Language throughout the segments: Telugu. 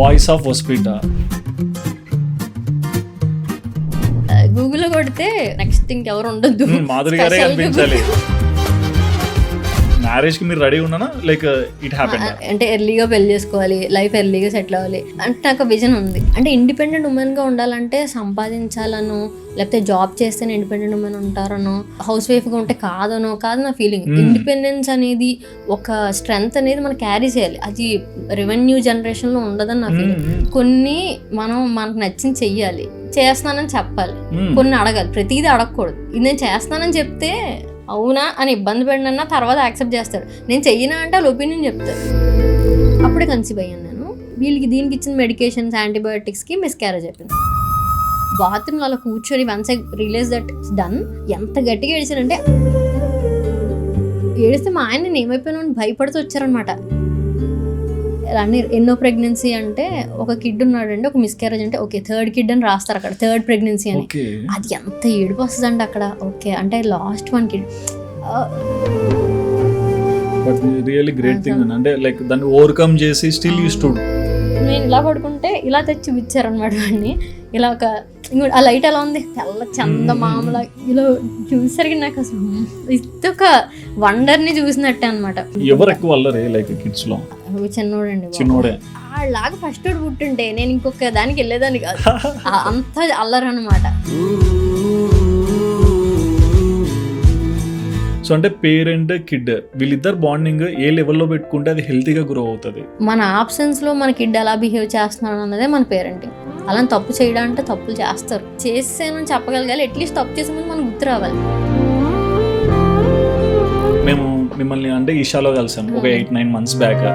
వాయిస్ ఆఫ్ హాస్పిటా గూగుల్లో కొడితే నెక్స్ట్ ఇంకెవరు ఉండొద్దు, మాధురి గారే కనిపించాలి. మ్యారేజ్ కి మీరు రెడీ ఉన్నానా లైక్ ఇట్ హ్యాపెండ్? అంటే ఎర్లీగా పెళ్లి చేసుకోవాలి, లైఫ్ ఎర్లీగా సెటిల్ అవ్వాలి అంటే నాకు విజన్ ఉంది. అంటే ఇండిపెండెంట్ ఉమెన్ గా ఉండాలంటే సంపాదించాలను, లేకపోతే జాబ్ చేస్తేనే ఇండిపెండెంట్ ఉమెన్ ఉంటారనో, హౌస్ వైఫ్ గా ఉంటే కాదు నా ఫీలింగ్. ఇండిపెండెన్స్ అనేది ఒక స్ట్రెంగ్త్ అనేది మనం క్యారీ చేయాలి, అది రెవెన్యూ జనరేషన్ లో ఉండదని నా ఫీలింగ్. కొన్ని మనం మనకు నచ్చింది చెయ్యాలి, చేస్తానని చెప్పాలి, కొన్ని అడగాలి, ప్రతిదీ అడగకూడదు. ఇది నేను చేస్తానని చెప్తే అవునా అని ఇబ్బంది పడినా తర్వాత యాక్సెప్ట్ చేస్తాడు, నేను చెయ్యనా అంటే వాళ్ళ ఒపీనియన్ చెప్తాడు. అప్పుడే కన్సీవ్ అయ్యాను నేను. వీళ్ళకి దీనికి ఇచ్చిన మెడికేషన్స్ యాంటీబయోటిక్స్కి మిస్క్యారేజ్ అయిపోయింది. బాత్రూమ్లో అలా కూర్చొని once I realise that it's done, ఎంత గట్టిగా ఏడిచానంటే ఏడిస్తే మా ఆయన నేను ఏమైపోయినా భయపడుతూ వచ్చారనమాట. అన్ని ఎన్నో ప్రెగ్నెన్సీ అంటే ఒక కిడ్ ఉన్నాడండి, ఒక మిస్క్యారేజ్ అంటే ఓకే థర్డ్ కిడ్ అని రాస్తారు అక్కడ, థర్డ్ ప్రెగ్నెన్సీ అని. అది ఎంత ఏడుపు వస్తుందండి అక్కడ. ఓకే అంటే last one kid. But really great thing అంటే లైక్ దాన్ని ఓవర్కమ్ చేసి స్టిల్ యూ స్టూడ్. నేను ఇలా పడుకుంటే ఇలా తెచ్చి చూపించారనమాట వాడిని. ఇలా ఒక ఆ లైట్ ఎలా ఉంది, తెల్ల చందమామల ఇలా చూసరికి నాకు అసలు ఇది ఒక వండర్ని చూసినట్టే అనమాట. ఎవరు ఎక్కువ అల్లరే లైక్ కిడ్స్ లో? చిన్నోడండి, చిన్నోడే. లాగా ఫస్ట్ పుట్టుంటే నేను ఇంకొక దానికి వెళ్ళేదాన్ని కాదు, అంత అల్లరనమాట. సో అంటే పేరెంట్ కిడ్ వీళ్ళిద్దరు బాండింగ్ ఏ లెవెల్లో పెట్టుకుంటే అది హెల్తీగా గ్రో అవుతుంది. మన ఆప్షన్స్ లో మన కిడ్ ఎలా బిహేవ్ చేస్తున్నాడు అన్నదే మన పేరెంటింగ్. అలా తప్పు చేయడం అంటే తప్పులు చేస్తారు, చేసేనని చెప్పగలగాలి, అట్లీస్ట్ తప్పు చేసే ముందు మనకు గుర్తు రావాలి. మేము మిమ్మల్ని అంటే ఈషాలో కలిసాం ఒక 8-9 months బ్యాక్.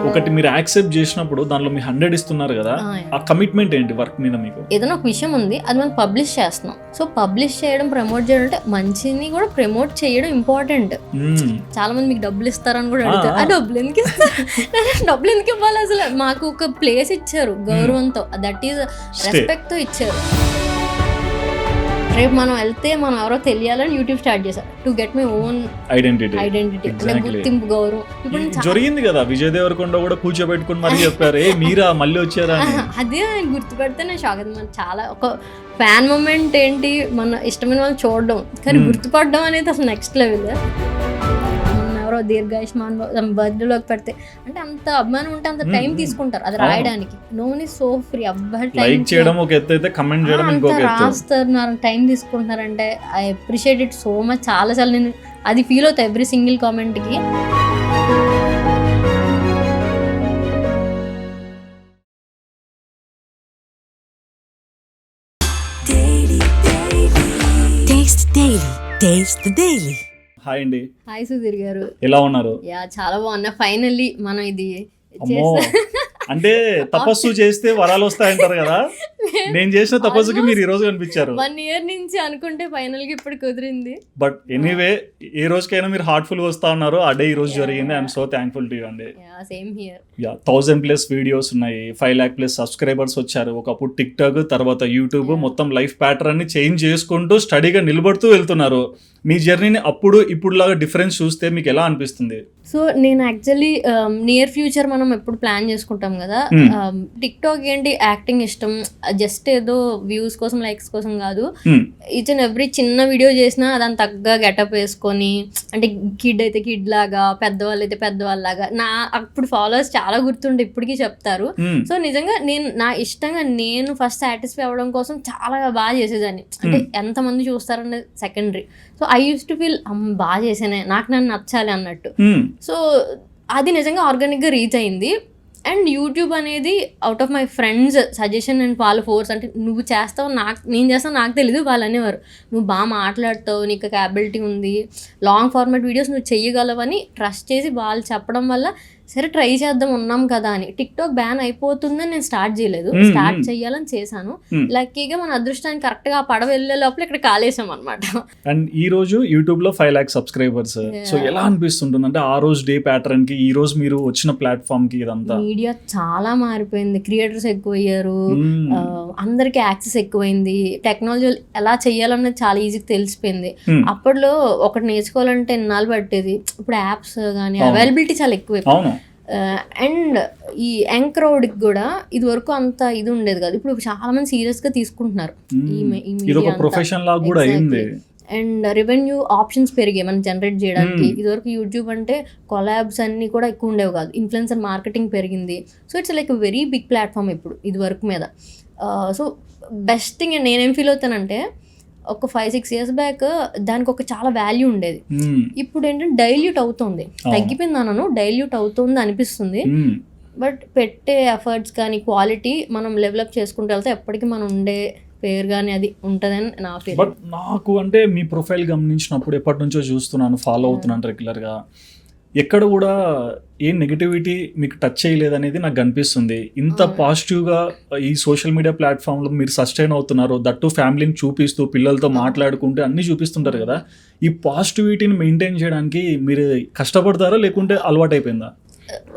ఒకటి మీరు యాక్సెప్ట్ చేసినప్పుడు దానిలో మీ 100 ఇస్తున్నారు కదా, ఆ కమిట్మెంట్ ఏంటి వర్క్ మీద మీకు? ఏదైనా ఒక విషయం ఉంది, అది మనం పబ్లిష్ చేస్తున్నాం. సో పబ్లిష్ చేయడం, ప్రమోట్ చేయడం అంటే మంచిని కూడా ప్రమోట్ చేయడం ఇంపార్టెంట్. చాలా మంది మీకు డబ్బులు ఇస్తారని కూడా అడుగుతారు. ఆ డబ్బులు ఎందుకు ఇస్తారు, డబ్బులు ఎందుకు ఇవ్వాలి? అసలు మాకు ఒక ప్లేస్ ఇచ్చారు గౌరవంతో, దట్ ఈస్ రెస్పెక్ట్ తో ఇచ్చారు. రేపు మనం వెళ్తే మనం ఎవరో తెలియాలని యూట్యూబ్ స్టార్ట్ చేశారు, to get my own identity, గుర్తింపు, గౌరవం. ఇప్పుడు జరిగింది కదా, విజయ్ దేవరకొండ కూడా కూర్చోబెట్టుకుని మరి చెప్పారు, మీరా మళ్ళీ వచ్చారా? అదే ఆయన గుర్తుపెడితే నేను షాక్ అయింది. మన చాలా ఒక ఫ్యాన్ మూమెంట్ ఏంటి, మన ఇష్టమైన వాళ్ళు చూడడం, కానీ గుర్తుపడడం అనేది అసలు నెక్స్ట్ లెవెల్. ఎవరో దీర్ఘాయుష్మాన్ బర్త్డేలోకి పెడితే అంటే అంత అభిమానం ఉంటే అంత టైం తీసుకుంటారు అది రాయడానికి. నోని సో ఫ్రీ, అబ్బాయి లైక్ చేయడం ఒక ఎత్తు అయితే కమెంట్ చేయడం ఇంకొక ఎత్తు. రాస్తున్నారు, టైం తీసుకుంటున్నారంటే I appreciate it so much. చాలా నేను అది ఫీల్ అవుతా ఎవ్రీ సింగిల్ కామెంట్కి. హాయ్ అండి. హాయ్ సుధీర్ గారు, ఎలా ఉన్నారు? యా చాలా బాగున్నా. ఫైనల్లీ మనం ఇది అంటే తపస్సు చేస్తే వరాలు వస్తాయంటారు కదా, నేను చేసిన తపస్సుకి మీరు ఈ రోజు కనిపించారు. 1 year నుంచి అనుకుంటే ఫైనల్ గా ఇప్పుడు కుదిరింది. బట్ ఎనీవే ఏ రోజుకైనా మీరు హార్ట్ఫుల్ గా వస్తా ఉన్నారు, ఆ డే ఈ రోజు జరిగింది. I'm so thankful to you అండి. Same here. 1000+ వీడియోస్ ఉన్నాయి, 5 lakh+ సబ్స్క్రైబర్స్ వచ్చారు. ఒకప్పుడు టిక్ టాక్, తర్వాత యూట్యూబ్, మొత్తం లైఫ్ ప్యాటర్న్ ని చేంజ్ చేసుకుంటూ స్టడీగా నిలబడుతూ వెళ్తున్నారు. మీ జర్నీని అప్పుడు ఇప్పుడు లాగా డిఫరెన్స్ చూస్తే మీకు ఎలా అనిపిస్తుంది? సో నేను యాక్చువల్లీ నియర్ ఫ్యూచర్ మనం ఎప్పుడు ప్లాన్ చేసుకుంటాం కదా, టిక్ టాక్ ఏంటి యాక్టింగ్ ఇష్టం, జస్ట్ ఏదో వ్యూస్ కోసం లైక్స్ కోసం కాదు. ఈచ్ అండ్ ఎవ్రీ చిన్న వీడియో చేసినా దాని తగ్గ గెటప్ వేసుకొని, అంటే కిడ్ అయితే కిడ్ లాగా, పెద్దవాళ్ళు అయితే పెద్దవాళ్ళలాగా. నా అప్పుడు ఫాలోవర్స్ చాలా గుర్తుండే, ఇప్పటికీ చెప్తారు. సో నిజంగా నేను నా ఇష్టంగా నేను ఫస్ట్ సాటిస్ఫై అవ్వడం కోసం చాలా బాగా చేసేదాన్ని. అంటే ఎంతమంది చూస్తారనేది secondary. So I use to feel బాగా చేసానే, నాకు నన్ను నచ్చాలి అన్నట్టు. సో అది నిజంగా ఆర్గానిక్గా రీచ్ అయింది. అండ్ యూట్యూబ్ అనేది out of my friends suggestion and వాళ్ళ ఫోర్స్. అంటే నువ్వు చేస్తావు, నేను చేస్తావు నాకు తెలీదు, వాళ్ళు అనేవారు నువ్వు బాగా మాట్లాడుతావు, నీకు క్యాపబిలిటీ ఉంది, లాంగ్ ఫార్మాట్ వీడియోస్ నువ్వు చెయ్యగలవని ట్రస్ట్ చేసి వాళ్ళు చెప్పడం వల్ల సరే ట్రై చేద్దాం ఉన్నాం కదా అని. టిక్ టాక్ బ్యాన్ అయిపోతుందని నేను స్టార్ట్ చేయలేదు, స్టార్ట్ చెయ్యాలని చేశాను. లక్కీగా మన అదృష్టానికి కరెక్ట్ గా ఆ పడవ వెళ్ళే లోపల ఇక్కడ కాలేసాం అనమాట. అండ్ ఈ రోజు యూట్యూబ్ లో 5 lakh సబ్స్క్రైబర్స్. సో ఎలా అనిపిస్తుంటుంది అంటే ఆ రోజు డే ప్యాటర్న్ కి ఈ రోజు మీరు వచ్చిన ప్లాట్ఫామ్ కి ఇదంతా? మీడియా చాలా మారిపోయింది, క్రియేటర్స్ ఎక్కువయ్యారు, అందరికి యాక్సెస్ ఎక్కువైంది, టెక్నాలజీ ఎలా చెయ్యాలన్నది చాలా ఈజీగా తెలిసిపోయింది. అప్పట్లో ఒకటి నేర్చుకోవాలంటే ఎన్నాళ్ళు పట్టేది, ఇప్పుడు యాప్స్ కానీ అవైలబిలిటీ చాలా ఎక్కువ. అండ్ ఈ యంగ్ క్రౌడ్కి కూడా ఇది వరకు అంత ఇది ఉండేది కాదు, ఇప్పుడు చాలా మంది సీరియస్గా తీసుకుంటున్నారు ప్రొఫెషన్ లాగా కూడా అయింది. అండ్ రెవెన్యూ ఆప్షన్స్ పెరిగాయి మనం జనరేట్ చేయడానికి. ఇదివరకు యూట్యూబ్ అంటే కొలాబ్స్ అన్ని కూడా ఎక్కువ ఉండేవి కాదు, ఇన్ఫ్లుయెన్సర్ మార్కెటింగ్ పెరిగింది. So it's like very big platform ఇప్పుడు ఇది వరకు మీద. సో బెస్ట్ థింగ్ నేనేం ఫీల్ అవుతానంటే, ఒక 5-6 years బ్యాక్ దానికి ఒక చాలా వాల్యూ ఉండేది. ఇప్పుడు ఏంటంటే డైల్యూట్ అవుతుంది, తగ్గిపోయింది అన్నాను, డైల్యూట్ అవుతుంది అనిపిస్తుంది. బట్ పెట్టే ఎఫర్ట్స్ కానీ క్వాలిటీ మనం డెవలప్ చేసుకుంటూ వెళ్తే ఎప్పటికీ మనం ఉండే పేరు కానీ అది ఉంటుందని నా ఫీల్. బట్ నాకు అంటే మీ ప్రొఫైల్ గమనించినప్పుడు ఎప్పటి నుంచో చూస్తున్నాను, ఫాలో అవుతున్నాను రెగ్యులర్గా, ఎక్కడ కూడా ఏ నెగిటివిటీ మీకు టచ్ చేయలేదనేది నాకు కనిపిస్తుంది. ఇంత పాజిటివ్గా ఈ సోషల్ మీడియా ప్లాట్ఫామ్లో మీరు సస్టైన్ అవుతున్నారు, దట్టు ఫ్యామిలీని చూపిస్తూ పిల్లలతో మాట్లాడుకుంటూ అన్నీ చూపిస్తుంటారు కదా. ఈ పాజిటివిటీని మెయింటైన్ చేయడానికి మీరు కష్టపడతారా లేకుంటే అలవాటు అయిపోయిందా?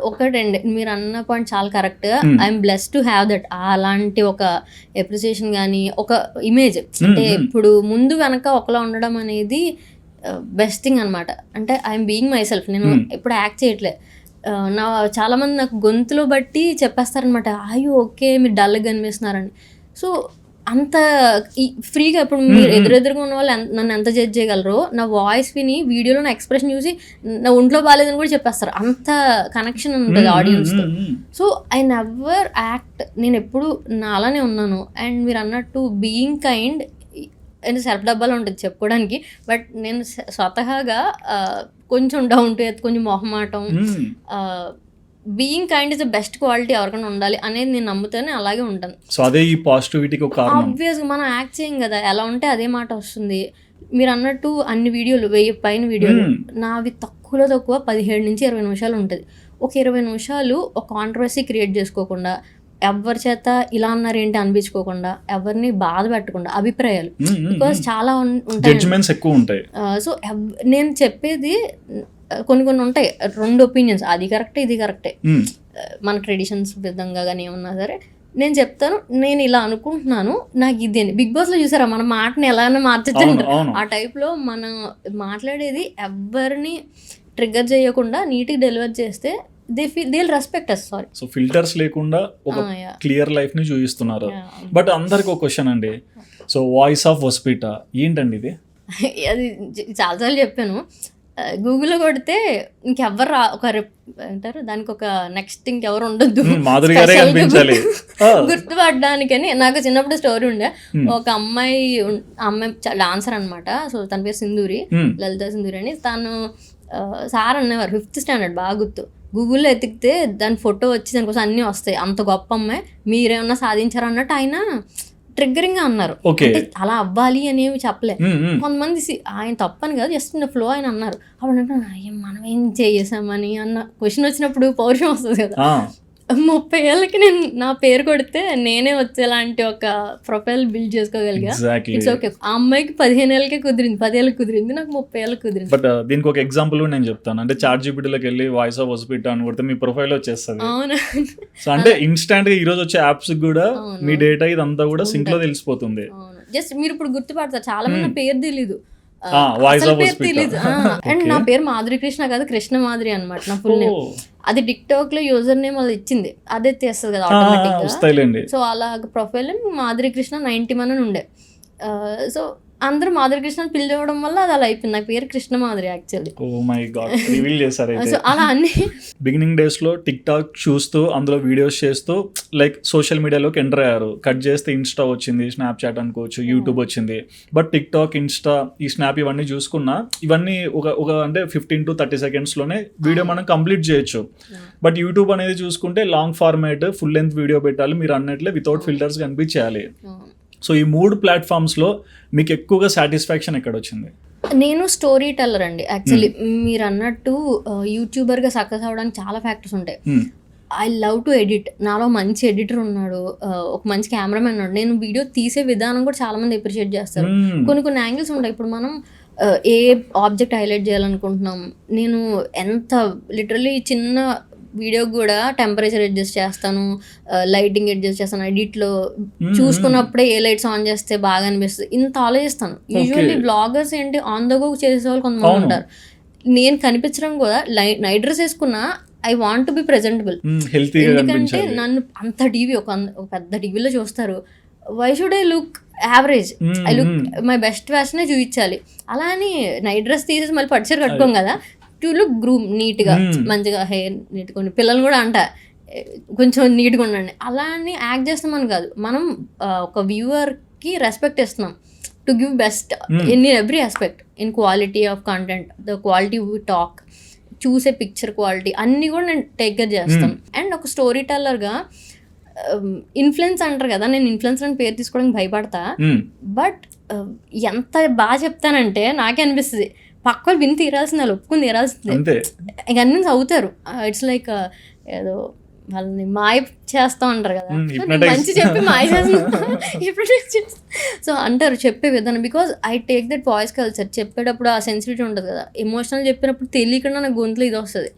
ఒకటండి, మీరు అన్న పాయింట్ చాలా correct. I'm blessed to have that. అలాంటి ఒక అప్రిసియేషన్ కానీ ఒక ఇమేజ్, అంటే ఇప్పుడు ముందు వెనక ఒకలా ఉండడం అనేది బెస్ట్ థింగ్ అనమాట. అంటే ఐఎమ్ బీయింగ్ మై సెల్ఫ్, నేను ఎప్పుడు యాక్ట్ చేయట్లే. నా చాలా మంది నాకు గొంతులో బట్టి చెప్పేస్తారనమాట, అయ్యో ఓకే మీరు డల్గా కనిపిస్తున్నారని. సో అంత ఫ్రీగా ఇప్పుడు మీరు ఎదురెదురుగా ఉన్న వాళ్ళు నన్ను ఎంత జడ్జ్ చేయగలరో, నా వాయిస్ విని వీడియోలో నా ఎక్స్ప్రెషన్ చూసి నా ఒంట్లో బాగాలేదని కూడా చెప్పేస్తారు. అంత కనెక్షన్ ఉంటుంది ఆడియన్స్తో. సో ఐ నెవర్ యాక్ట్, నేను ఎప్పుడు నా అలానే ఉన్నాను. అండ్ మీరు అన్నట్టు బీయింగ్ కైండ్ అంటే సెల్ఫ్ డబ్బాలో ఉంటుంది చెప్పుకోవడానికి, బట్ నేను స్వతహాగా కొంచెం డౌన్ టు ఎర్త్, కొంచెం మొహమాటం, being kind is the best quality ఎవరికైనా ఉండాలి అనేది నేను నమ్ముతానే, అలాగే ఉంటాను. సో అదే ఈ పాజిటివిటీకి ఒక కారణం. ఆబ్వియస్గా మనం యాక్ట్ చేయం కదా, ఎలా ఉంటే అదే మాట వస్తుంది. మీరు అన్నట్టు అన్ని వీడియోలు 1000 పైన వీడియోలు నావి తక్కువలో తక్కువ 17 నుంచి 20 నిమిషాలు ఉంటుంది. ఒక 20 నిమిషాలు ఒక కాంట్రవర్సీ క్రియేట్ చేసుకోకుండా, ఎవరి చేత ఇలా అన్నారేంటి అనిపించుకోకుండా, ఎవరిని బాధ పెట్టకుండా, అభిప్రాయాలు బికాస్ చాలా ఉంటాయి. సో నేను చెప్పేది కొన్ని ఉంటాయి, 2 ఒపీనియన్స్, అది కరెక్టే ఇది కరెక్టే, మన ట్రెడిషన్స్ విధంగా కానీ ఏమన్నా సరే నేను చెప్తాను, నేను ఇలా అనుకుంటున్నాను, నాకు ఇది అని. బిగ్ బాస్లో చూసారా మన మాటని ఎలా మార్చచ్చు, ఆ టైప్లో మనం మాట్లాడేది ఎవరిని ట్రిగ్గర్ చేయకుండా నీట్గా డెలివర్ చేస్తే they'll respect us. Sorry. So filters లేకుండా ఒక క్లియర్ లైఫ్ ని చూపిస్తున్నారు. బట్ అందరికి ఒక క్వశ్చన్ అండి, సో వాయిస్ ఆఫ్ వస్పీట ఏంటండి ఇది? అది చాలాసార్లు చెప్పాను, గూగుల్లో కొడితే ఇంకెవరు ఒక అంటారు దానికి ఒక నెక్స్ట్ ఇంకెవరు ఉండొద్దు, మాధురి గారే కనిపించాలి గుర్తుపడడానికని. నాకు చిన్నప్పుడు స్టోరీ ఉండే, ఒక అమ్మాయి డాన్సర్ అనమాట, సో తన పేరు సింధూరి, లలితా సింధూరి అని. తను సార్ అనేవారు 5th standard, బాగా గుర్తు. గూగుల్లో ఎతికితే దాని ఫోటో వచ్చి దానికోసం అన్నీ వస్తాయి, అంత గొప్ప అమ్మాయి, మీరేమన్నా సాధించారు అన్నట్టు ఆయన ట్రిగ్గరింగ్ గా అన్నారు. అంటే అలా అవ్వాలి అనేవి చెప్పలే. కొంతమంది ఆయన తప్పని కాదు, జస్ట్ ఫ్లో ఆయన అన్నారు. అప్పుడు అంటే మనం ఏం చేసామని అన్న క్వశ్చన్ వచ్చినప్పుడు పౌరుషం వస్తుంది కదా. 30 ఏళ్ళకి నేను నా పేరు కొడితే నేనే వచ్చేలాంటి ఒక ప్రొఫైల్ బిల్డ్ చేసుకోగలిగా. It's okay. ఆ అమ్మాయికి 15 ఏళ్ళకే కుదిరింది, 10 ఏళ్ళకి కుదిరింది, నాకు 30 ఏళ్ళకి కుదిరింది. బట్ దీనికి ఒక ఎగ్జాంపుల్ నేను చెప్తాను. అంటే ChatGPTలోకి వెళ్ళి వాయిస్ ఆఫ్ వస్పీట అని కొడితే మీ ప్రొఫైల్ వచ్చేస్తుంది. అవునా? సో అంటే ఇన్స్టాంట్ గా ఈ రోజు వచ్చే యాప్స్ కూడా మీ డేటా ఇదంతా కూడా సింక్ లో తెలిసిపోతుంది. జస్ట్ మీరు ఇప్పుడు గుర్తుపడతారు, చాలా మంది పేరు తెలీదు, పేరు తెలీదు. అండ్ నా పేరు మాధురి కృష్ణ కాదు, కృష్ణ మాధురి అనమాట నా ఫుల్ నేమ్. అది టిక్టాక్ లో యూజర్ నేమ్ అది ఇచ్చింది, అదే తెస్తుంది కదా ఆటోమేటిక్ గా. సో అలా ప్రొఫైల్ మాధురి కృష్ణ 91 అని ఉండే. సో అందరూ మాధురి కృష్ణ పిలిచవడం వల్ల అది అలా అయిపోయింది. నా పేరు Krishna Madhuri actually. Oh my god, reveal చేశారు. సో అలా అన్ని బిగినింగ్ డేస్ లో టిక్ టాక్ చూస్తూ అందులో వీడియోస్ చేస్తూ లైక్ సోషల్ మీడియాలోకి ఎంటర్ అయ్యారు. కట్ చేస్తే ఇన్స్టా వచ్చింది, స్నాప్చాట్ అనుకోవచ్చు, యూట్యూబ్ వచ్చింది. బట్ టిక్ టాక్, ఇన్స్టా, ఈ స్నాప్ ఇవన్నీ చూసుకున్నా ఇవన్నీ ఒక అంటే 15 to 30 seconds లోనే వీడియో మనం కంప్లీట్ చేయొచ్చు. బట్ యూట్యూబ్ అనేది చూసుకుంటే long format full length video పెట్టాలి, మీరు అన్నట్లే వితౌట్ ఫిల్టర్స్ కనిపించేయాలి. సో ఈ 3 ప్లాట్ఫామ్స్లో మీకు ఎక్కువగా సాటిస్ఫాక్షన్ ఎక్కడ వచ్చింది? నేను స్టోరీ టెల్లర్ అండి యాక్చువల్లీ. మీరు అన్నట్టు యూట్యూబర్గా సక్సెస్ అవ్వడానికి చాలా ఫ్యాక్టర్స్ ఉంటాయి. ఐ లవ్ టు ఎడిట్, నాలో మంచి ఎడిటర్ ఉన్నాడు, ఒక మంచి కెమెరామెన్ ఉన్నాడు, నేను వీడియో తీసే విధానం కూడా చాలా మంది అప్రిషియేట్ చేస్తారు. కొన్ని యాంగిల్స్ ఉంటాయి. ఇప్పుడు మనం ఏ ఆబ్జెక్ట్ హైలైట్ చేయాలనుకుంటున్నాం, నేను ఎంత లిటరలీ చిన్న వీడియో కూడా టెంపరేచర్ అడ్జస్ట్ చేస్తాను, లైటింగ్ అడ్జస్ట్ చేస్తాను, ఎడిట్లో చూసుకున్నప్పుడే ఏ లైట్స్ ఆన్ చేస్తే బాగా అనిపిస్తుంది, ఇంత ఆలోచిస్తాను. యూజువల్లీ బ్లాగర్స్ ఏంటి ఆన్ ద గో చేసే వాళ్ళు కొంతమంది ఉంటారు. నేను కనిపించడం కూడా నైట్ డ్రెస్ వేసుకున్నా I want to be presentable. ఎందుకంటే నన్ను అంత టీవీ ఒక పెద్ద టీవీలో చూస్తారు, why should I look average, I look my best ఫ్యాషనే చూపించాలి. అలా అని నైట్ డ్రెస్ తీసేసి మళ్ళీ పట్టుచీర కట్టుకోం కదా, టు లుక్ గ్రూమ్ నీట్గా, మంచిగా హెయిర్ నీట్గా, పిల్లలు కూడా అంట కొంచెం నీట్గా ఉండండి. అలా అని యాక్ట్ చేస్తామని కాదు, మనం ఒక వ్యూవర్కి రెస్పెక్ట్ ఇస్తున్నాం, to give best in every aspect, in quality of content, the quality we talk, చూసే పిక్చర్ క్వాలిటీ అన్నీ కూడా నేను టేక్ కేర్ చేస్తాను. అండ్ ఒక స్టోరీ టెల్లర్గా ఇన్ఫ్లుయెన్స్ అంటారు కదా, నేను ఇన్ఫ్లుయెన్సర్ అని పేరు తీసుకోవడానికి భయపడతా. బట్ ఎంత బాగా చెప్తానంటే నాకే అనిపిస్తుంది పక్క వాళ్ళు విని తీరాల్సింది, వాళ్ళు ఒప్పుకుని తీరాల్సిందే, ఇక కన్విన్స్ అవుతారు. ఇట్స్ లైక్ ఏదో వాళ్ళని మాయ చేస్తా ఉంటారు కదా, మంచి చెప్పి మాయ చేస్తా సో అంటారు చెప్పే విధానం. Because I take that voice culture, చెప్పేటప్పుడు ఆ సెన్సిటివిటీ ఉంటుంది కదా, ఎమోషనల్ చెప్పినప్పుడు తెలియకుండా నాకు గొంతులో ఇది వస్తుంది.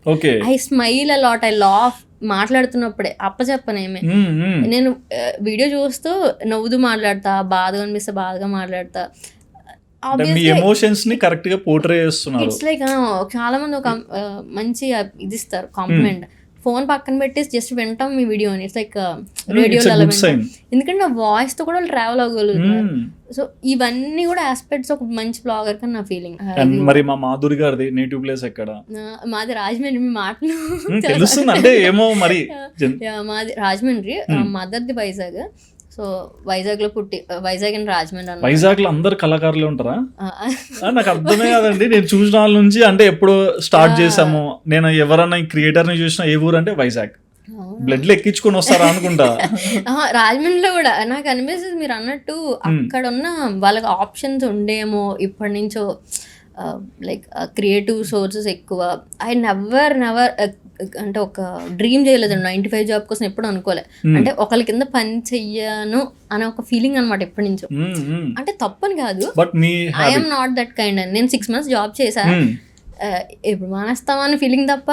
I smile a lot, I laugh మాట్లాడుతున్నప్పుడే, అప్పచెప్పనేమే. నేను వీడియో చూస్తూ నవ్వుతూ మాట్లాడతా, బాధగా అనిపిస్తే బాధగా మాట్లాడతా. ఇట్స్ లైక్ చాలా మంది ఒక మంచి ఇది ఇస్తారు కాంప్లిమెంట్, ఫోన్ పక్కన పెట్టేసి జస్ట్ వింటాం మీ వీడియోని, ఇట్స్ లైక్ రేడియోలో అలా వింటాం, ఎందుకంటే నా వాయిస్తో కూడా వాళ్ళు ట్రావెల్ అవ్వగలుగుతారు. సో ఇవన్నీ కూడా ఆస్పెక్ట్స్ ఒక మంచి బ్లాగర్ కన్నా నా ఫీలింగ్. మరి మా మాధురి గారిది నేటివ్ ప్లేస్ ఎక్కడ? మాది రాజమండ్రి. మీ మాటలు తెలుస్తుంది అంటే ఏమో మరి. మాది రాజమండ్రి, మదర్ది వైజాగ్. సో వైజాగ్ లో పుట్టి, వైజాగ్ అండ్ రాజమండ్రి. వైజాగ్ లో అందరు కళాకారులే ఉంటారా? నాకు అర్థమే కాదండి, నేను చూసిన వాళ్ళ నుంచి, అంటే ఎప్పుడు స్టార్ట్ చేసాము, నేను ఎవరన్నా క్రియేటర్ ని చూసిన ఏ ఊరు అంటే వైజాగ్, బ్లడ్ లో ఎక్కించుకొని వస్తారా అనుకుంటా. రాజమండ్రిలో కూడా నాకు అనిపిస్తుంది మీరు అన్నట్టు అక్కడ ఉన్న వాళ్ళకి ఆప్షన్స్ ఉండేమో ఇప్పటి నుంచో, లైక్ క్రియేటివ్ సోర్సెస్ ఎక్కువ. ఐ నెవర్ అంటే ఒక డ్రీమ్ చేయలేదు 9 to 5 జాబ్ కోసం, ఎప్పుడు అనుకోలే. అంటే ఒకరి కింద పని చెయ్యను అనే ఒక ఫీలింగ్ అనమాట ఎప్పటి నుంచో. అంటే తప్పని కాదు, ఐఎమ్ నాట్ దట్ కైండ్. నేను 6 months జాబ్ చేశా, ఇప్పుడు మానేస్తామని ఫీలింగ్ తప్ప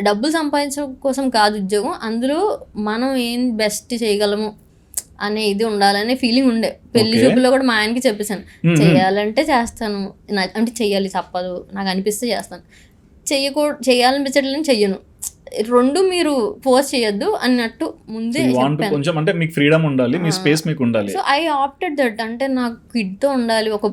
డబ్బులు సంపాదించడం కోసం కాదు ఉద్యోగం. అందులో మనం ఏం బెస్ట్ చేయగలము అనే ఇది ఉండాలనే ఫీలింగ్ ఉండే. పెళ్లి చూపులో కూడా మా ఆయనకి చెప్పేశాను, చేయాలంటే చేస్తాను, అంటే చెయ్యాలి తప్పదు, నాకు అనిపిస్తే చేస్తాను, చేయాలనిపించట్లని చెయ్యను, రెండు మీరు ఫోర్స్ చేయొద్దు అన్నట్టు ముందే కొంచెం, అంటే మీకు ఫ్రీడమ్ ఉండాలి, మీ స్పేస్ మీకు ఉండాలి. So I opted that. అంటే నాకు కిడ్తో ఉండాలి. ఒక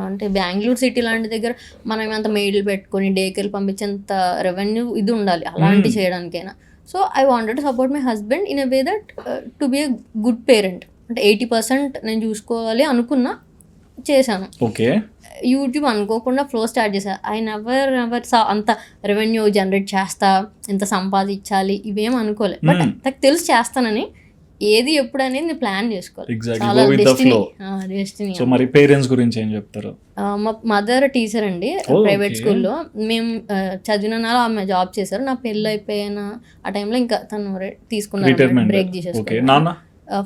అంటే బెంగళూరు సిటీ లాంటి దగ్గర మనం అంత మెయిడ్లు పెట్టుకొని డేకి పంపించేంత రెవెన్యూ ఇది ఉండాలి అలాంటి చేయడానికైనా. So I wanted to support my husband in a way that to be a good parent. అంటే 80% నేను చూసుకోవాలి అనుకున్నా, చేశాను. ఓకే. యూట్యూబ్ అనుకోకుండా ఫ్లో స్టార్ట్ చేశా. ఐ నెవర్ అంత రెవెన్యూ జనరేట్ చేస్తా, ఎంత సంపాదించాలి ఇవేం అనుకోలే. బట్ నాకు తెలుసు చేస్తానని, ఏది ఎప్పుడు అనేది నేను ప్లాన్ చేసుకోవాలి. మరి పేరెంట్స్ గురించి ఏం చెప్తారు? మా మదర్ టీచర్ అండి, ప్రైవేట్ స్కూల్లో. మేము చదివిన నాలో ఆమె జాబ్ చేశారు. నా పెళ్ళి అయిపోయిన ఆ టైంలో ఇంకా తను తీసుకున్నారు, బ్రేక్ చేసేసుకున్నారు.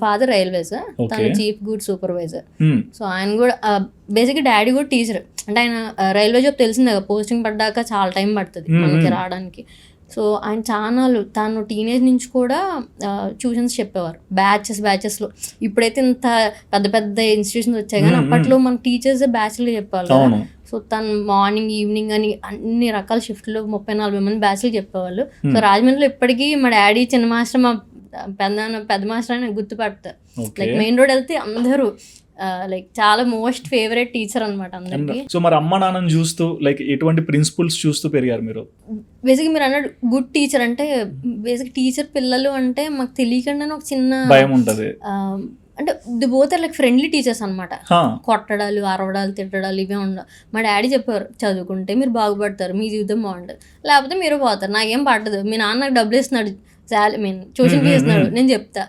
ఫాదర్ రైల్వేస్, తను చీఫ్ గూడ్ సూపర్వైజర్. సో ఆయన కూడా బేసిక్గా డాడీ కూడా టీచర్. అంటే ఆయన రైల్వే జాబ్ తెలిసిందే కదా, పోస్టింగ్ పడ్డాక చాలా టైం పడుతుంది మనకి రావడానికి. సో ఆయన ఛానల్ తను టీనేజ్ నుంచి కూడా ట్యూషన్స్ చెప్పేవారు, బ్యాచెస్లో. ఇప్పుడైతే ఇంత పెద్ద పెద్ద ఇన్స్టిట్యూషన్స్ వచ్చాయి కానీ అప్పట్లో మన టీచర్స్ బ్యాచ్లు చెప్పేవాళ్ళు. సో తను మార్నింగ్ ఈవినింగ్ అని అన్ని రకాల షిఫ్ట్లు 34 మంది బ్యాచ్లు చెప్పేవాళ్ళు. సో రాజమండ్రిలో ఇప్పటికీ మా డాడీ చిన్న మాస్టర్, మా పెద్ద మాస్టర్ అని గుర్తుపడతారు. లైక్ మెయిన్ రోడ్ వెళ్తే అందరూ లైక్ చాలా మోస్ట్ ఫేవరెట్ టీచర్ అనమాట అందరికి. సో మరి అమ్మ నాన్నని చూస్తూ లైక్ ఎటువంటి ప్రిన్సిపల్స్ చూస్తూ పెరిగారు మీరు? బేసిక్ మీరు అన్నట్టు గుడ్ టీచర్ అంటే, బేసిక్ టీచర్ పిల్లలు అంటే మాకు తెలియకుండానే ఒక చిన్న భయం ఉంటుంది. అంటే the both are like friendly teachers అనమాట. కొట్టడాలు, అరవడాలు, తిట్టడాలు ఇవే ఉండవు. మా డాడీ చెప్పారు, చదువుకుంటే మీరు బాగుపడతారు, మీ జీవితం బాగుంటుంది, లేకపోతే మీరు పోతారు, నాకేం పట్టదు, మీ నాన్న నాకు డబ్బులు ఇస్తున్నాడు, ట్యూషన్ ఫీ ఇస్తున్నాడు, నేను చెప్తా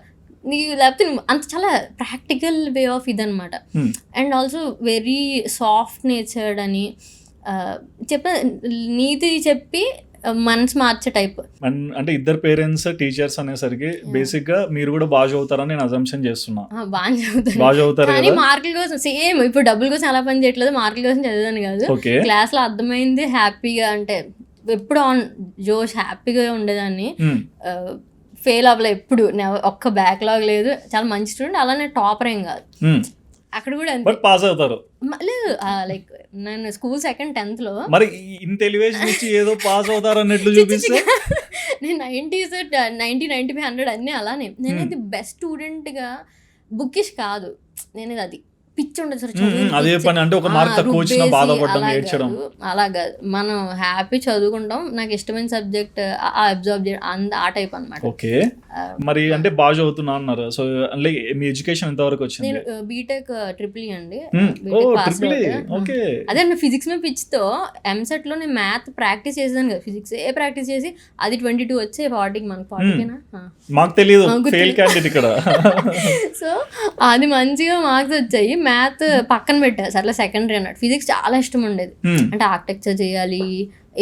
నీకు, లేకపోతే అంత చాలా ప్రాక్టికల్ వే ఆఫ్ ఇది అనమాట. And also very soft natured అని చెప్ప నీతి చెప్పి మనసు మార్చే టైప్. అంటే ఇద్దరు పేరెంట్స్ టీచర్స్ అనేసరికి బేసిక్ గా మీరు కూడా బాగా చదువుతారని నేను అజంప్షన్ చేస్తున్నా. బాగా చదువుతారు కానీ మార్కుల కోసం సేమ్ ఇప్పుడు డబ్బుల కోసం అలా పని చేయట్లేదు, మార్కుల కోసం చదివాను కాదు. క్లాస్ లో అర్థమైంది హ్యాపీగా, అంటే ఎప్పుడు ఆన్ జోష్ హ్యాపీగా ఉండేదాన్ని. ఫెయిల్ అవ్వలే ఎప్పుడు, ఒక్క బ్యాక్లాగ్ లేదు, చాలా మంచి స్టూడెంట్. అలానే టాపర్ ఏం కాదు, అక్కడ కూడా అంతే పాస్ అవుతారు. లేదు లైక్ నేను స్కూల్ 2nd 10th లో మరి ఇంత ఎలివేషన్ ఇచ్చి ఏదో పాస్ అవుతారు అన్నట్లు చూపిస్తే నేను 90s 90 95 100 అన్నీ అలానే. నేనైతే బెస్ట్ స్టూడెంట్గా బుక్కిష్ కాదు, నేను అది పిచ్చి ఉండదు సార్. అదే పని అంటే ఒక మార్క్ తక్కువ వచ్చినా బాధపడడం, ఏడ్చడం అలా కాదు. మనం హ్యాపీ చదువుకుంటాం, నాకు ఇష్టమైన సబ్జెక్ట్ అబ్జర్వ్ చేయడం, ఆ టైప్ అనమాట. ఓకే. మరి అంటే బాగా చదువుతున్నా అన్నారు. సో మీ ఎడ్యుకేషన్ ఎంత వరకు వచ్చింది? నేను బీటెక్ ట్రిపుల్ అండి. ఓకే. అదే నా ఫిజిక్స్ మీద పిచ్చితో ఎంసెట్ లో నేను మ్యాథ్ ప్రాక్టీస్ చేసాను కదా, ఫిజిక్స్ ప్రాక్టీస్ చేసి అది 22 వచ్చే 40కి, మనకు 40కేనా మాకు తెలియదు, ఫెయిల్ క్యాండిడేట్ ఇక్కడ. సో అది మంచిగా మార్క్స్ వచ్చాయి. మ్యాథ్ పక్కన పెట్టారు సర్లే, సెకండరీ అన్నట్టు. ఫిజిక్స్ చాలా ఇష్టం ఉండేది, అంటే ఆర్కిటెక్చర్ చేయాలి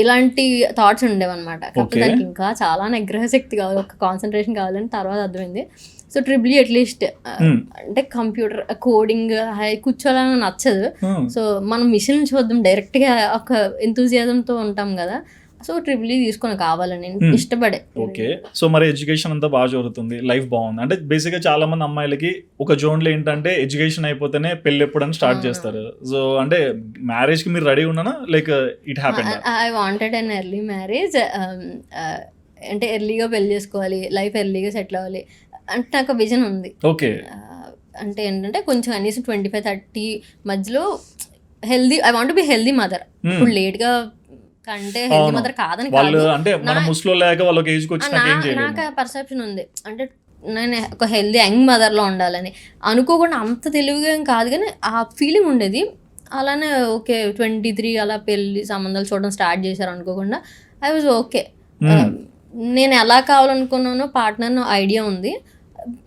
ఇలాంటి థాట్స్ ఉండేవన్నమాట. కాకపోతే దానికి ఇంకా చాలా నిగ్రహ శక్తి కావాలి, ఒక కాన్సన్ట్రేషన్ కావాలని తర్వాత అర్థమైంది. సో ట్రిపుల్ అట్లీస్ట్ అంటే కంప్యూటర్ కోడింగ్ కూర్చోవాలని నచ్చదు. సో మనం మిషన్ చూద్దాం డైరెక్ట్గా, ఒక ఎంతూజియాజంతో ఉంటాం కదా. సో ట్రిపుల్ తీసుకొని కావాలని ఇష్టపడే. ఓకే. సో మరి ఎడ్యుకేషన్ అంతా బాగా జరుగుతుంది, లైఫ్ బాగుంది. అంటే బేసిక్గా చాలా మంది అమ్మాయిలకి ఒక జోన్లో ఏంటంటే ఎడ్యుకేషన్ అయిపోతేనే పెళ్ళి ఎప్పుడని స్టార్ట్ చేస్తారు. సో అంటే మ్యారేజ్ కి మీరు రెడీ ఉన్నానా, like it happened? I wanted an early marriage, అంటే ఎర్లీగా పెళ్లి చేసుకోవాలి, లైఫ్ ఎర్లీగా సెటిల్ అవ్వాలి అంటే నాకు విజన్ ఉంది. ఓకే. అంటే ఏంటంటే కొంచెం కనీసం 25-30 మధ్యలో healthy, I want be healthy mother. ఇప్పుడు లేట్గా కంటే హెల్దీ మదర్ కాదని కాదు, అంటే మన ముస్లో లేక వాళ్ళకి ఏజ్కి వచ్చినాక ఏం చేయలేము. నాకు పర్సెప్షన్ ఉంది, అంటే నేను ఒక హెల్దీ యంగ్ మదర్లో ఉండాలని. అనుకోకుండా అంత తెలివిగా ఏం కాదు కానీ ఆ ఫీలింగ్ ఉండేది. అలానే ఓకే 23 అలా పెళ్ళి సంబంధాలు చూడడం స్టార్ట్ చేశారు అనుకోకుండా. ఐ వాజ్ ఓకే, నేను ఎలా కావాలనుకున్నానో పార్ట్నర్ ఐడియా ఉంది.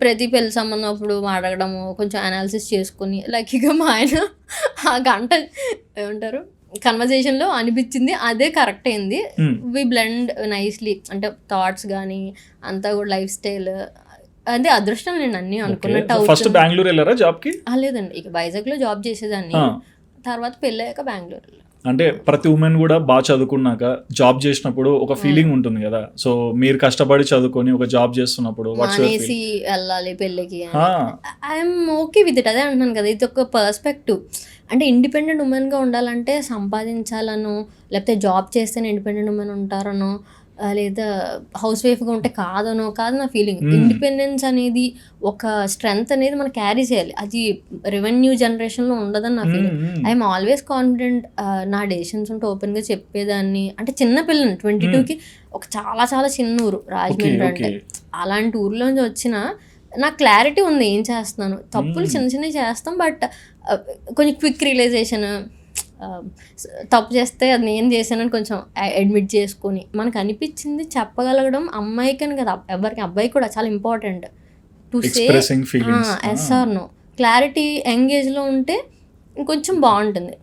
ప్రతి పెళ్లి సంబంధం అప్పుడు అడగడము, కొంచెం అనాలిసిస్ చేసుకుని లక్కీగా మా ఆయన ఆ గంట ఏమంటారు కన్వర్జేషన్లో అనిపించింది అదే కరెక్ట్ అయింది. వి బ్లెండ్ నైస్లీ, అంటే థాట్స్ కానీ అంతా కూడా లైఫ్ స్టైల్, అదే అదృష్టం నేను అన్ని అనుకున్నట్టు. ఫస్ట్ బెంగళూరు వెళ్ళారా జాబ్ కి? లేదండి, ఇక వైజాగ్లో జాబ్ చేసేదాన్ని, తర్వాత పెళ్ళి అయ్యాక బెంగళూరు. అంటే ప్రతి ఉమెన్ కూడా బాగా చదువుకున్నాక జాబ్ చేసినప్పుడు ఒక ఫీలింగ్ ఉంటుంది కదా. సో మీరు కష్టపడి చదువుకొని ఒక జాబ్ చేస్తున్నప్పుడు అనేసి వెళ్ళాలి పెళ్ళికి, ఐఎమ్ ఓకే విత్ ఇట్. అదే అంటున్నాను కదా, ఇది ఒక పర్స్పెక్టివ్. అంటే ఇండిపెండెంట్ ఉమెన్గా ఉండాలంటే సంపాదించాలనో, లేకపోతే జాబ్ చేస్తేనే ఇండిపెండెంట్ ఉమెన్ ఉంటారనో, లేదా హౌస్ వైఫ్గా ఉంటే కాదు నా ఫీలింగ్. ఇండిపెండెన్స్ అనేది ఒక స్ట్రెంగ్త్ అనేది మనం క్యారీ చేయాలి, అది రెవెన్యూ జనరేషన్లో ఉండదని నా ఫీలింగ్. ఐఎమ్ ఆల్వేస్ కాన్ఫిడెంట్, నా డెసిషన్స్ ఉంటే ఓపెన్గా చెప్పేదాన్ని. అంటే చిన్న పిల్లని 22కి ఒక చాలా చాలా చిన్న ఊరు రాజమండ్రి, అంటే అలాంటి ఊర్లోంచి వచ్చిన నాకు క్లారిటీ ఉంది ఏం చేస్తున్నాను. తప్పులు చిన్న చిన్నవి చేస్తాం, బట్ కొంచెం క్విక్ రియలైజేషన్, తప్పు చేస్తే అది నేను చేశానని కొంచెం అడ్మిట్ చేసుకొని మనకు అనిపించింది చెప్పగలగడం అమ్మాయికని కదా, ఎవరికి అబ్బాయి కూడా చాలా important to say yes or no. Clarity ఎంగేజ్లో ఉంటే ఇంకొంచెం బాగుంటుంది,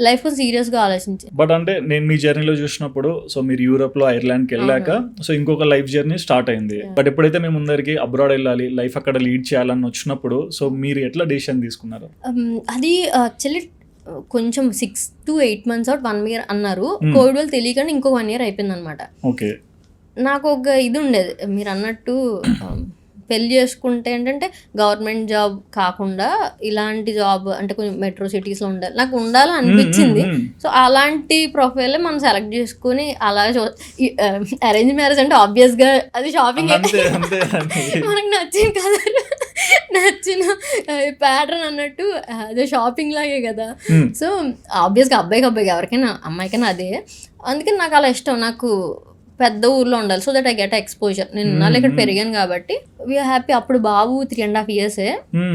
లైఫ్ సీరియస్గా ఆలోచించి. బట్ అంటే నేను మీ జర్నీలో చూసినప్పుడు, సో మీరు యూరోప్లో ఐర్లాండ్కి వెళ్ళాక సో ఇంకొక లైఫ్ జర్నీ స్టార్ట్ అయింది. బట్ ఎప్పుడైతే మేము ముందరికి అబ్రాడ్ వెళ్ళాలి, లైఫ్ అక్కడ లీడ్ చేయాలని వచ్చినప్పుడు, సో మీరు ఎట్లా డెసిషన్ తీసుకున్నారు? అది యాక్చువల్లీ కొంచెం 6 to 8 months అవుట్ 1 year అన్నారు. కోవిడ్ వల్ల తెలియకుండా ఇంకో 1 year అయిపోయింది అనమాట. ఓకే. నాకు ఒక ఇది ఉండేది, మీరు అన్నట్టు పెళ్ళి చేసుకుంటే ఏంటంటే గవర్నమెంట్ జాబ్ కాకుండా ఇలాంటి జాబ్ అంటే కొంచెం మెట్రో సిటీస్లో ఉండాలి, నాకు ఉండాలని అనిపించింది. సో అలాంటి ప్రొఫైల్ మనం సెలెక్ట్ చేసుకుని అలా అరేంజ్ మ్యారేజ్ అంటే ఆబ్వియస్గా అది షాపింగ్, మనకు నచ్చింది కదా, నచ్చిన ప్యాటర్న్ అన్నట్టు అదే షాపింగ్ లాగే కదా. సో ఆబ్వియస్గా అబ్బాయికి ఎవరికైనా అమ్మాయికైనా అదే. అందుకని నాకు అలా ఇష్టం, నాకు పెద్ద ఊర్లో ఉండాలి, so that I get exposure. నేను ఉన్నాళ్ళు ఇక్కడ పెరిగాను కాబట్టి వీఆర్ హ్యాపీ. అప్పుడు బాబు 3.5 years,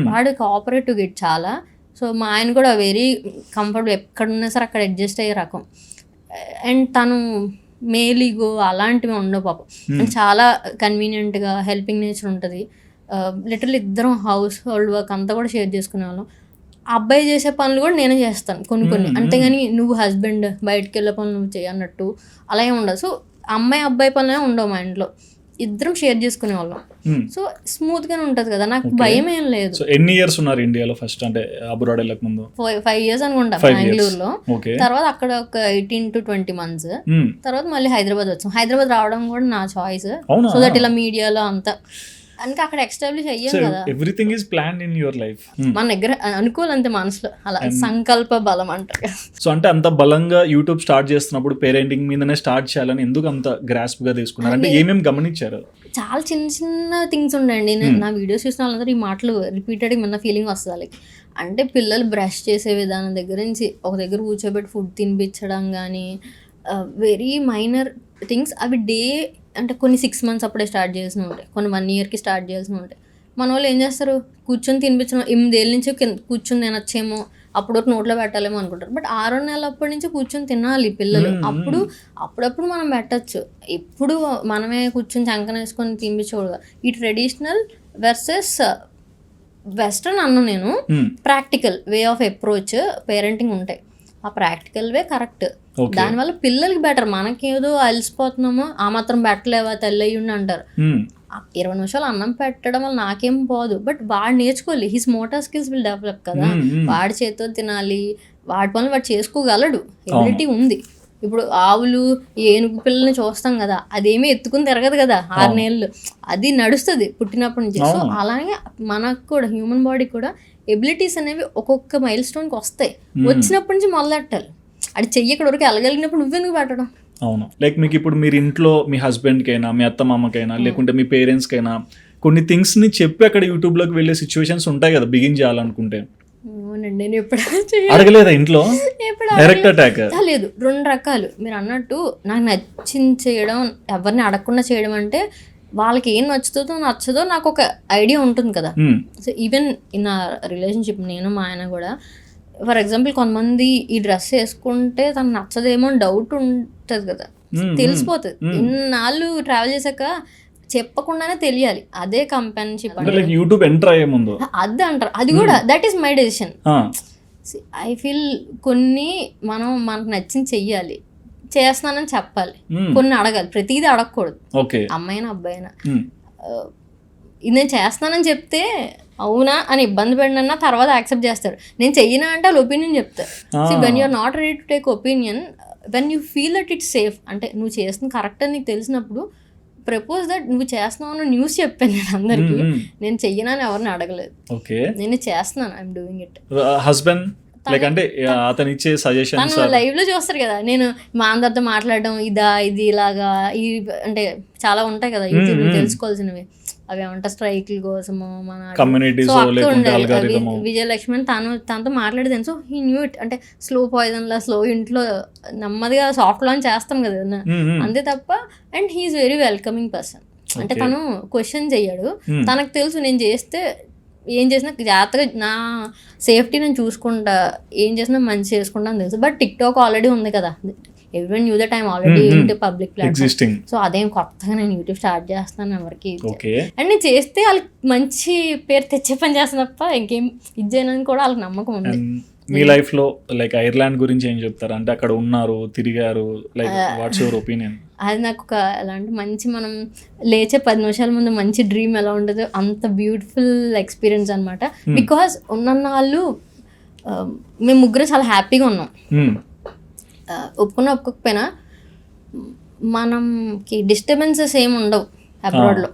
వాడు కోఆపరేటివ్ గిట్ చాలా. సో మా ఆయన కూడా వెరీ కంఫర్టబుల్, ఎక్కడున్నా సరే అక్కడ అడ్జస్ట్ అయ్యే రకం. అండ్ తను మేలీగో అలాంటివి ఉండవు పాపం, చాలా కన్వీనియంట్గా హెల్పింగ్ నేచర్ ఉంటుంది. లిటరల్లీ ఇద్దరం హౌస్ హోల్డ్ వర్క్ అంతా కూడా షేర్ చేసుకునే వాళ్ళం. అబ్బాయి చేసే పనులు కూడా నేనే చేస్తాను కొన్ని, అంతేగాని నువ్వు హస్బెండ్ బయటకు వెళ్ళే పనులు నువ్వు చేయన్నట్టు అలా ఏమి ఉండదు. సో అమ్మాయి అబ్బాయి పనులే ఉండవు మా ఇంట్లో. ఇద్దరం షేర్ చేసుకునే వాళ్ళం. సో స్మూత్ గానే ఉంటది కదా, నాకు భయం ఏం లేదు. సో ఎన్ని ఇయర్స్ ఉన్నారు ఇండియాలో ఫస్ట్, అంటే అబ్రాడ్ వెళ్ళక ముందు? 5 years అనుకుంటా బెంగళూరులో. తర్వాత అక్కడ ఒక 18 to 20 months. తర్వాత మళ్ళీ హైదరాబాద్ వచ్చాం. హైదరాబాద్ రావడం కూడా నా చాయిస్. సో దట్ ఇలా మీడియాలో అంతా అంటే అక్కడ ఎస్టాబ్లిష్ అయ్యాం కదా. Everything is planned in your life. మన దగ్గర అనుకోవాలంతే మనసులో, అలా సంకల్ప బలం అంటారు. సో అంటే అంత బలంగా యూట్యూబ్ స్టార్ట్ చేస్తున్నప్పుడు పేరెంటింగ్ మీదనే స్టార్ట్ చేయాలని ఎందుకు అంత గ్రాస్ప్ గా తీసుకున్నారు? అంటే ఏమేమి గమనించారు? చాలా చిన్న చిన్న థింగ్స్ ఉండండి. నా వీడియోస్ చూసిన వాళ్ళందరూ ఈ మాటలు రిపీటెడ్ మన ఫీలింగ్ వస్తుంది వాళ్ళకి. అంటే పిల్లలు బ్రష్ చేసే విధానం దగ్గర నుంచి ఒక దగ్గర కూర్చోబెట్టి ఫుడ్ తినిపించడం కానీ, వెరీ మైనర్ థింగ్స్. అవి అంటే కొన్ని 6 months అప్పుడే స్టార్ట్ చేసిన ఉంటాయి, కొన్ని 1 yearకి స్టార్ట్ చేసిన ఉంటాయి. మన వాళ్ళు ఏం చేస్తారు, కూర్చొని తినిపించడం 8 ఏళ్ళ నుంచి కూర్చొని తినచ్చేమో, అప్పుడు నోట్లో పెట్టాలేమో అనుకుంటారు. బట్ 6 నెలలప్పటి నుంచి కూర్చొని తినాలి పిల్లలు. అప్పుడప్పుడు మనం పెట్టచ్చు. ఇప్పుడు మనమే కూర్చొని చంకన వేసుకొని తినిపించకూడదు. ఈ ట్రెడిషనల్ వర్సెస్ వెస్ట్రన్ అన్ను నేను practical way of approach parenting ఉంటాయి. ఆ ప్రాక్టికల్ వే కరెక్ట్. దానివల్ల పిల్లలకి బెటర్. మనకేదో అలసిపోతున్నామో ఆ మాత్రం పెట్టలేవా తెల్లయ్యుండి అంటారు. 20 నిమిషాలు అన్నం పెట్టడం వల్ల నాకేం పోదు, బట్ వాడు నేర్చుకోవాలి. His motor skills will develop కదా. వాడి చేతితో తినాలి, వాడి పనులు వాడు చేసుకోగలడు, ఎబిలిటీ ఉంది. ఇప్పుడు ఆవులు ఏనుగు పిల్లల్ని చూస్తాం కదా, అదేమీ ఎత్తుకుని తిరగదు కదా 6 నెలలు, అది నడుస్తుంది పుట్టినప్పటి నుంచి. సో అలాగే మనకు కూడా హ్యూమన్ బాడీ కూడా ఎబిలిటీస్ అనేవి ఒక్కొక్క మైల్ స్టోన్కి వస్తాయి. వచ్చినప్పటి నుంచి మొదలెట్టాలి. అది చెయ్యి ఇక్కడ వరకు వెళ్ళగలిగినప్పుడు నువ్వెందుకు పెట్టడం? అవును. లైక్ మీకు ఇప్పుడు మీరు ఇంట్లో మీ హస్బెండ్కైనా మీ అత్త మామకైనా లేకుంటే మీ పేరెంట్స్కైనా కొన్ని థింగ్స్ని చెప్పి అక్కడ యూట్యూబ్లోకి వెళ్ళే సిచ్యువేషన్స్ ఉంటాయి కదా బిగిన్ చేయాలనుకుంటే. అవునండి, నేను ఎప్పుడు అడగలేదా ఇంట్లో? డైరెక్ట్ అటాక్ లేదు. 2 రకాలు మీరు అన్నట్టు. నాకు నచ్చింది చేయడం, ఎవరిని అడగకుండా చేయడం అంటే వాళ్ళకి ఏం నచ్చదో నాకు ఒక ఐడియా ఉంటుంది కదా. సో ఈవెన్ ఇన్ ఆ రిలేషన్షిప్ నేను మా ఆయన కూడా, ఫర్ ఎగ్జాంపుల్ కొంతమంది ఈ డ్రెస్ వేసుకుంటే తనకు నచ్చదేమో అని డౌట్ ఉంటుంది కదా, తెలిసిపోతుంది. ఇన్నాళ్ళు ట్రావెల్ చేశాక చెప్పకుండానే తెలియాలి. అదే కంపానియన్షిప్ అంటే యూట్యూబ్ ఎంటర్ అయ్యే ముందు అది అంటారు. అది కూడా that is my decision. I feel కొన్ని మనకు నచ్చింది చెయ్యాలి, చేస్తున్నానని చెప్పాలి, కొన్ని అడగాలి, ప్రతిదీ అడగకూడదు. అమ్మాయినా అబ్బాయినా ఇది నేను చేస్తానని చెప్తే అవునా అని ఇబ్బంది పడినా తర్వాత యాక్సెప్ట్ చేస్తారు. నేను చెయ్యనా అంటే వాళ్ళు ఒపీనియన్ చెప్తారు. So when you're not ready to take opinion, when you feel that it's safe, అంటే నువ్వు చేస్తుంది కరెక్ట్ అని నీకు తెలిసినప్పుడు ప్రపోజ్ దట్ నువ్వు చేస్తున్నావు అని న్యూస్ చెప్పాను నేను అందరికీ. నేను చెయ్యనా అని ఎవరిని అడగలేదు, నేను చేస్తున్నాను, ఐఎమ్ డూయింగ్ ఇట్. హస్బెండ్ అంటే అతను ఇచ్చే సజెషన్స్ లైవ్ లో చూస్తారు కదా, నేను మా అందరితో మాట్లాడడం ఇది ఇలాగా అంటే చాలా ఉంటాయి కదా యూట్యూబ్ తెలుసుకోవాల్సినవి. అవి ఏమంటారు స్ట్రైక్ల కోసము మన విజయలక్ష్మి అని తనతో మాట్లాడేదాన్ని. So he knew it. అంటే స్లో పాయిజన్ లా స్లో ఇంట్లో నెమ్మదిగా సాఫ్ట్ లాంచ్ చేస్తాం కదా అంతే తప్ప. And he's very welcoming person. అంటే తను క్వశ్చన్ చెయ్యాడు. తనకు తెలుసు నేను చేస్తే ఏం చేసినా జాగ్రత్తగా నా సేఫ్టీ నేను చూసుకుంటా, ఏం చేసినా మంచి చేసుకుంటా అని తెలుసు. బట్ టిక్టాక్ ఆల్రెడీ ఉంది కదా, everyone new the time already ఇంటి పబ్లిక్ ప్లాట్ఫామ్. సో అదేం కొత్తగా నేను యూట్యూబ్ స్టార్ట్ చేస్తాను ఎవరికి. అండ్ నేను చేస్తే వాళ్ళకి మంచి పేరు తెచ్చే పని చేస్తాను తప్ప ఇంకేం ఇది చేయనని కూడా వాళ్ళకి నమ్మకం ఉంది. మీ లైఫ్ లో లైక్ ఐర్లాండ్ గురించి ఏం చెప్తారు? అంటే అక్కడ ఉన్నారు, తిరిగారు, లైక్ వాట్స్ యువర్ ఒపీనియన్? అది నాకు ఒక ఎలాంటి మంచి, మనం లేచే 10 నిమిషాల ముందు మంచి డ్రీమ్ ఎలా ఉండదు అంత బ్యూటిఫుల్ ఎక్స్పీరియన్స్ అనమాట. బికాస్ ఉన్న వాళ్ళు మేము ముగ్గురు చాలా హ్యాపీగా ఉన్నాం. ఒప్పుకోకపోయినా మనకి డిస్టర్బెన్సెస్ ఏమి ఉండవు అబ్రాడ్లో.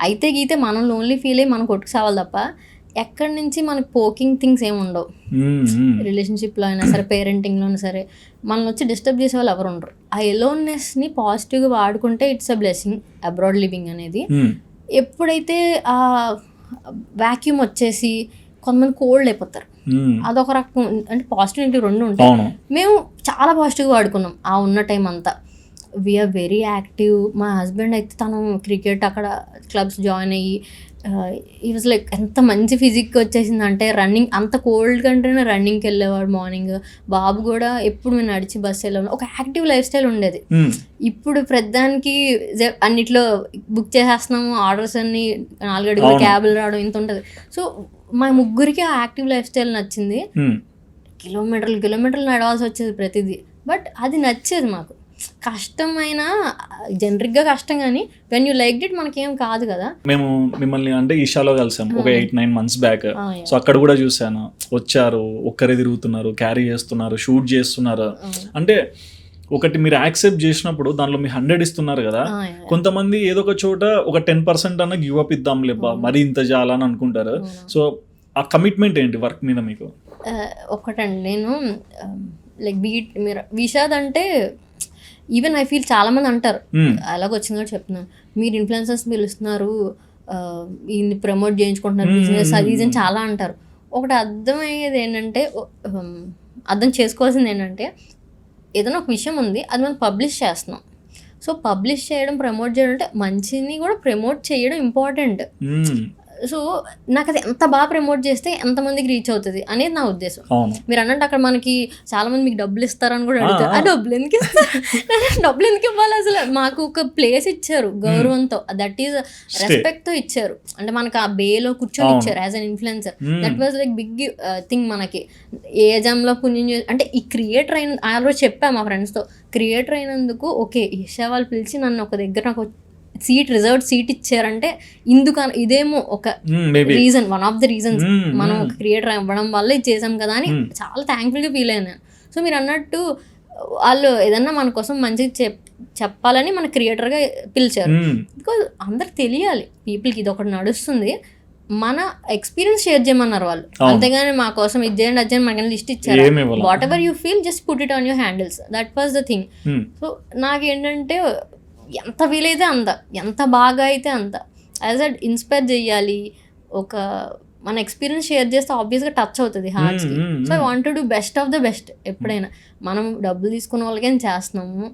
అయితే గీతే మనం లోన్లీ ఫీల్ అయ్యి మనం కొట్టుకు సావాలి తప్ప ఎక్కడి నుంచి మనకు పోకింగ్ థింగ్స్ ఏమి ఉండవు. రిలేషన్షిప్లో అయినా సరే, పేరెంటింగ్లో అయినా సరే మనల్ని వచ్చి డిస్టర్బ్ చేసే వాళ్ళు ఎవరు ఉండరు. ఆ ఎలోన్నెస్ని పాజిటివ్గా వాడుకుంటే it's a blessing abroad living అనేది. ఎప్పుడైతే ఆ వ్యాక్యూమ్ వచ్చేసి కొంతమంది కోల్డ్ అయిపోతారు, అదొక రకం. అంటే పాజిటివ్ నెగిటివ్ 2 ఉంటాయి. మేము చాలా పాజిటివ్గా వాడుకున్నాం ఆ ఉన్న టైం అంతా. We're very active. మా హస్బెండ్ అయితే తను క్రికెట్ అక్కడ క్లబ్స్ జాయిన్ అయ్యి ఈ వాజ్ లైక్ ఎంత మంచి ఫిజిక్ వచ్చేసింది అంటే, రన్నింగ్ అంత కోల్డ్ కంటేనే రన్నింగ్కి వెళ్ళేవాడు మార్నింగ్. బాబు కూడా ఎప్పుడు మేము నడిచి బస్సు వెళ్ళాము. ఒక యాక్టివ్ లైఫ్ స్టైల్ ఉండేది. ఇప్పుడు ప్రతిదానికి అన్నిట్లో బుక్ చేసేస్తున్నాము, ఆర్డర్స్ అన్ని 4 అడుగులు క్యాబులు రావడం ఇంత ఉంటుంది. సో మా ముగ్గురికి ఆ యాక్టివ్ లైఫ్ స్టైల్ నచ్చింది. కిలోమీటర్లు నడవాల్సి వచ్చేది ప్రతిదీ, బట్ అది నచ్చేది మాకు. కష్టమైన జనరిక్గా కష్టం, కానీ వెన్ యూ లైక్ ఇట్ మనకేం కాదు కదా. మేము మిమ్మల్ని అంటే ఈషాలో కలిసాం ఒక 8-9 months బ్యాక్. yeah. సో అక్కడ కూడా చూసాను, వచ్చారు ఒక్కరే తిరుగుతున్నారు, క్యారీ చేస్తున్నారు, షూట్ చేస్తున్నారు. అంటే ఒకటి మీరు యాక్సెప్ట్ చేసినప్పుడు దానిలో మీ 100 ఇస్తున్నారు కదా. కొంతమంది ఏదో ఒక చోట ఒక 10% అన్న గివ్ అప్ ఇద్దాం లేబ్బా, మరి ఇంత చాలా అని అనుకుంటారు. సో ఆ కమిట్మెంట్ ఏంటి వర్క్ మీద మీకు? ఒకటండి, నేను లైక్ మీరు విషాద్ అంటే ఈవెన్ ఐ ఫీల్ చాలా మంది అంటారు, అలాగొచ్చింది కూడా చెప్తున్నాను, మీరు ఇన్ఫ్లుయెన్సర్స్ పిలుస్తున్నారు, ఈయన్ని ప్రమోట్ చేయించుకుంటున్నారు, బిజినెస్ అది ఇది అని చాలా అంటారు. ఒకటి అర్థమయ్యేది ఏంటంటే, అర్థం చేసుకోవాల్సింది ఏంటంటే, ఏదైనా ఒక విషయం ఉంది, అది మనం పబ్లిష్ చేస్తున్నాం. సో పబ్లిష్ చేయడం, ప్రమోట్ చేయడం అంటే మంచిని కూడా ప్రమోట్ చేయడం ఇంపార్టెంట్. సో నాకు అది ఎంత బాగా ప్రమోట్ చేస్తే ఎంతమందికి రీచ్ అవుతుంది అనేది నా ఉద్దేశం. మీరు అన్నట్టు అక్కడ మనకి చాలా మంది మీకు డబ్బులు ఇస్తారని కూడా అడుగుతారు. ఆ డబ్బులు ఎందుకు ఇస్తారు, డబ్బులు ఎందుకు ఇవ్వాలి? అసలు మాకు ఒక ప్లేస్ ఇచ్చారు గౌరవంతో, దట్ ఈస్ రెస్పెక్ట్ తో ఇచ్చారు. అంటే మనకు ఆ బేలో కూర్చొని ఇచ్చారు as an influencer. That was like big thing. మనకి ఏ జంలో పుణ్యం అంటే ఈ క్రియేటర్ అయిన, ఆ రోజు చెప్పా మా ఫ్రెండ్స్తో, క్రియేటర్ అయినందుకు ఓకే, ఈషా వాళ్ళు పిలిచి నన్ను ఒక దగ్గర నాకు సీట్, రిజర్వ్డ్ సీట్ ఇచ్చారంటే ఇందుకు, ఇదేమో ఒక reason, one of the reasons. మనం ఒక క్రియేటర్ అవ్వడం వల్ల ఇది చేసాం కదా అని చాలా థ్యాంక్ఫుల్గా ఫీల్ అయ్యాను. సో మీరు అన్నట్టు వాళ్ళు ఏదన్నా మన కోసం మంచిగా చెప్పాలని మన క్రియేటర్గా పిలిచారు. బికాజ్ అందరికి తెలియాలి, పీపుల్కి ఇది ఒకటి నడుస్తుంది, మన ఎక్స్పీరియన్స్ షేర్ చేయమన్నారు వాళ్ళు. అంతేగాని మా కోసం ఇది చేయండి అది చేయండి మనకి లిస్ట్ ఇచ్చారు. What ever you feel, just put it on your handles. That was the thing. So నాకేంటంటే ఎంత వీలైతే అంత, ఎంత బాగా అయితే అంత, యాజ్ అ ఇన్స్పైర్ చేయాలి. ఒక మన ఎక్స్పీరియన్స్ షేర్ చేస్తే ఆబ్వియస్గా టచ్ అవుతుంది హార్ట్స్కి. So I want to do best of the best. ఎప్పుడైనా మనం డబ్బులు తీసుకున్న వాళ్ళకేం చేస్తున్నాము,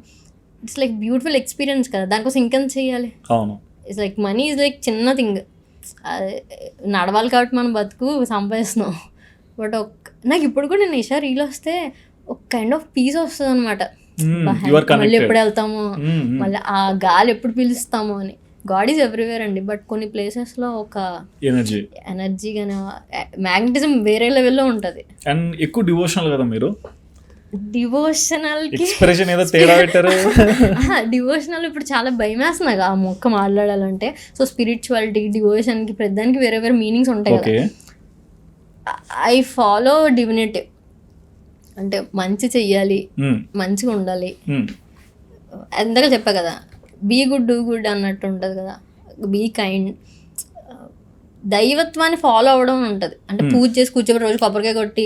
ఇట్స్ లైక్ బ్యూటిఫుల్ ఎక్స్పీరియన్స్ కదా, దానికోసం ఇంకేం చేయాలి? It's like money is like చిన్న థింగ్, నడవాలి కాబట్టి మనం బతుకు సంపాదిస్తున్నాం. బట్ నాకు ఇప్పుడు కూడా నేను ఈషా రీల్ వస్తే ఒక కైండ్ ఆఫ్ పీస్ వస్తుంది అనమాట. మళ్ళీ ఎప్పుడు వెళ్తాము, మళ్ళీ ఆ గాలి ఎప్పుడు పిలుస్తాము అని. గాడ్ ఈజ్ ఎవ్రీవేర్ అండి, బట్ కొన్ని ప్లేసెస్లో ఒక ఎనర్జీ కానీ మ్యాగ్నెటిజం వేరే లెవెల్లో ఉంటుంది. అండ్ ఎక్కువ డివోషనల్ కదా మీరు, డివోషనల్ ఎక్స్ప్రెషన్ ఏదో తేడా పెట్టారు. డివోషనల్ ఇప్పుడు చాలా భయం వేస్తుంది ఆ మొక్క మాట్లాడాలంటే. సో స్పిరిచువాలిటీ, డివోషన్కి ప్రతిదానికి వేరే వేరే మీనింగ్స్ ఉంటాయి కదా. ఐ ఫాలో డివినిటీ, అంటే మంచి చెయ్యాలి, మంచిగా ఉండాలి. ఎంతగా చెప్పా కదా, బీ గుడ్ డూ గుడ్ అన్నట్టు ఉంటుంది కదా, బీ కైండ్. దైవత్వాన్ని ఫాలో అవ్వడం ఉంటుంది. అంటే పూజ చేసి కూర్చోబెట్టి రోజు కొబ్బరికాయ కొట్టి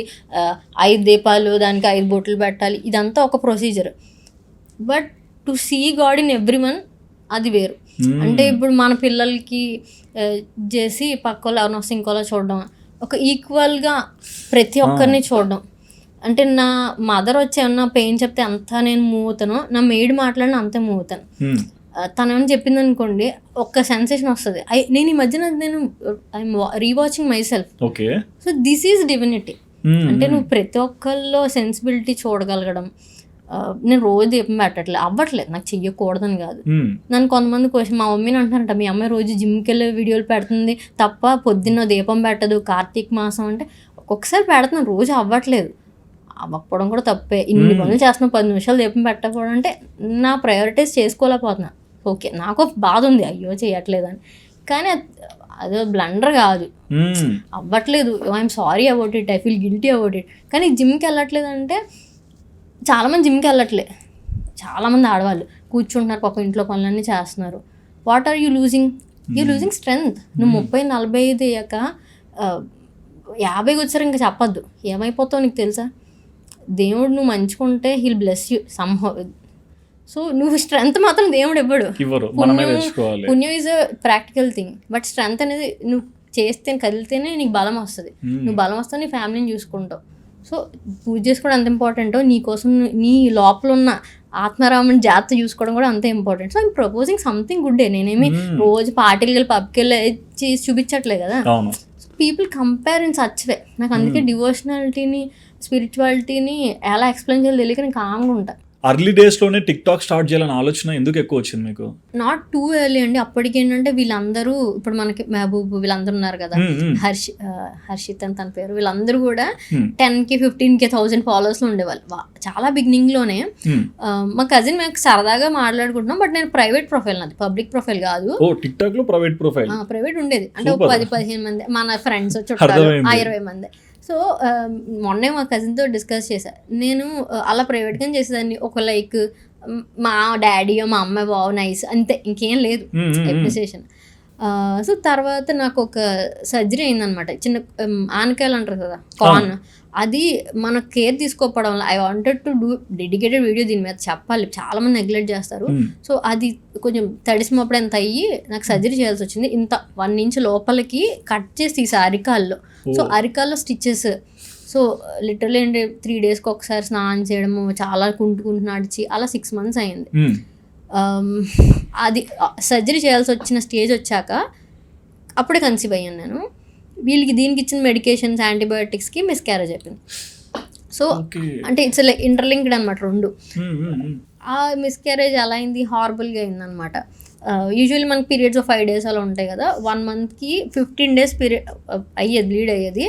5 దీపాలు, దానికి 5 బొట్లు పెట్టాలి, ఇదంతా ఒక procedure. But to see god in every one, అది వేరు. అంటే ఇప్పుడు మన పిల్లలకి చేసి పక్కలో ఎవరినో వస్తే ఇంకోలా చూడడం, ఒక ఈక్వల్గా ప్రతి ఒక్కరిని చూడడం. అంటే నా మదర్ వచ్చి ఏమన్నా పెయిన్ చెప్తే అంతా నేను మూవ్ అవుతాను, నా మెయిడ్ మాట్లాడిన అంతే మూవ్ అవుతాను. తను ఏమైనా చెప్పింది అనుకోండి, ఒక్క సెన్సేషన్ వస్తుంది. నేను ఈ మధ్యన నేను I'm rewatching my self. So this is divinity. అంటే నువ్వు ప్రతి ఒక్కరిలో సెన్సిబిలిటీ చూడగలగడం. నేను రోజు దీపం పెట్టట్లేదు, అవ్వట్లేదు, నాకు చెయ్యకూడదని కాదు. నన్ను కొంతమంది క్వశ్చన్, మా మమ్మీని అంటారంట, మీ అమ్మాయి రోజు జిమ్కి వెళ్ళే వీడియోలు పెడుతుంది తప్ప పొద్దున్న దీపం పెట్టదు, కార్తీక మాసం అంటే. ఒక్కొక్కసారి పెడుతున్నాను, రోజు అవ్వట్లేదు, అవ్వకపోవడం కూడా తప్పే. ఇన్ని పనులు చేస్తున్నావు, 10 నిమిషాలు దీపం పెట్టకపోవడం అంటే నా ప్రయారిటైజ్ చేసుకోలేకపోతున్నా. ఓకే, నాకు బాధ ఉంది, అయ్యో చేయట్లేదని, కానీ అదో బ్లండర్ కాదు, అవ్వట్లేదు, I'm sorry about it, I feel guilty about it. కానీ జిమ్కి వెళ్ళట్లేదు అంటే, చాలామంది జిమ్కి వెళ్ళట్లే, చాలామంది ఆడవాళ్ళు కూర్చుంటున్నారు, పాపం ఇంట్లో పనులన్నీ చేస్తున్నారు. What are you losing? You losing strength. నువ్వు 30-45 అయ్యాక 50 వచ్చారు ఇంకా చెప్పొద్దు, ఏమైపోతావు నీకు తెలుసా? దేవుడు నువ్వు మంచుకుంటే he'll bless you somehow. So నువ్వు స్ట్రెంగ్త్ మాత్రం దేవుడు ఇవ్వడు. పుణ్యం is a practical thing, but strength అనేది నువ్వు చేస్తే, కదిలితేనే నీకు బలం వస్తుంది. నువ్వు బలం వస్తే నీ ఫ్యామిలీని చూసుకుంటావు. సో పూజ చేసుకోవడం అంత ఇంపార్టెంటో, నీ కోసం నీ లోపల ఉన్న ఆత్మారాముని జాగ్రత్త చూసుకోవడం కూడా అంతే important. So I'm proposing something good. నేనేమి రోజు పార్టీకి వెళ్ళి పబ్కి వెళ్ళి చేసి చూపించట్లేదు కదా. People compare in such way. నాకు అందుకే డివోషనాలిటీని, స్పిరిచువాలిటీని ఎలా ఎక్స్ప్లెయిన్ చేయాలి తెలియక నేను కామ్గా ఉంటాను. అర్లీ డేస్ లోనే టిక్ టాక్ స్టార్ట్ చేయాలని ఆలోచన ఎందుకు ఎక్కువ వచ్చింది మీకు? నాట్ టూ ఎర్లీ అండి. అప్పటికి ఏంటంటే వీళ్ళందరూ ఇప్పుడు మనకి మహబూబ్ వీళ్ళందరూ ఉన్నారు కదా, హర్షిత్ అని తన పేరు, వీళ్ళందరూ కూడా 10K 15K 1000 ఫాలోవర్స్ లో ఉండేవాళ్ళు చాలా బిగినింగ్ లోనే. మా కజిన్ మేము సరదాగా మాట్లాడుకుంటున్నాం, బట్ నేను ప్రైవేట్ ప్రొఫైల్, నాది పబ్లిక్ ప్రొఫైల్ కాదు. టిక్ టాక్ లో ప్రైవేట్ ప్రొఫైల్, ప్రైవేట్ ఉండేది. అంటే 10-15 మంది మన ఫ్రెండ్స్ చుట్టాలు 20 మంది. సో మొన్నే మా కజిన్తో డిస్కస్ చేశా, నేను అలా ప్రైవేట్గా చేసేదాన్ని, ఒక లైక్ మా డాడీ మా అమ్మ బావ నైస్ అంతే, ఇంకేం లేదు అప్రిసియేషన్. సో తర్వాత నాకు ఒక సర్జరీ అయిందనమాట, చిన్న ఆనకాయలు అంటారు కదా, కార్న్, అది మన కేర్ తీసుకోకపోవడం వల్ల I wanted to do dedicated video దీని మీద చెప్పాలి, చాలా మంది నెగ్లెక్ట్ చేస్తారు. సో అది కొంచెం తడిసినప్పుడు ఎంత అయ్యి నాకు సర్జరీ చేయాల్సి వచ్చింది. ఇంత 1 ఇంచ్ లోపలికి కట్ చేసి తీసా అరికాల్లో. సో అరికాల్లో స్టిచెస్. సో లిటరల్లీ ఏంటి 3 డేస్కి ఒకసారి స్నానం చేయడము, చాలా కుంటుకుంటూ నడిచి అలా 6 months అయింది. అది సర్జరీ చేయాల్సి వచ్చిన స్టేజ్ వచ్చాక అప్పుడే కన్సీవ్ అయ్యాను నేను. వీళ్ళకి దీనికి ఇచ్చిన మెడికేషన్స్ యాంటీబయాటిక్స్కి మిస్క్యారేజ్ అయిపోయింది. సో అంటే ఇట్స్ లైక్ ఇంటర్లింక్డ్ అనమాట రెండు. ఆ మిస్క్యారేజ్ ఎలా అయింది, హారబుల్గా అయిందనమాట. యూజువల్లీ మనకి పీరియడ్స్ 5 days అలా ఉంటాయి కదా, 1 monthకి 15 days పీరియడ్ అయ్యేది, బ్లీడ్ అయ్యేది.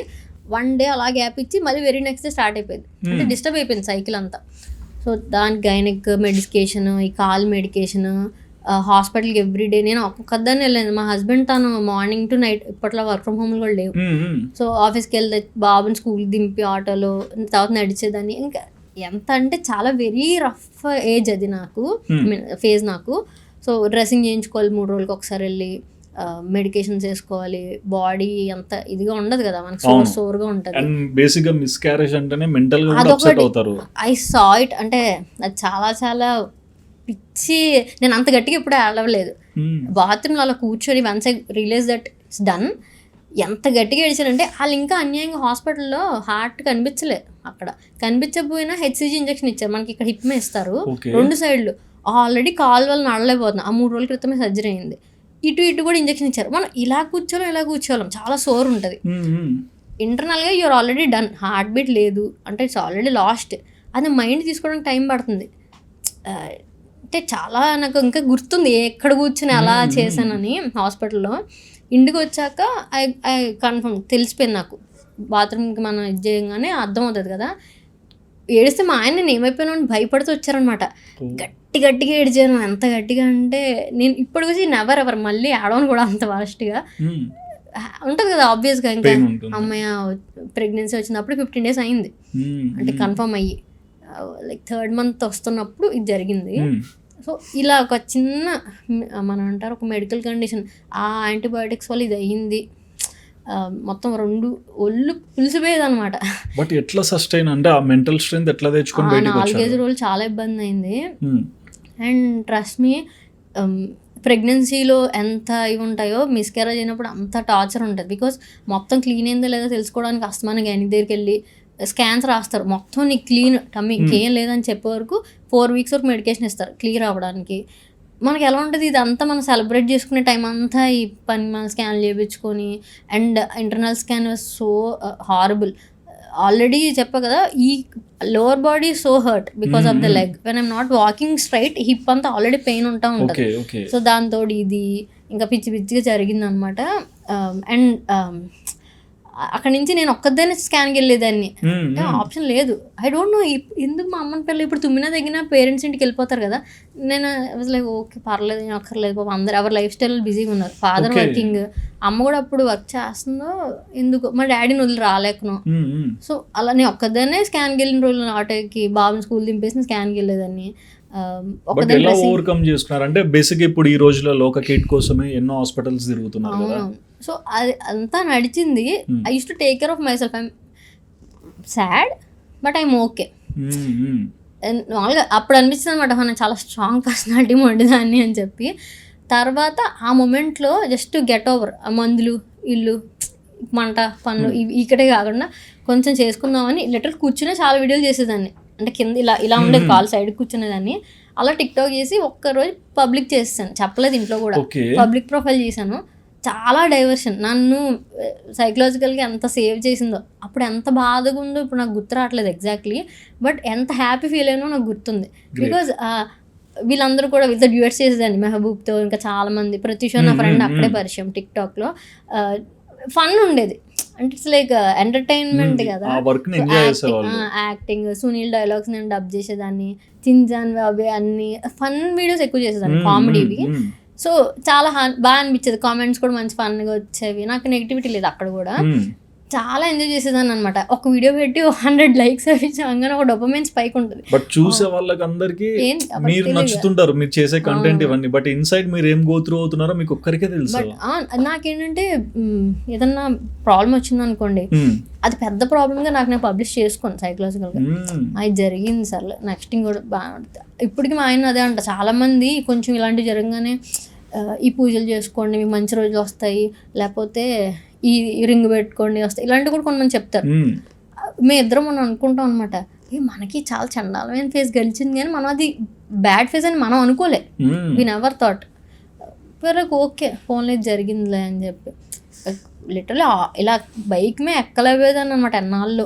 1 day అలా గ్యాప్ ఇచ్చి మళ్ళీ వెరీ నెక్స్ట్ డే స్టార్ట్ అయిపోయింది. అంటే డిస్టర్బ్ అయిపోయింది సైకిల్ అంతా. సో దానికి గైనిక్ మెడికేషన్, ఈ కాల్ మెడికేషన్, హాస్పిటల్కి ఎవ్రీడే. నేను ఒక్కదాన్ని వెళ్ళాను, మా హస్బెండ్ తను మార్నింగ్ టు నైట్, ఇప్పట్లో వర్క్ ఫ్రమ్ హోమ్లు కూడా లేవు. సో ఆఫీస్కి వెళ్తే బాబుని స్కూల్కి దింపి ఆటోలో, తర్వాత నడిచేదాన్ని. ఇంకా ఎంత అంటే చాలా వెరీ రఫ్ ఏజ్ అది నాకు, ఫేజ్ నాకు. సో డ్రెస్సింగ్ చేయించుకోవాలి 3 రోజులకి ఒకసారి వెళ్ళి, మెడికేషన్స్ వేసుకోవాలి, బాడీ అంత ఇదిగా ఉండదు కదా మనకి, సోర్గా ఉంటుంది. బేసిక్గా మిస్క్యారేజ్ అంటేనే మెంటల్ గా అప్సెట్ అవుతారు. ఐ సా ఇట్, అంటే అది చాలా చాలా పిచ్చి. నేను అంత గట్టిగా ఎప్పుడు ఏడవలేదు. బాత్రూమ్లో అలా కూర్చొని once I realise that it's done, ఎంత గట్టిగా ఏడిచానంటే వాళ్ళు ఇంకా అన్యాయంగా హాస్పిటల్లో హార్ట్ కనిపించలే, అక్కడ కనిపించకపోయినా HCG ఇంజెక్షన్ ఇచ్చారు మనకి, ఇక్కడ హిప్ ఇస్తారు 2 sides. ఆల్రెడీ కాల్ వల్ల నడలేకపోతున్నాం, ఆ 3 రోజుల క్రితమే సర్జరీ అయింది. ఇటు కూడా ఇంజెక్షన్ ఇచ్చారు. మనం ఇలా కూర్చోలేం, చాలా సోర్ ఉంటుంది. ఇంటర్నల్గా you're already done, heart beat లేదు అంటే ఇట్స్ ఆల్రెడీ లాస్ట్. అది మైండ్ తీసుకోవడానికి టైం పడుతుంది. అంటే చాలా నాకు ఇంకా గుర్తుంది ఎక్కడ కూర్చొని అలా చేశానని. హాస్పిటల్లో ఇంటికి వచ్చాక ఐ కన్ఫర్మ్ తెలిసిపోయింది నాకు, బాత్రూమ్కి మనం ఇది చేయగానే అర్థమవుతుంది కదా. ఏడిస్తే మా ఆయన నేను ఏమైపోయినా భయపడుతూ వచ్చారనమాట. గట్టిగా ఏడిచాను, ఎంత గట్టిగా అంటే నేను ఇప్పటికొచ్చి నెవర్ ఎవర్ మళ్ళీ ఆడవను కూడా అంత వర్స్ట్గా ఉంటుంది కదా ఆబ్వియస్గా. ఇంకా అమ్మాయి ప్రెగ్నెన్సీ వచ్చినప్పుడు 15 days అయింది, అంటే కన్ఫర్మ్ అయ్యి లైక్ 3rd month వస్తున్నప్పుడు ఇది జరిగింది. సో ఇలా ఒక చిన్న మనం అంటారు ఒక మెడికల్ కండిషన్, ఆ యాంటీబయాటిక్స్ వల్ల ఇది అయ్యింది. మొత్తం 2 ఒళ్ళు పులిసిపోయేది అనమాట. బట్ ఎట్లా సస్టైన్ అంటే ఆ మెంటల్ స్ట్రెంత్ ఎట్లా తెచ్చుకొని 4-5 రోజులు చాలా ఇబ్బంది అయింది. అండ్ ట్రస్ట్ మీ, ప్రెగ్నెన్సీలో ఎంత ఇవి ఉంటాయో మిస్క్యారేజ్ అయినప్పుడు అంత టార్చర్ ఉంటుంది. బికాస్ మొత్తం క్లీన్ అయిందో లేదో తెలుసుకోవడానికి అస్తమానం గైనిక్ దగ్గరికి వెళ్ళి స్కాన్స్ రాస్తారు, మొత్తం నీకు క్లీన్ టమ్మీ ఇంకేం లేదని చెప్పే వరకు 4 weeks వరకు మెడికేషన్ ఇస్తారు క్లియర్ అవ్వడానికి. మనకి ఎలా ఉంటుంది ఇదంతా మనం సెలబ్రేట్ చేసుకునే టైం అంతా ఈ పని మన స్కాన్ చేయించుకొని. And internal scan so horrible. Already చెప్పా కదా, ఈ lower body so hurt because of the leg. When I'm not walking straight, hip అంతా ఆల్రెడీ పెయిన్ ఉంటుంది. సో దాంతో ఇది ఇంకా పిచ్చిగా జరిగింది అనమాట. అండ్ అక్కడి నుంచి నేను ఒక్కదాన్ని స్కాన్కి వెళ్ళేదాన్ని, ఆప్షన్ లేదు. ఐ డోంట్ నో ఎందుకు మా అమ్మని పిల్లలు ఇప్పుడు తుమ్మినా తగ్గిన పేరెంట్స్ ఇంటికి వెళ్ళిపోతారు కదా. నేను లైక్ ఓకే పర్లేదు, నేను అక్కర్లేదు పాపం, అందరు ఎవరు లైఫ్ స్టైల్ బిజీగా ఉన్నారు. ఫాదర్ వర్కింగ్, అమ్మ కూడా అప్పుడు వర్క్ చేస్తుందో ఎందుకు, మా డాడీని వదిలి రాలేకను. సో అలా నేను ఒక్కదాన్నే స్కాన్కి వెళ్ళిన రోజులు, ఆటోకి బాబుని స్కూల్ దింపేసి స్కాన్కి వెళ్ళేదాన్ని. ఎలా ఓవర్కమ్ చేసుకున్నారు అంటే బేసిక్ ఇప్పుడు ఈ రోజుల్లో లోక కిట్ కోసమే ఎన్నో హాస్పిటల్స్ తిరుగుతున్నారు కదా. సో అది అంతా నడిచింది. I use to take care of my self. I'm sad but I'm okay. మామూలుగా అప్పుడు అనిపిస్తుంది అనమాట, మనం చాలా స్ట్రాంగ్ పర్సనాలిటీ ఉండేదాన్ని అని చెప్పి. తర్వాత ఆ మూమెంట్లో జస్ట్ గెట్ ఓవర్, ఆ మందులు ఇల్లు మంట పనులు ఇక్కడే కాకుండా కొంచెం చేసుకుందామని లిటరల్ కూర్చునే చాలా వీడియోలు చేసేదాన్ని. అంటే కింద ఇలా ఉండేది, కాల్ సైడ్ కూర్చునేదాన్ని. అలా టిక్ టాక్ చేసి ఒక్కరోజు పబ్లిక్ చేస్తాను, చెప్పలేదు ఇంట్లో కూడా. పబ్లిక్ ప్రొఫైల్ చేశాను. చాలా డైవర్షన్. నన్ను సైకలాజికల్గా ఎంత సేవ్ చేసిందో, అప్పుడు ఎంత బాధగా ఉందో ఇప్పుడు నాకు గుర్తు రావట్లేదు ఎగ్జాక్ట్లీ, బట్ ఎంత హ్యాపీ ఫీల్ అయినో నాకు గుర్తుంది. బికాజ్ వీళ్ళందరూ కూడా వీళ్ళతో డ్యూయట్స్ చేసేదాన్ని, మెహబూబ్తో, ఇంకా చాలా మంది. ప్రత్యూష నా ఫ్రెండ్ అక్కడే పరిచయం టిక్టాక్లో. ఫన్ ఉండేది, అంటే ఇట్స్ లైక్ ఎంటర్టైన్మెంట్ కదా. యాక్టింగ్, సునీల్ డైలాగ్స్ నేను డబ్ చేసేదాన్ని, చింజాన్ అవి అన్ని ఫన్ వీడియోస్ ఎక్కువ చేసేదాన్ని, కామెడీవి. సో చాలా బాగా అనిపించేది, కామెంట్స్ కూడా మంచి ఫన్గా వచ్చేవి, నాకు నెగిటివిటీ లేదు అక్కడ కూడా. చాలా ఎంజాయ్ చేసేదాన్ని అనమాట. ఒక వీడియో పెట్టి 100 likes అవి చాగానే ఒక డోపమైన్ స్పైక్ ఉంటుంది. బట్ చూసే వాళ్ళకి అందరికి మీరు నచ్చుతుంటారు, మీరు చేసే కంటెంట్ ఇవన్నీ, బట్ ఇన్సైడ్ మీరు ఏం గో త్రూ అవుతున్నారో మీకు ఒక్కరికే తెలుసు. బట్ నాకేంటంటే ఏదన్నా ప్రాబ్లం వచ్చింది అనుకోండి, అది పెద్ద ప్రాబ్లంగా నాకు నేను పబ్లిష్ చేసుకోను సైకలాజికల్గా. అది జరిగింది సార్, నెక్స్ట్ కూడా బాగా. ఇప్పటికి మా ఆయన అదే అంట, చాలా మంది కొంచెం ఇలాంటివి జరగగానే ఈ పూజలు చేసుకోండి మీకు మంచి రోజులు వస్తాయి, లేకపోతే ఈ రింగ్ పెట్టుకోండి వస్తాయి, ఇలాంటివి కూడా కొంతమంది చెప్తారు. మేము ఇద్దరం మనం అనుకుంటాం అనమాట, మనకి చాలా చండాలమైన ఫేస్ గెలిచింది కానీ మనం అది బ్యాడ్ ఫేస్ అని మనం అనుకోలే. వి నెవర్ థాట్, వరకు ఓకే ఫోన్లో జరిగిందిలే అని చెప్పి. లిటరలీ ఇలా బైక్ మే ఎక్కలేదని అనమాట ఎన్నాళ్ళు.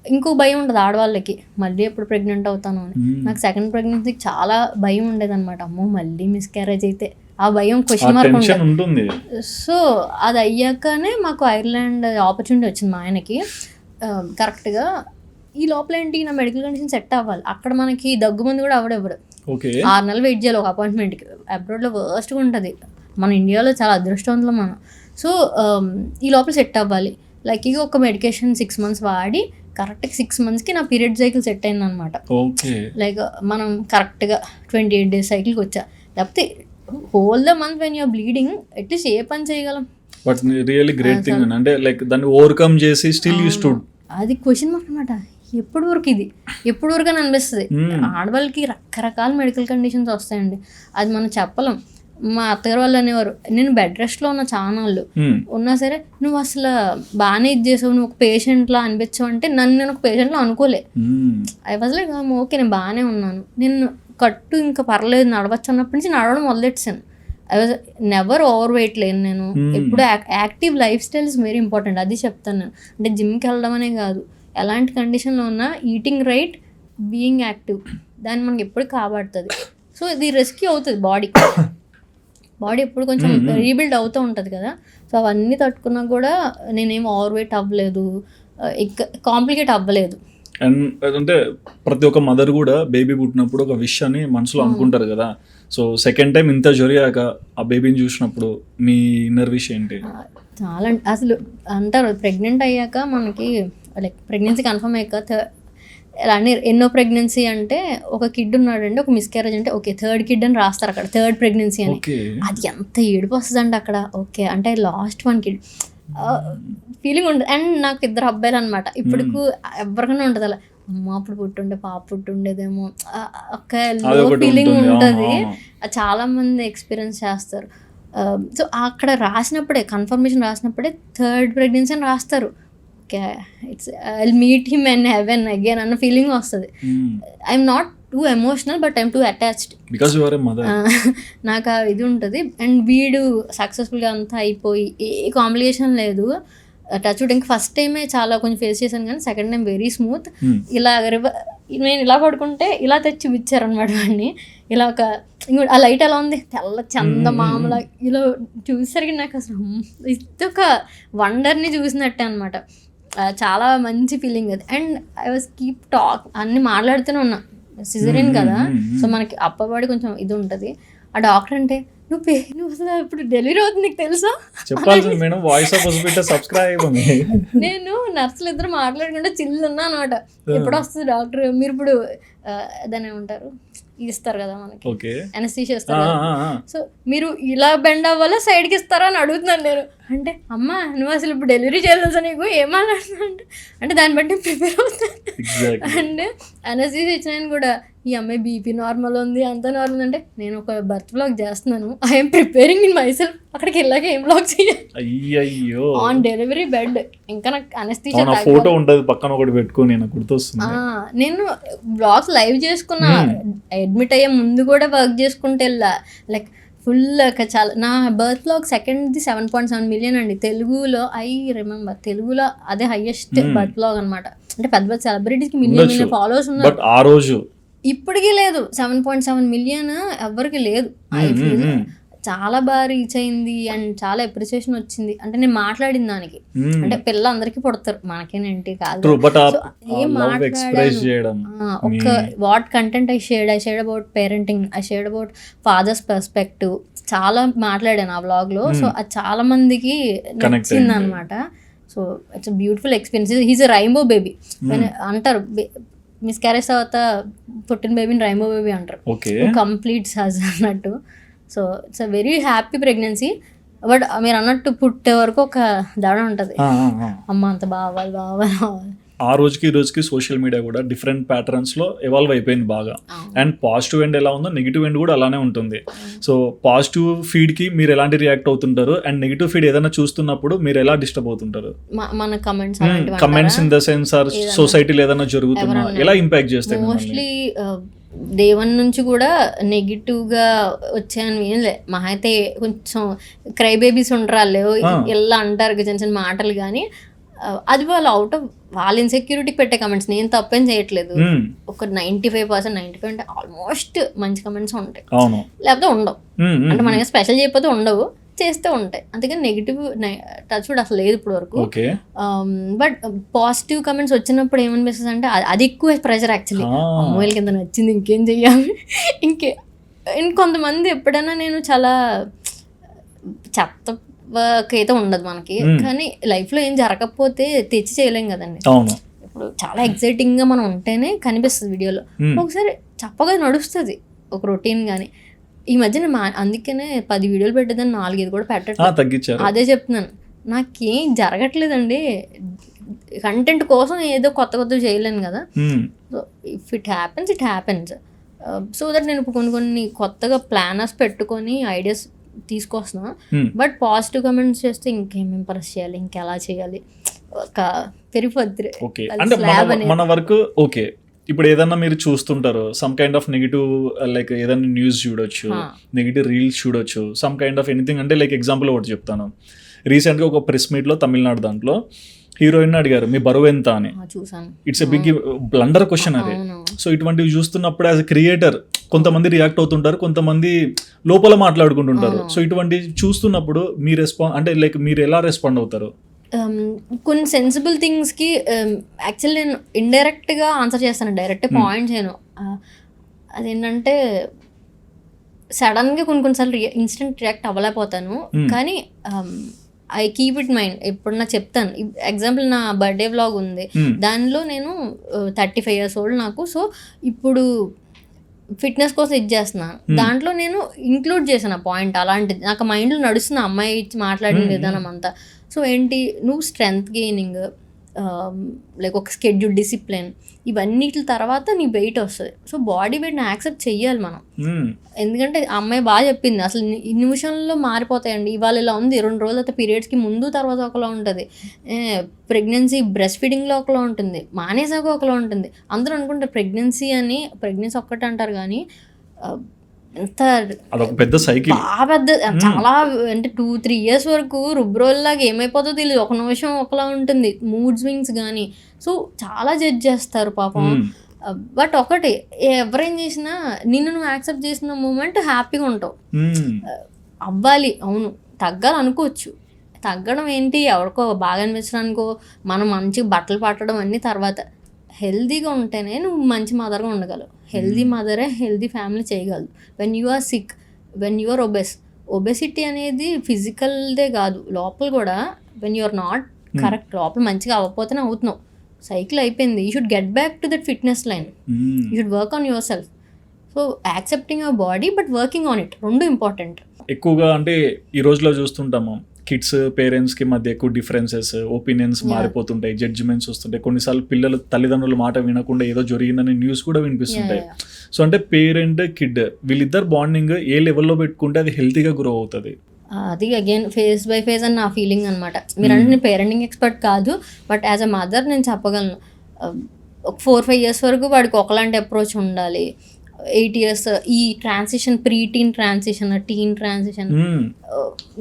ఇంకో భయం ఉంటుంది ఆడవాళ్ళకి, మళ్ళీ ఎప్పుడు ప్రెగ్నెంట్ అవుతాను అని. నాకు సెకండ్ ప్రెగ్నెన్సీకి చాలా భయం ఉండేదన్నమాట, అమ్మో మళ్ళీ మిస్క్యారేజ్ అయితే ఆ భయం క్వశ్చన్ మార్క్ ఉంటుంది. సో అది అయ్యాకనే మాకు ఐర్లాండ్ ఆపర్చునిటీ వచ్చింది మా ఆయనకి. కరెక్ట్గా ఈ లోపల ఏంటి, నా మెడికల్ కండిషన్ సెట్ అవ్వాలి. అక్కడ మనకి దగ్గు మంది కూడా ఎవడెవరు 6 నెలలు వెయిట్ చేయాలి ఒక అపాయింట్మెంట్కి. అబ్రాడ్లో వర్స్ట్గా ఉంటుంది, మన ఇండియాలో చాలా అదృష్టవంతులు మనం. సో ఈ లోపల సెట్ అవ్వాలి. లక్కీగా ఒక మెడికేషన్ 6 months వాడి కరెక్ట్గా 6 monthsకి నా పీరియడ్ సైకిల్ సెట్ అయింది అనమాట. లైక్ మనం కరెక్ట్గా 28 days సైకిల్కి వచ్చా. లేకపోతే whole the month when you're bleeding at least ఏ పని చేయగలం. బట్ రియల్లీ గ్రేట్ థింగ్ అంటే లైక్ దాన్ని ఓవర్కమ్ చేసి స్టిల్ యూ స్టూడ్. అది క్వశ్చన్ మార్క్ అనమాట, ఎప్పుడు వరకు ఇది ఎప్పుడు వరకు అని అనిపిస్తుంది. ఆడవాళ్ళకి రకరకాల మెడికల్ కండిషన్స్ వస్తాయండి, అది మనం చెప్పలేం. మా అత్తగారు వాళ్ళు అనేవారు, నేను బెడ్ రెస్ట్లో ఉన్న చానాళ్ళు ఉన్నా సరే నువ్వు అసలు బాగానే ఇది చేసావు, నువ్వు ఒక పేషెంట్లా అనిపించావు అంటే నన్ను నేను ఒక పేషెంట్లో అనుకోలే. ఐ వాజ్ లైక్ ఓకే నేను బాగానే ఉన్నాను, నేను కట్టు ఇంకా పర్లేదు నడవచ్చు అన్నప్పటి నుంచి నడవడం మొదలెట్టాను. I was never overweight లేను నేను. ఎప్పుడు active lifestyle is very important, అది చెప్తాను నేను. అంటే జిమ్కి వెళ్ళడం అనే కాదు, ఎలాంటి కండిషన్లో ఉన్నా ఈటింగ్ రైట్, బీయింగ్ యాక్టివ్, దాన్ని మనకి ఎప్పుడు కాపాడుతుంది. సో ఇది రెస్క్యూ అవుతుంది బాడీ ఎప్పుడు కొంచెం రీబిల్డ్ అవుతూ ఉంటుంది కదా. సో అవన్నీ తట్టుకున్నా కూడా నేనేం ఓవర్ వెయిట్ అవ్వలేదు, కాంప్లికేట్ అవ్వలేదు. అండ్ అంటే ప్రతి ఒక్క మదర్ కూడా బేబీ పుట్టినప్పుడు ఒక విష్ అని మనసులో అనుకుంటారు కదా. సో సెకండ్ టైం ఇంత జరిగాక ఆ బేబీని చూసినప్పుడు మీ ఇన్నర్ విష్ ఏంటి? చాలా అసలు అంటారు ప్రెగ్నెంట్ అయ్యాక మనకి లైక్ ప్రెగ్నెన్సీ కన్ఫర్మ్ అయ్యాక అలానే ఎన్నో ప్రెగ్నెన్సీ అంటే ఒక కిడ్ ఉన్నాడండి, ఒక మిస్క్యారేజ్ అంటే ఓకే 3rd kid అని రాస్తారు అక్కడ, 3rd pregnancy అని. అది ఎంత ఏడుపు వస్తుంది అండి అక్కడ. ఓకే అంటే లాస్ట్ 1 kid ఫీలింగ్ ఉంటుంది. అండ్ నాకు 2 అబ్బాయిలు అనమాట. ఇప్పటికు ఎవరికైనా ఉంటుంది అలా, అమ్మ అప్పుడు పుట్టుండే పాప పుట్టుండేదేమో ఒక లో ఫీలింగ్ ఉంటుంది. చాలా మంది ఎక్స్పీరియన్స్ చేస్తారు. సో అక్కడ రాసినప్పుడే కన్ఫర్మేషన్ రాసినప్పుడే 3rd pregnancy అని రాస్తారు. Okay it's I meet him and heaven again అన్న ఫీలింగ్ వస్తుంది. I'm not too emotional but I'm too attached because you are a mother. నాకు ఇది ఉంటుంది. అండ్ వీడు సక్సెస్ఫుల్గా అంతా అయిపోయి ఏ కాంప్లికేషన్ లేదు, టచ్ వుడ్. ఇంకా ఫస్ట్ టైమే చాలా కొంచెం ఫేస్ చేశాను కానీ సెకండ్ టైం వెరీ స్మూత్. ఇలా నేను ఇలా పడుకుంటే ఇలా తెచ్చి ఇచ్చారనమాట వాడిని. ఇలా ఒక ఆ లైట్ ఎలా ఉంది తెల్ల చందమామలా ఇలా చూసేసరికి నాకు అసలు ఇది ఒక వండర్ని చూసినట్టే అనమాట. చాలా మంచి ఫీలింగ్ అది. And I was keep talk అన్ని మాట్లాడుతూనే ఉన్నా, సిజరియన్ కదా సో మనకి అప్పబడి కొంచెం ఇది ఉంటుంది. ఆ డాక్టర్ అంటే నువ్వు అసలు ఇప్పుడు డెలివరీ అవుతుంది నీకు తెలుసా చెప్పాల్సింది madam, voice of hospital subscribe. నేను నర్సులు ఇద్దరు మాట్లాడుకుంటే చిల్లు ఉన్నా అనమాట. ఎప్పుడు వస్తుంది డాక్టర్, మీరు ఇప్పుడు దాన్ని ఏమంటారు ఇస్తారు కదా మనకి అనస్థీషియా ఇస్తారు. సో మీరు ఇలా బెండ్ అవ్వాలా సైడ్కి ఇస్తారా అని అడుగుతున్నాను నేను. అంటే అమ్మ నువ్వు అసలు ఇప్పుడు డెలివరీ చేయాల్సి నీకు ఏం మాట్లాడుతున్నా అంటే దాన్ని బట్టి ప్రిపేర్ అవుతాను. అండ్ అనస్థీషియా ఇచ్చిన కూడా ఈ అమ్మాయి బీపీ నార్మల్ ఉంది అంతా నార్మల్ అంటే నేను ఒక బర్త్ బ్లాగ్ చేస్తున్నాను, I'm preparing in my self. అక్కడికి వెళ్ళాక ఏం బ్లాగ్ చేయాలి ఆన్ డెలివరీ బెడ్. ఇంకా నాకు అనస్థీషియా ఫోటో ఉంటుంది పక్కన ఒకటి పెట్టుకొని గుర్తొస్తుంది. నేను బ్లాగ్స్ లైవ్ చేసుకున్నా, అడ్మిట్ అయ్యే ముందు కూడా వర్క్ చేసుకుంటే వెళ్ళా. లైక్ ఫుల్ చాలా నా బర్త్ బ్లాగ్ సెకండ్ది 7.7 మిలియన్ అండి తెలుగులో. ఐ రిమెంబర్ తెలుగులో అదే హైయెస్ట్ బర్త్ బ్లాగ్ అనమాట. అంటే పెద్ద పెద్ద సెలబ్రిటీస్కి మిలియన్ ఫాలోవర్స్ ఉన్నారు. బట్ ఆ రోజు ఇప్పటికీ లేదు 7.7 మిలియన్ ఎవరికి లేదు. ఐ ఫీల్ చాలా బాగా రీచ్ అయింది అండ్ చాలా అప్రిసియేషన్ వచ్చింది. అంటే నేను మాట్లాడిన దానికి అంటే పిల్లలు అందరికీ పుడతారు మనకేనేంటి కాదు. ఏం మాట్లాడాను ఒక what content I shared about parenting, I shared about father's perspective చాలా మాట్లాడాను ఆ వ్లాగ్ లో. సో అది చాలా మందికి నచ్చింది అనమాట. So it's beautiful experience. He's a rainbow baby అంటారు, మిస్ క్యారేజ్ తర్వాత పుట్టిన బేబీని రైంబో బేబీ అంటారు, కంప్లీట్ సజ్ అన్నట్టు. So it's a very happy pregnancy. But మీరు అన్నట్టు పుట్టే వరకు ఒక దడ ఉంటుంది, అమ్మ అంత బావాలి. ఆ రోజుకి ఈ రోజుకి సోషల్ మీడియా కూడా డిఫరెంట్ ప్యాటర్న్స్ లో ఎవాల్వ్ అయిపోయింది బాగా. అండ్ పాజిటివ్ ఎండ్ ఎలా ఉందో నెగిటివ్ ఎండ్ కూడా అలానే ఉంటుంది. సో పాజిటివ్ ఫీడ్ కి మీరు ఎలాంటి రియాక్ట్ అవుతుంటారు, అండ్ నెగిటివ్ ఫీడ్ ఏదైనా చూస్తున్నప్పుడు మీరు ఎలా డిస్టర్బ్ అవుతుంటారు? మన comments in the sense our సొసైటీలో ఏదైనా జరుగుతున్నా ఎలా ఇంపాక్ట్ చేస్తాయి? మోస్ట్లీ డే 1 నుంచి కూడా నెగిటివ్గా వచ్చాయని ఏం లే. మహా అయితే కొంచెం క్రై బేబీస్ ఉంటారు ఇలా అంటారు చిన్న చిన్న మాటలు, కానీ అది వాళ్ళు అవుట్ ఆఫ్ వాళ్ళ ఇన్సెక్యూరిటీకి పెట్టే కమెంట్స్. నేను తప్పేం చేయట్లేదు. ఒక 95% 95 అంటే ఆల్మోస్ట్ మంచి కమెంట్స్ ఉంటాయి, లేకపోతే ఉండవు. అంటే మనకి స్పెషల్ చేయకపోతే ఉండవు, చేస్తే ఉంటాయి. అందుకని నెగిటివ్ టచ్ కూడా అసలు లేదు ఇప్పుడు వరకు. బట్ పాజిటివ్ కమెంట్స్ వచ్చినప్పుడు ఏమనిపిస్తుంది అంటే అది ఎక్కువ ప్రెషర్ యాక్చువల్లీ. అమ్మాయిలకి ఎంత నచ్చింది ఇంకేం చెయ్యాలి ఇంకొంతమంది ఎప్పుడైనా నేను చాలా చెత్త అయితే ఉండదు మనకి, కానీ లైఫ్లో ఏం జరగకపోతే తెచ్చి చేయలేం కదండి. ఇప్పుడు చాలా ఎక్సైటింగ్ గా మనం ఉంటేనే కనిపిస్తుంది వీడియోలో, ఒకసారి చప్పగా నడుస్తుంది ఒక రొటీన్ గానీ. ఈ మధ్యన అందుకనే 10 వీడియోలు పెట్టేదాన్ని 4-5 కూడా పెట్టట్లేదు. అదే చెప్తున్నాను, నాకేం జరగట్లేదండి. కంటెంట్ కోసం ఏదో కొత్త చేయలేను కదా. So if it happens so that నేను కొన్ని కొత్తగా ప్లానర్స్ పెట్టుకొని ఐడియాస్ తీసుకొస్తున్నా. బట్ పాజిటివ్ కమెంట్స్ చేస్తే ఇంకేం ఇంప్రెస్ చేయాలి, ఇంకెలా చేయాలి, ఒక పెరిగిపోద్ది. మన వరకు ఓకే. ఇప్పుడు ఏదన్నా మీరు చూస్తుంటారు, some kind of negative, like ఏదైనా న్యూస్ చూడొచ్చు, నెగిటివ్ రీల్స్ చూడొచ్చు, సమ్ కైండ్ ఆఫ్ ఎనీథింగ్. అంటే లైక్ ఎగ్జాంపుల్ ఒకటి చెప్తాను. రీసెంట్గా ఒక ప్రెస్ మీట్లో తమిళనాడు దాంట్లో హీరోయిన్ అడిగారు మీ బరువు ఎంత అని. It's a big blunder question అది. సో ఇటువంటివి చూస్తున్నప్పుడు యాజ్ ఎ క్రియేటర్ కొంతమంది రియాక్ట్ అవుతుంటారు, కొంతమంది లోపల మాట్లాడుకుంటుంటారు. సో ఇటువంటి చూస్తున్నప్పుడు మీ అంటే లైక్ మీరు ఎలా రెస్పాండ్ అవుతారు? కొన్ని సెన్సిబుల్ థింగ్స్కి యాక్చువల్లీ నేను ఇండైరెక్ట్గా ఆన్సర్ చేస్తాను, డైరెక్ట్ పాయింట్ చేయను. అదేంటంటే సడన్గా కొన్నిసార్లు ఇన్స్టెంట్ రియాక్ట్ అవ్వలేకపోతాను, కానీ ఐ కీప్ ఇట్ మైండ్. ఎప్పుడన్నా చెప్తాను. ఎగ్జాంపుల్ నా బర్త్డే వ్లాగ్ ఉంది, దానిలో నేను 35 years old నాకు. సో ఇప్పుడు ఫిట్నెస్ కోసం ఇది చేస్తున్నాను, దాంట్లో నేను ఇంక్లూడ్ చేశాను పాయింట్. అలాంటిది నాకు మైండ్లో నడుస్తున్న అమ్మాయి మాట్లాడిన విధానం అంతా. సో ఏంటి, నువ్వు స్ట్రెంగ్త్ గెయినింగ్, లైక్ ఒక స్కెడ్యూల్, డిసిప్లిన్, ఇవన్నిటి తర్వాత నీ వెయిట్ వస్తుంది. సో బాడీ వెయిట్ని యాక్సెప్ట్ చెయ్యాలి మనం. ఎందుకంటే అమ్మాయి బాగా చెప్పింది, అసలు ఈ నిమిషంలో మారిపోతాయండి. ఇవాళ ఇలా ఉంది, 2 రోజుల తర్వాత పీరియడ్స్కి ముందు తర్వాత ఒకలా ఉంటుంది, ప్రెగ్నెన్సీ బ్రెస్ట్ ఫీడింగ్లో ఒకలా ఉంటుంది, మానేసాక ఒకలా ఉంటుంది. అందరూ అనుకుంటారు ప్రెగ్నెన్సీ ఒక్కటే అంటారు, కానీ ఎంత పెద్ద సైకిల్, బాగా పెద్ద, చాలా అంటే 2-3 years వరకు రుబ్రోల్లాగా ఏమైపోతుందో తెలియదు. ఒక నిమిషం ఒకలా ఉంటుంది, మూడ్ స్వింగ్స్ కానీ. సో చాలా జడ్జ్ చేస్తారు పాపం. బట్ ఒకటి, ఎవరేం చేసినా నిన్ను నువ్వు యాక్సెప్ట్ చేసిన మూమెంట్ హ్యాపీగా ఉంటావు. అవ్వాలి, అవును తగ్గాలి అనుకోవచ్చు. తగ్గడం ఏంటి, ఎవరికో బాగా అనిపించడానికో, మనం మంచిగా బట్టలు పట్టడం అన్నీ తర్వాత. హెల్దీగా ఉంటేనే నువ్వు మంచి మదర్గా ఉండగలవు. హెల్దీ మదరే హెల్దీ ఫ్యామిలీ చేయగలదు. When you are sick, when you are obesity అనేది ఫిజికల్దే కాదు, లోపల కూడా when you are not correct, లోపల మంచిగా అవ్వకపోతేనే అవుతున్నావు. సైకిల్ అయిపోయింది. You should get back to that fitness line. You should work on yourself. So accepting your body but working on it, రెండు ఇంపార్టెంట్. ఎక్కువగా అంటే ఈ రోజులో చూస్తుంటాము, కిడ్స్ పేరెంట్స్కి మధ్య ఎక్కువ డిఫరెన్సెస్, ఒపీనియన్స్ మారిపోతుంటాయి, జడ్జిమెంట్స్ వస్తుంటాయి. కొన్నిసార్లు పిల్లలు తల్లిదండ్రుల మాట వినకుండా ఏదో జరిగిందని న్యూస్ కూడా వినిపిస్తుంటాయి. సో అంటే పేరెంట్ కిడ్ వీళ్ళిద్దరు బాండింగ్ ఏ లెవెల్లో పెట్టుకుంటే అది హెల్తీగా గ్రో అవుతుంది. అది అగైన్ ఫేస్ బై ఫేస్ అని నా ఫీలింగ్ అనమాట. మీరంటే నేను పేరెంటింగ్ ఎక్స్పర్ట్ కాదు, బట్ యాజ్ అ మదర్ నేను చెప్పగలను. ఒక 4-5 years వరకు వాడికి ఒకలాంటి అప్రోచ్ ఉండాలి. 8 years ఈ ట్రాన్సిషన్, ప్రీ టీన్ ట్రాన్సిషన్, టీన్ ట్రాన్సిషన్,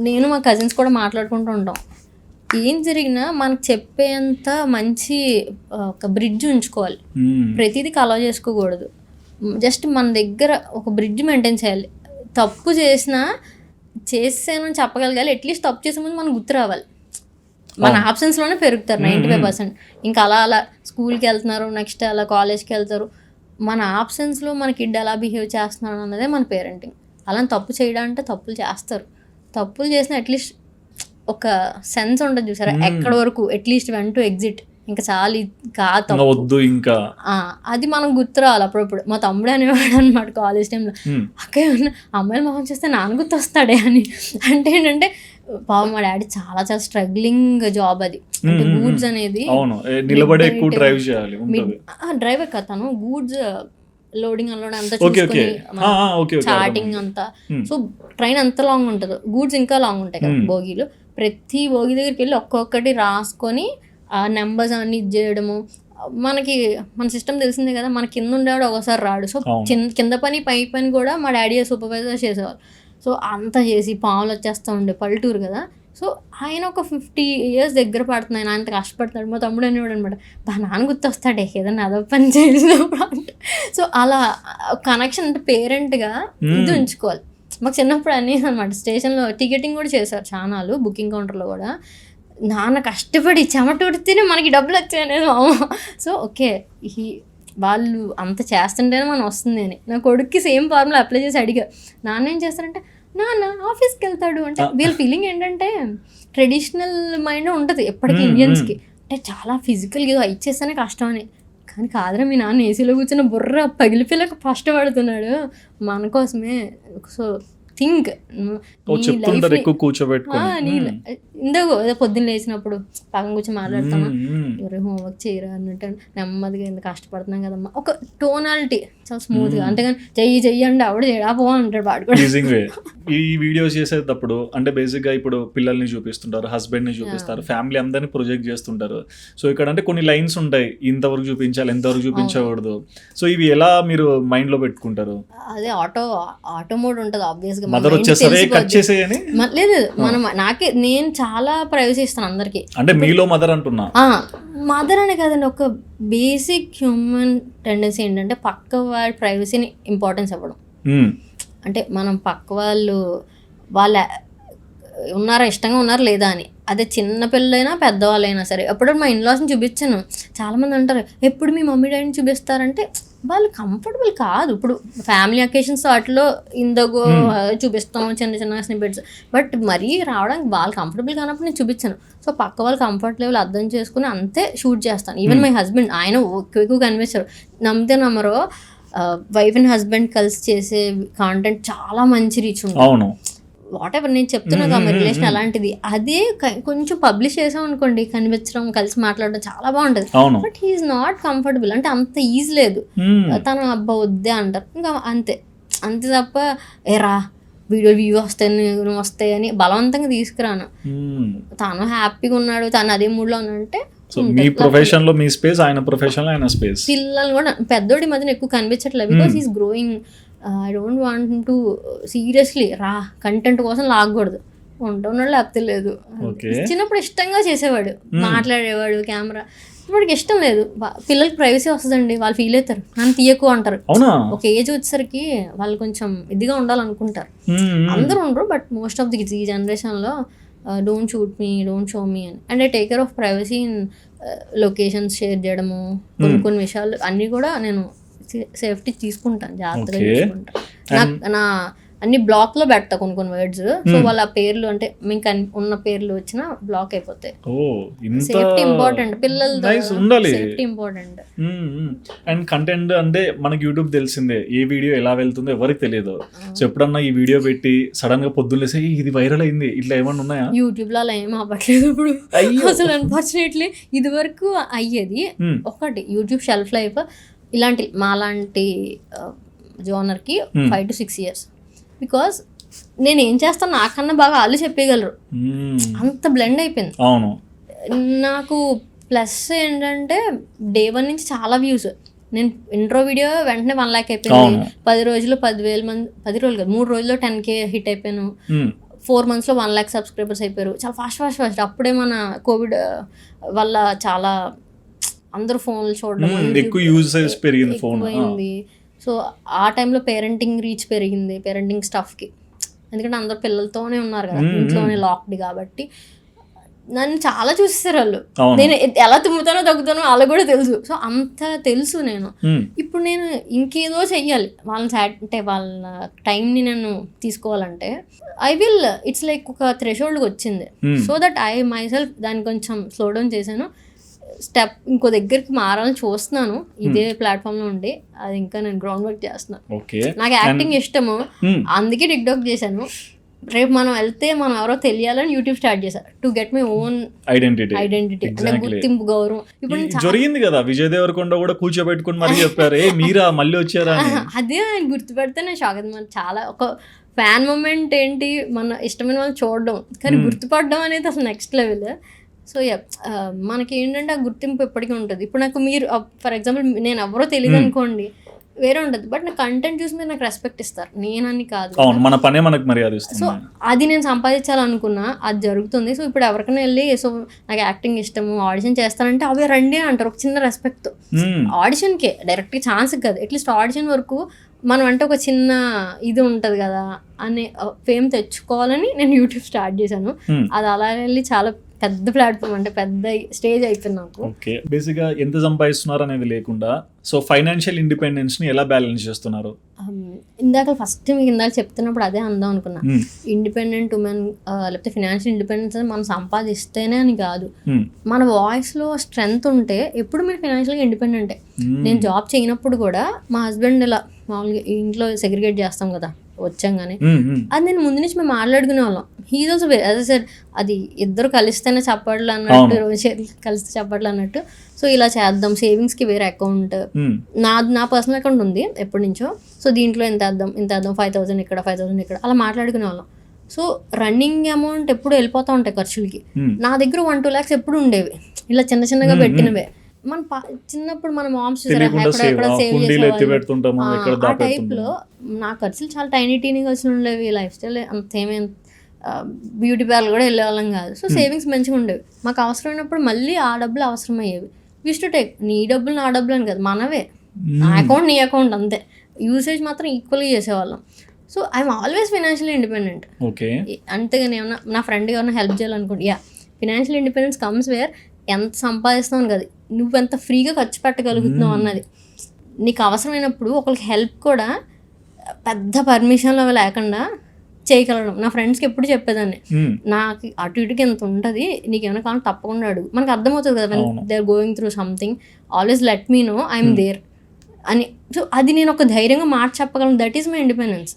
నేను మా కజిన్స్ కూడా మాట్లాడుకుంటూ ఉంటాం. ఏం జరిగినా మనకు చెప్పేంత మంచి ఒక బ్రిడ్జ్ ఉంచుకోవాలి. ప్రతిదీకి అలౌ చేసుకోకూడదు. జస్ట్ మన దగ్గర ఒక బ్రిడ్జ్ మెయింటైన్ చేయాలి. తప్పు చేసాను చెప్పగలగాలి. అట్లీస్ట్ తప్పు చేసే ముందు మనకు గుర్తు రావాలి. మన ఆప్షన్స్లోనే పెరుగుతారు 95%. ఇంకా అలా స్కూల్కి వెళ్తున్నారు, నెక్స్ట్ అలా కాలేజ్కి వెళ్తారు. మన ఆప్షన్స్లో మన కిడ్ ఎలా బిహేవ్ చేస్తున్నాడు అన్నదే మన పేరెంటింగ్. అలా తప్పు చేయడం అంటే తప్పులు చేస్తారు. తప్పులు చేసిన అట్లీస్ట్ ఒక సెన్స్ ఉండదు చూసారా, ఎక్కడ వరకు అట్లీస్ట్ వెన్ టు ఎగ్జిట్, ఇంకా చాలు వద్దు ఇంకా అది మనం గుర్తు రావాలి అప్పుడప్పుడు. మా తమ్ముడు అనేవాడు అనమాట కాలేజ్ టైంలో, అక్క అమ్మాయిలు మొహం చేస్తే నాన్న గుర్తు వస్తాడే అని. అంటే ఏంటంటే పాపం మా డాడీ చాలా స్ట్రగ్లింగ్ జాబ్ అది. అంటే గూడ్స్ అనేది డ్రైవర్ కదా తను, గూడ్స్ లోడింగ్ అన్లోడ్ అంతా చూసుకొని చాటింగ్ అంతా. సో ట్రైన్ అంత లాంగ్ ఉంటుంది, గూడ్స్ ఇంకా లాంగ్ ఉంటాయి కదా బోగీలు. ప్రతి బోగి దగ్గరికి వెళ్ళి ఒక్కొక్కటి రాసుకొని ఆ నెంబర్స్ అన్ని ఇది చేయడము. మనకి మన సిస్టమ్ తెలిసిందే కదా, మన కింద ఉండేవాడు ఒకసారి రాడు. సో కింద పని పై పని కూడా మా డాడీ సూపర్వైజర్ చేసేవాళ్ళు. సో అంతా చేసి పాములు వచ్చేస్తూ ఉండే, పల్లెటూరు కదా. సో ఆయన ఒక 50 years దగ్గర పడుతుంది, ఆయన అంత కష్టపడతాడు. మా తమ్ముడు అనేవాడు అనమాట, నాన్న గుర్తొస్తాడే ఏదన్నా అదో పని చేసినప్పుడు అంటే. సో అలా కనెక్షన్ అంటే పేరెంట్గా ఇది ఉంచుకోవాలి. మాకు చిన్నప్పుడు అనేసి అనమాట, స్టేషన్లో టికెటింగ్ కూడా చేశారు చాలాలు, బుకింగ్ కౌంటర్లో కూడా. నాన్న కష్టపడి చెమట ఉడితేనే మనకి డబ్బులు వచ్చాయి అనేది మా అమ్మ. సో ఓకే, వాళ్ళు అంత చేస్తుంటేనే మనం వస్తుంది అని. నా కొడుక్కి సేమ్ ఫార్ములా అప్లై చేసి అడిగా, నాన్న ఏం చేస్తారంటే నాన్న ఆఫీస్కి వెళ్తాడు అంటే. వీళ్ళ ఫీలింగ్ ఏంటంటే ట్రెడిషనల్ మైండ్ ఉంటుంది ఎప్పటికీ ఇండియన్స్కి, అంటే చాలా ఫిజికల్గా ఏదో ఇచ్చేస్తేనే కష్టం అని. కానీ కాదురా, మీ నాన్న ఏసీలో కూర్చున్న బుర్ర పగిలిపిల్లకి కష్టపడుతున్నాడు మన కోసమే. సో థింక్ ఇందాక పొద్దున్న లేచినప్పుడు పక్కన కూర్చొని మాట్లాడతామా, ఎవరు హోంవర్క్ చేయరా అన్నట్టు నెమ్మదిగా ఎందుకు కష్టపడుతున్నాం కదమ్మా, ఒక టోనాలిటీ చాలా స్మూత్ గా. అంతేగాని చెయ్యి అంటే ఆవిడ చేయడా పో అంటాడు వాడు కూడా. ఈ వీడియోస్ చేసేటప్పుడు అంటే బేసిక్ గా ఇప్పుడు పిల్లల్ని చూపిస్తుంటారు, హస్బెండ్ ని చూపిస్తారు, ఫ్యామిలీ అందరినీ ప్రొజెక్ట్ చేస్తుంటారు. సో ఇక్కడ అంటే కొన్ని లైన్స్ ఉంటాయి, ఇంతవరకు చూపించాలి, ఎంతవరకు చూపించకూడదు. సో ఇవి ఎలా మీరు మైండ్ లో పెట్టుకుంటారు? అదే ఆటో మోడ్ ఉంటుంది ఆబ్వియస్ గా. మదర్ వచ్చేసరి కట్ చేసేయని లేదు, మనం నేను చాలా ప్రైవసీ ఇస్తాను అందరికి. అంటే మీలో మదర్ అంటున్నా, మదర్ అనే కదండి, ఒక బేసిక్ హ్యూమన్ టెండెన్సీ ఏంటంటే పక్క వాళ్ళ ప్రైవసీని ఇంపార్టెన్స్ ఇవ్వడం. అంటే మనం పక్క వాళ్ళు ఉన్నారా, ఇష్టంగా ఉన్నారా లేదా అని. అదే చిన్న పిల్లలైనా పెద్దవాళ్ళైనా సరే. ఎప్పుడు మా ఇన్లాస్ని చూపించాను, చాలామంది అంటారు ఎప్పుడు మీ మమ్మీ డాడీని చూపిస్తారంటే వాళ్ళు కంఫర్టబుల్ కాదు. ఇప్పుడు ఫ్యామిలీ అకేషన్స్ వాటిలో ఇందగో చూపిస్తాం చిన్న చిన్న స్నిపెట్స్, బట్ మరీ రావడానికి వాళ్ళు కంఫర్టబుల్ కానప్పుడు నేను చూపించాను. సో పక్క వాళ్ళ కంఫర్ట్ లెవెల్ అర్థం చేసుకుని అంతే షూట్ చేస్తాను. ఈవెన్ మై హస్బెండ్, ఆయన ఎక్కువ కనిపించారు, నమ్మితే నమ్మరో వైఫ్ అండ్ హస్బెండ్ కలిసి చేసే కాంటెంట్ చాలా మంచి రీచ్ ఉంటుంది. వాట్ ఎవర్ నేను చెప్తున్నా కదా, రిలేషన్ అలాంటిది. అదే కొంచెం పబ్లిష్ చేసాం అనుకోండి, కనిపించడం, కలిసి మాట్లాడడం చాలా బాగుంటుంది. బట్ హీఈస్ నాట్ కంఫర్టబుల్, అంటే అంత ఈజీ లేదు. తన అబ్బా వద్దే అంటారు, ఇంకా అంతే తప్ప ఏరా వీడియో వ్యూ వస్తాయి అని బలవంతంగా తీసుకురాను. తను హ్యాపీగా ఉన్నాడు, తను అదే మూడ్లో ఉన్నాడంటే. మీ ప్రొఫెషన్ లో మీ స్పేస్, ఆయన ప్రొఫెషన్ లో ఆయన స్పేస్. పిల్లలు కూడా పెద్దోడి మధ్యన ఎక్కువ కనిపించట్లేదు, because he's growing. I don't want to seriously content కోసం లాగకూడదు, ఉంటున్నాడు లేకపోతే లేదు. చిన్నప్పుడు ఇష్టంగా చేసేవాడు, మాట్లాడేవాడు, కెమెరా. ఇప్పటికి ఇష్టం లేదు. పిల్లలకి ప్రైవసీ వస్తుందండి, వాళ్ళు ఫీల్ అవుతారు, నన్ను తీయకు అంటారు. ఒక ఏజ్ వచ్చేసరికి వాళ్ళు కొంచెం ఇదిగా ఉండాలనుకుంటారు. అందరూ ఉండరు, బట్ మోస్ట్ ఆఫ్ ది ఈ జనరేషన్లో don't shoot me, don't show me అని. And I take care of privacy in locations share చేయడము, కొన్ని విషయాలు అన్నీ కూడా నేను సేఫ్టీ తీసుకుంటాను, జాగ్రత్తగా తీసుకుంటాను. నా అన్ని బ్లాక్ లో పెడతా కొన్ని వర్డ్స్. సో వాళ్ళ పేర్లు అంటే మీకు ఉన్న పేర్లు వచ్చిన బ్లాక్ అయిపోతాయి. సేఫ్టీ ఇంపార్టెంట్, పిల్లలతో సేఫ్టీ ఇంపార్టెంట్. అండ్ కంటెంట్ అంటే మనకి యూట్యూబ్ తెలిసిందే, ఏ వీడియో ఎలా వెళ్తుందో ఎవరికి తెలియదు. సో ఎప్పుడన్నా ఈ వీడియో పెట్టి సడన్ గా పొద్దున్నేసి ఇది వైరల్ అయింది, ఇట్లా ఏమన్నా ఉన్నాయా? యూట్యూబ్ లో అలా ఏం అవ్వట్లేదు ఇప్పుడు అసలు. అన్ఫార్చునేట్లీ ఇది వరకు అయ్యేది ఒకటి, యూట్యూబ్ షెల్ఫ్ లైఫ్ ఇలాంటి మాలాంటి జోనర్కి 5 to 6 years. బికాస్ నేను ఏం చేస్తాను నాకన్నా బాగా వాళ్ళు చెప్పగలరు, అంత బ్లెండ్ అయిపోయింది. నాకు ప్లస్ ఏంటంటే Day 1 నుంచి చాలా వ్యూస్. నేను ఇంట్రో వీడియో వెంటనే 1 lakh అయిపోయింది. అవును. 10 రోజుల్లో 10,000 మంది, 10 రోజులు కాదు 3 రోజుల్లో 10K హిట్ అయిపోయాను. 4 monthsలో 1 lakh సబ్స్క్రైబర్స్ అయిపోయారు. చాలా ఫాస్ట్. అప్పుడే మన కోవిడ్ వల్ల చాలా అందరూ ఫోన్లు చూడడం, ఎక్కువ యూసేజ్ పెరిగింది ఫోన్. పోయింది. సో ఆ టైంలో పేరెంటింగ్ రీచ్ పెరిగింది, పేరెంటింగ్ స్టఫ్కి. ఎందుకంటే అందరు పిల్లలతోనే ఉన్నారు కదా, ఇంట్లోనే లాక్డ్ కాబట్టి నన్ను చాలా చూసేసారు వాళ్ళు. నేను ఎలా తుమ్ముతానో తగ్గుతానో వాళ్ళకి కూడా తెలుసు. సో అంత తెలుసు నేను. ఇప్పుడు నేను ఇంకేదో చెయ్యాలి వాళ్ళని అంటే వాళ్ళ టైంని నేను తీసుకోవాలంటే ఐ విల్, ఇట్స్ లైక్ ఒక థ్రెషోల్డ్కి వచ్చింది. So that I my self దాన్ని కొంచెం స్లో డౌన్ చేశాను. స్టెప్ ఇంకో దగ్గరికి మారాలని చూస్తున్నాను ఇదే ప్లాట్ఫామ్ లో ఉండి. అది ఇంకా నేను గ్రౌండ్ వర్క్ చేస్తున్నాను. నాకు యాక్టింగ్ ఇష్టము, అందుకే టిక్టాక్ చేశాను. రేపు మనం వెళ్తే మనం ఎవరో తెలియాలని యూట్యూబ్ స్టార్ట్ చేశారు, to get my own identity, అంటే గుర్తింపు, గౌరవం. ఇప్పుడు జరిగింది కదా, విజయ్ దేవరకొండ కూడా కూర్చోబెట్టుకుని మరి చెప్పారు, ఏ మీరా మళ్ళీ వచ్చారా. అదే ఆయన గుర్తుపెడితే నేను షాక్ అయింది. మన చాలా ఒక ఫ్యాన్ మూమెంట్ ఏంటి, మన ఇష్టమైన వాళ్ళు చూడడం, కానీ గుర్తుపడడం అనేది అసలు నెక్స్ట్ లెవెల్. సో మనకి ఏంటంటే ఆ గుర్తింపు ఎప్పటికీ ఉంటుంది. ఇప్పుడు నాకు మీరు ఫర్ ఎగ్జాంపుల్ నేను ఎవరో తెలియదు అనుకోండి, వేరే ఉంటుంది. బట్ నా కంటెంట్ చూసి మీరు నాకు రెస్పెక్ట్ ఇస్తారు, నేనని కాదు. మన పనే మనకు మర్యాద ఇస్తుంది. సో అది నేను సంపాదించాలనుకున్నా, అది జరుగుతుంది. సో ఇప్పుడు ఎవరికైనా వెళ్ళి సో నాకు యాక్టింగ్ ఇష్టము, ఆడిషన్ చేస్తానంటే అవే రండి అంటారు, ఒక చిన్న రెస్పెక్ట్. ఆడిషన్కే డైరెక్ట్గా ఛాన్స్ కాదు, అట్లీస్ట్ ఆడిషన్ వరకు మనం అంటే ఒక చిన్న ఇది ఉంటుంది కదా అనే ఫేమ్ తెచ్చుకోవాలని నేను యూట్యూబ్ స్టార్ట్ చేశాను. అది అలా వెళ్ళి చాలా పెద్ద ప్లాట్ఫామ్, అంటే పెద్ద స్టేజ్ అయిపోయింది నాకు. ఓకే, బేసిక్గా ఎంత సంపాదిస్తున్నారు అనేది లేకుండా సో ఫైనాన్షియల్ ఇండిపెండెన్స్ ని ఎలా బ్యాలెన్స్ చేస్తున్నారు? ఫస్ట్ మీకు ఇందాక చెప్తున్నప్పుడు అదే అందాం అనుకున్నా. ఇండిపెండెంట్ ఉమెన్ లేకపోతే ఫినాన్షియల్ ఇండిపెండెన్స్ మనం సంపాదిస్తేనే అని కాదు, మన వాయిస్ లో స్ట్రెంగ్త్ ఉంటే ఎప్పుడు మీరు ఫినాన్షియల్గా ఇండిపెండెంట్. నేను జాబ్ చేయనప్పుడు కూడా మా హస్బెండ్ ఇలా మామూలుగా ఇంట్లో సెగ్రిగేట్ చేస్తాం కదా వచ్చాగానే, అది నేను ముందు నుంచి మేము మాట్లాడుకునే వాళ్ళం. హీఈ్ ఆల్సో యాజ్ ఐ సెడ్, అది ఇద్దరు కలిస్తేనే చప్పట్లు అన్నట్టు, కలిస్తే చప్పట్లు అన్నట్టు. సో ఇలా చేద్దాం, సేవింగ్స్కి వేరే అకౌంట్, నా పర్సనల్ అకౌంట్ ఉంది ఎప్పటి నుంచో. సో దీంట్లో ఎంత వేద్దాం 5,000 ఇక్కడ 5,000 ఇక్కడ, అలా మాట్లాడుకునే వాళ్ళం. సో రన్నింగ్ అమౌంట్ ఎప్పుడు వెళ్ళిపోతూ ఉంటాయి ఖర్చులకి. నా దగ్గర 1-2 lakhs ఎప్పుడు ఉండేవి, ఇలా చిన్నగా పెట్టినవే. మన చిన్నప్పుడు మన మామ్స్ ఎక్కడ సేవ్ చేసేవాళ్ళు, ఆ టైప్లో నా ఖర్చులు చాలా టైనీ ఖర్చులు ఉండేవి. లైఫ్ స్టైల్ అంతేమీ బ్యూటీ పార్లర్ కూడా వెళ్ళేవాళ్ళం కాదు. సో సేవింగ్స్ మంచిగా ఉండేవి. మాకు అవసరమైనప్పుడు మళ్ళీ ఆ డబ్బులు అవసరమయ్యేవి. యూస్ టు టేక్, నీ డబ్బులు నా డబ్బులు అని కాదు, మనవే, నా అకౌంట్ నీ అకౌంట్ అంతే. యూసేజ్ మాత్రం ఈక్వల్గా చేసేవాళ్ళం. So I'm always financial independent. అంతేగాని ఏమన్నా నా ఫ్రెండ్ ఎవరైనా హెల్ప్ చేయాలనుకోండి, ఫినాన్షియల్ ఇండిపెండెన్స్ కమ్స్ వేర్ ఎంత సంపాదిస్తావు కదా, నువ్వెంత ఫ్రీగా ఖర్చు పెట్టగలుగుతున్నావు అన్నది. నీకు అవసరమైనప్పుడు ఒకరికి హెల్ప్ కూడా పెద్ద పర్మిషన్లు అవి లేకుండా చేయగలడం. నా ఫ్రెండ్స్కి ఎప్పుడు చెప్పేదాన్ని, నాకు అటు ఇటుకి ఎంత ఉంటుంది, నీకు ఏమైనా కావాలి తప్పకుండా అడుగు. మనకు అర్థమవుతుంది కదా, they are going through something, always let me know I'm there అని. సో అది నేను ఒక ధైర్యంగా మాట చెప్పగలను. That is my independence.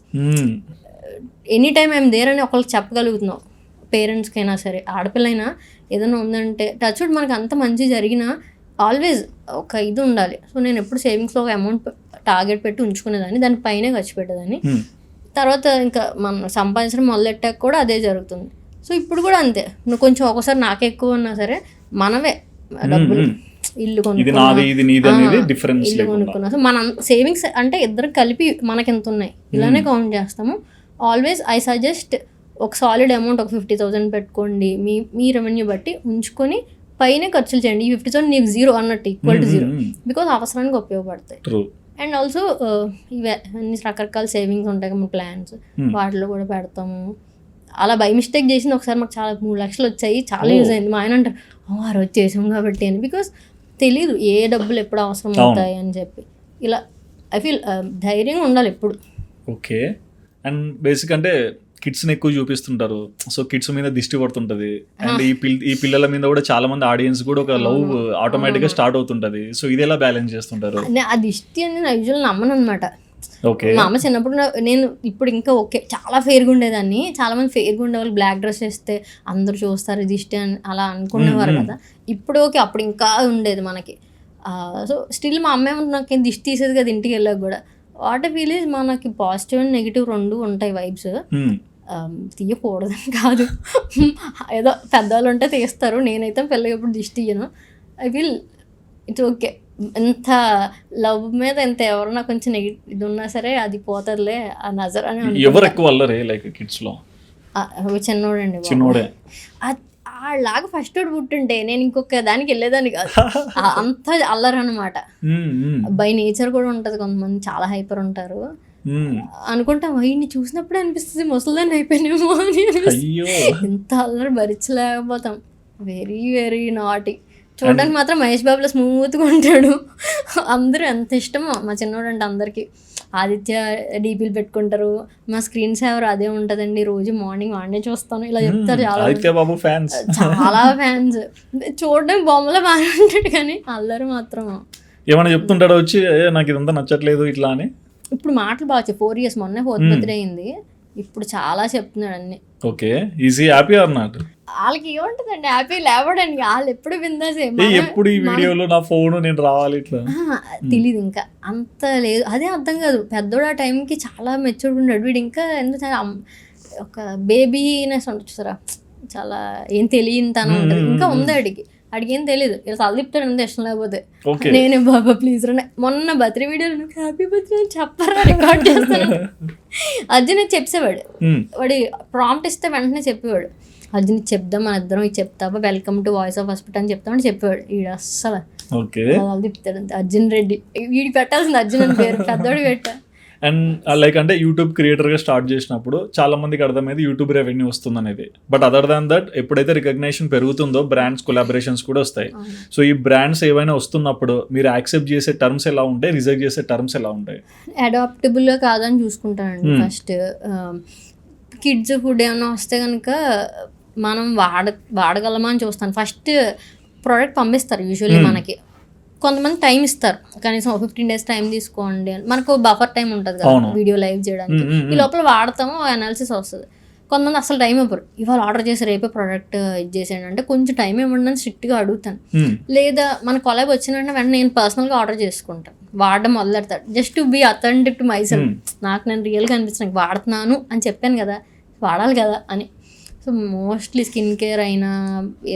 Any time I'm there అని ఒకరికి చెప్పగలుగుతున్నావు. పేరెంట్స్కైనా సరే, ఆడపిల్లైనా ఏదైనా ఉందంటే టచ్ వుడ్ మనకు అంత మంచి జరిగినా ఆల్వేస్ ఒక ఇది ఉండాలి. సో నేను ఎప్పుడు సేవింగ్స్లో ఒక అమౌంట్ టార్గెట్ పెట్టి ఉంచుకునేదాన్ని, దానిపైనే ఖర్చు పెట్టేదాన్ని. తర్వాత ఇంకా మనం సంపాదించడం మొదలెట్టాక కూడా అదే జరుగుతుంది. సో ఇప్పుడు కూడా అంతే, నువ్వు కొంచెం ఒకసారి నాకే ఎక్కువ ఉన్నా సరే మనమే డబ్బులు, ఇల్లు కొనుక్కున్నా. సో మన సేవింగ్స్ అంటే ఇద్దరు కలిపి మనకి ఎంత ఉన్నాయి ఇలానే కౌంట్ చేస్తాము. ఆల్వేస్ ఐ సజెస్ట్ ఒక సాలిడ్ అమౌంట్, ఒక 50,000 పెట్టుకోండి, మీ రెవెన్యూ బట్టి ఉంచుకొని పైనే ఖర్చులు చేయండి. ఈ 50,000 నీకు 0 అన్నట్టు, ఈక్వల్ టు 0, బికాజ్ అవసరానికి ఉపయోగపడతాయి. అండ్ ఆల్సో ఇవే అన్ని రకరకాల సేవింగ్స్ ఉంటాయి మన ప్లాన్స్, వాటిలో కూడా పెడతాము. అలా బై మిస్టేక్ చేసింది ఒకసారి, మాకు చాలా 3 లక్షలు వచ్చాయి, చాలా యూజ్ అయింది. మా ఆయన అంటారు ఆ రోజు చేసాం కాబట్టి అని, బికాస్ తెలీదు ఏ డబ్బులు ఎప్పుడు అవసరం అవుతాయి అని చెప్పి. ఇలా ఐ ఫీల్ ధైర్యంగా ఉండాలి ఎప్పుడు. ఓకే, అండ్ బేసిక్ అంటే కిడ్స్ని ఎక్కువ చూపిస్తుంటారు, సో కిడ్స్ మీద దిష్టి పడుతుంటది. అండ్ ఈ పిల్లల మీద కూడా చాలా మంది ఆడియన్స్ కూడా ఒక లవ్ ఆటోమేటిక్ గా స్టార్ట్ అవుతుంటది. సో ఇది ఎలా బ్యాలెన్స్ చేస్తుంటారు? ఆ దిష్టి అని నేను యూజువల్ నమ్మను అనమాట. మా అమ్మ చిన్నప్పుడు నేను ఇప్పుడు ఇంకా ఓకే చాలా ఫేర్గా ఉండేదాన్ని, చాలా మంది ఫేర్గా ఉండేవాళ్ళు బ్లాక్ డ్రెస్ వేస్తే అందరు చూస్తారు దిష్టి అని అలా అనుకునేవారు కదా. ఇప్పుడు ఓకే, అప్పుడు ఇంకా ఉండేది మనకి. సో స్టిల్ మా అమ్మ నాకు దిష్టి తీసేది కదా ఇంటికి వెళ్ళాక కూడా. వాట్ ఐ ఫీల్ ఈజ్ మనకి పాజిటివ్ అండ్ నెగిటివ్ రెండు ఉంటాయి వైబ్స్. తీయకూడదని కాదు, ఏదో పెద్దవాళ్ళు ఉంటే తీస్తారు, నేనైతే పిల్లకి ఎప్పుడు దిష్టి తీయను. I feel it's okay. ఎంత లవ్ మీద ఎంత ఎవరన్నా కొంచెం ఇది ఉన్నా సరే అది పోతుందిలే ఆ నజర్ అని ఎవరు ఎక్కువ అల్లరే లైక్ కిడ్స్ లో? చిన్నోడండి చిన్నోడే. లాగా ఫస్ట్ వాడు పుట్టుంటే నేను ఇంకొక దానికి వెళ్ళేదాన్ని కాదు. అంత అల్లరు అనమాట. బై నేచర్ కూడా ఉంటది, కొంతమంది చాలా హైపర్ ఉంటారు. అనుకుంటాం వీడిని చూసినప్పుడే అనిపిస్తుంది ముసలిదాన్ని అయిపోయినేమో అని. ఎంత అల్లరి భరించలేకపోతాం. వెరీ వెరీ నాటి. చూడడానికి మాత్రం మహేష్ బాబులో స్మూత్గా ఉంటాడు. అందరూ ఎంత ఇష్టమో మా చిన్నోడు అంటే అందరికి. ఆదిత్య డీపీలు పెట్టుకుంటారు, మా స్క్రీన్ సేవర్ అదే ఉంటదండి, రోజు మార్నింగ్ వాడినే చూస్తాను ఇలా చెప్తారు. చాలా ఫ్యాన్స్. చూడడానికి బొమ్మలో బాగా ఉంటాడు కానీ అల్లరి మాత్రం ఏమైనా చెప్తుంటాడు వచ్చి నాకు ఇదంతా నచ్చట్లేదు ఇట్లా అని. ఇప్పుడు మాటలు బాగా 4 years మొన్నే 4th బర్త్డే అయింది. ఇప్పుడు చాలా చెప్తున్నాడు అన్ని. Okay, easy happy or not? వాళ్ళకి ఏముంటదండి హ్యాపీ లేవడానికి, వాళ్ళు ఎప్పుడు విందాసే ఎప్పుడు ఈ వీడియోలో నా ఫోన్ నేను రావాలి ఇట్లా తెలీదు. ఇంకా అంత లేదు, అదే అర్థం కాదు. పెద్దోడు ఆ టైంకి చాలా మెచ్యూర్డ్ ఉన్నాడు. వీడు ఇంకా ఎందుకు ఒక బేబీనెస్ ఉంటుంది చూసారా, చాలా ఏం తెలియని తనం ఉంటుంది ఇంకా ఉంది అడిగి. అడిగేం తెలియదు, ఇలా తలదిప్తాడు అంతే ఇష్టం లేకపోతే. నేనే బాబా ప్లీజ్ రా, మొన్న బర్త్డే వీడియోలో హ్యాపీ బర్త్డే చెప్పరా రికార్డ్ చేస్తాను. అర్జున్ చెప్పేవాడు, వాడి ప్రాంప్ట్ ఇస్తే వెంటనే చెప్పేవాడు. అర్జున్ చెప్దాం మన ఇద్దరం, ఇది చెప్తావా welcome to voice of hospital అని చెప్తామని చెప్పేవాడు. వీడు అస్సలు తిప్పుతాడు అంతే. అర్జున్ రెడ్డి, వీడికి పెట్టాల్సింది అర్జున్ అని పేరు, పెద్దోడు పెట్టా. అండ్ లైక్ అంటే యూట్యూబ్ క్రియేటర్గా స్టార్ట్ చేసినప్పుడు చాలా మందికి అర్థమైంది యూట్యూబ్ రెవెన్యూ వస్తుంది అనేది. బట్ అదర్ దాన్ దట్ ఎప్పుడైతే రికగ్నేషన్ పెరుగుతుందో బ్రాండ్స్ కొలాబరేషన్స్ కూడా వస్తాయి. సో ఈ బ్రాండ్స్ ఏవైనా వస్తున్నప్పుడు మీరు యాక్సెప్ట్ చేసే టర్మ్స్ ఎలా ఉంటాయి, రిజెక్ట్ చేసే టర్మ్స్ ఎలా ఉంటాయి? అడాప్టబుల్గా కాదని చూసుకుంటానండి ఫస్ట్. కిడ్స్ ఫుడ్ ఏమైనా వస్తే కనుక మనం వాడగలమా అని చూస్తాను. ఫస్ట్ ప్రోడక్ట్ పంపిస్తారు యూజువల్లీ మనకి, కొంతమంది టైం ఇస్తారు, కనీసం 15 days టైం తీసుకోండి. మనకు బఫర్ టైం ఉంటుంది కదా వీడియో లైవ్ చేయడానికి, ఈ లోపల వాడతాము అనాలిసిస్ వస్తుంది. కొంతమంది అసలు టైం ఇవ్వరు, ఇవాళ ఆర్డర్ చేసి రేపే ప్రోడక్ట్ ఇది చేసేయండి అంటే కొంచెం టైం ఇవ్వండి అని స్ట్రిక్ట్గా అడుగుతాను. లేదా మన కొలాబ్ వచ్చిన వెంటనే నేను పర్సనల్గా ఆర్డర్ చేసుకుంటాను, వాడడం మొదలెడతాడు. Just to be authentic to myself. నాకు నేను రియల్గా అనిపిస్తుంది వాడుతున్నాను అని చెప్పాను కదా, వాడాలి కదా అని. సో మోస్ట్లీ స్కిన్ కేర్ అయినా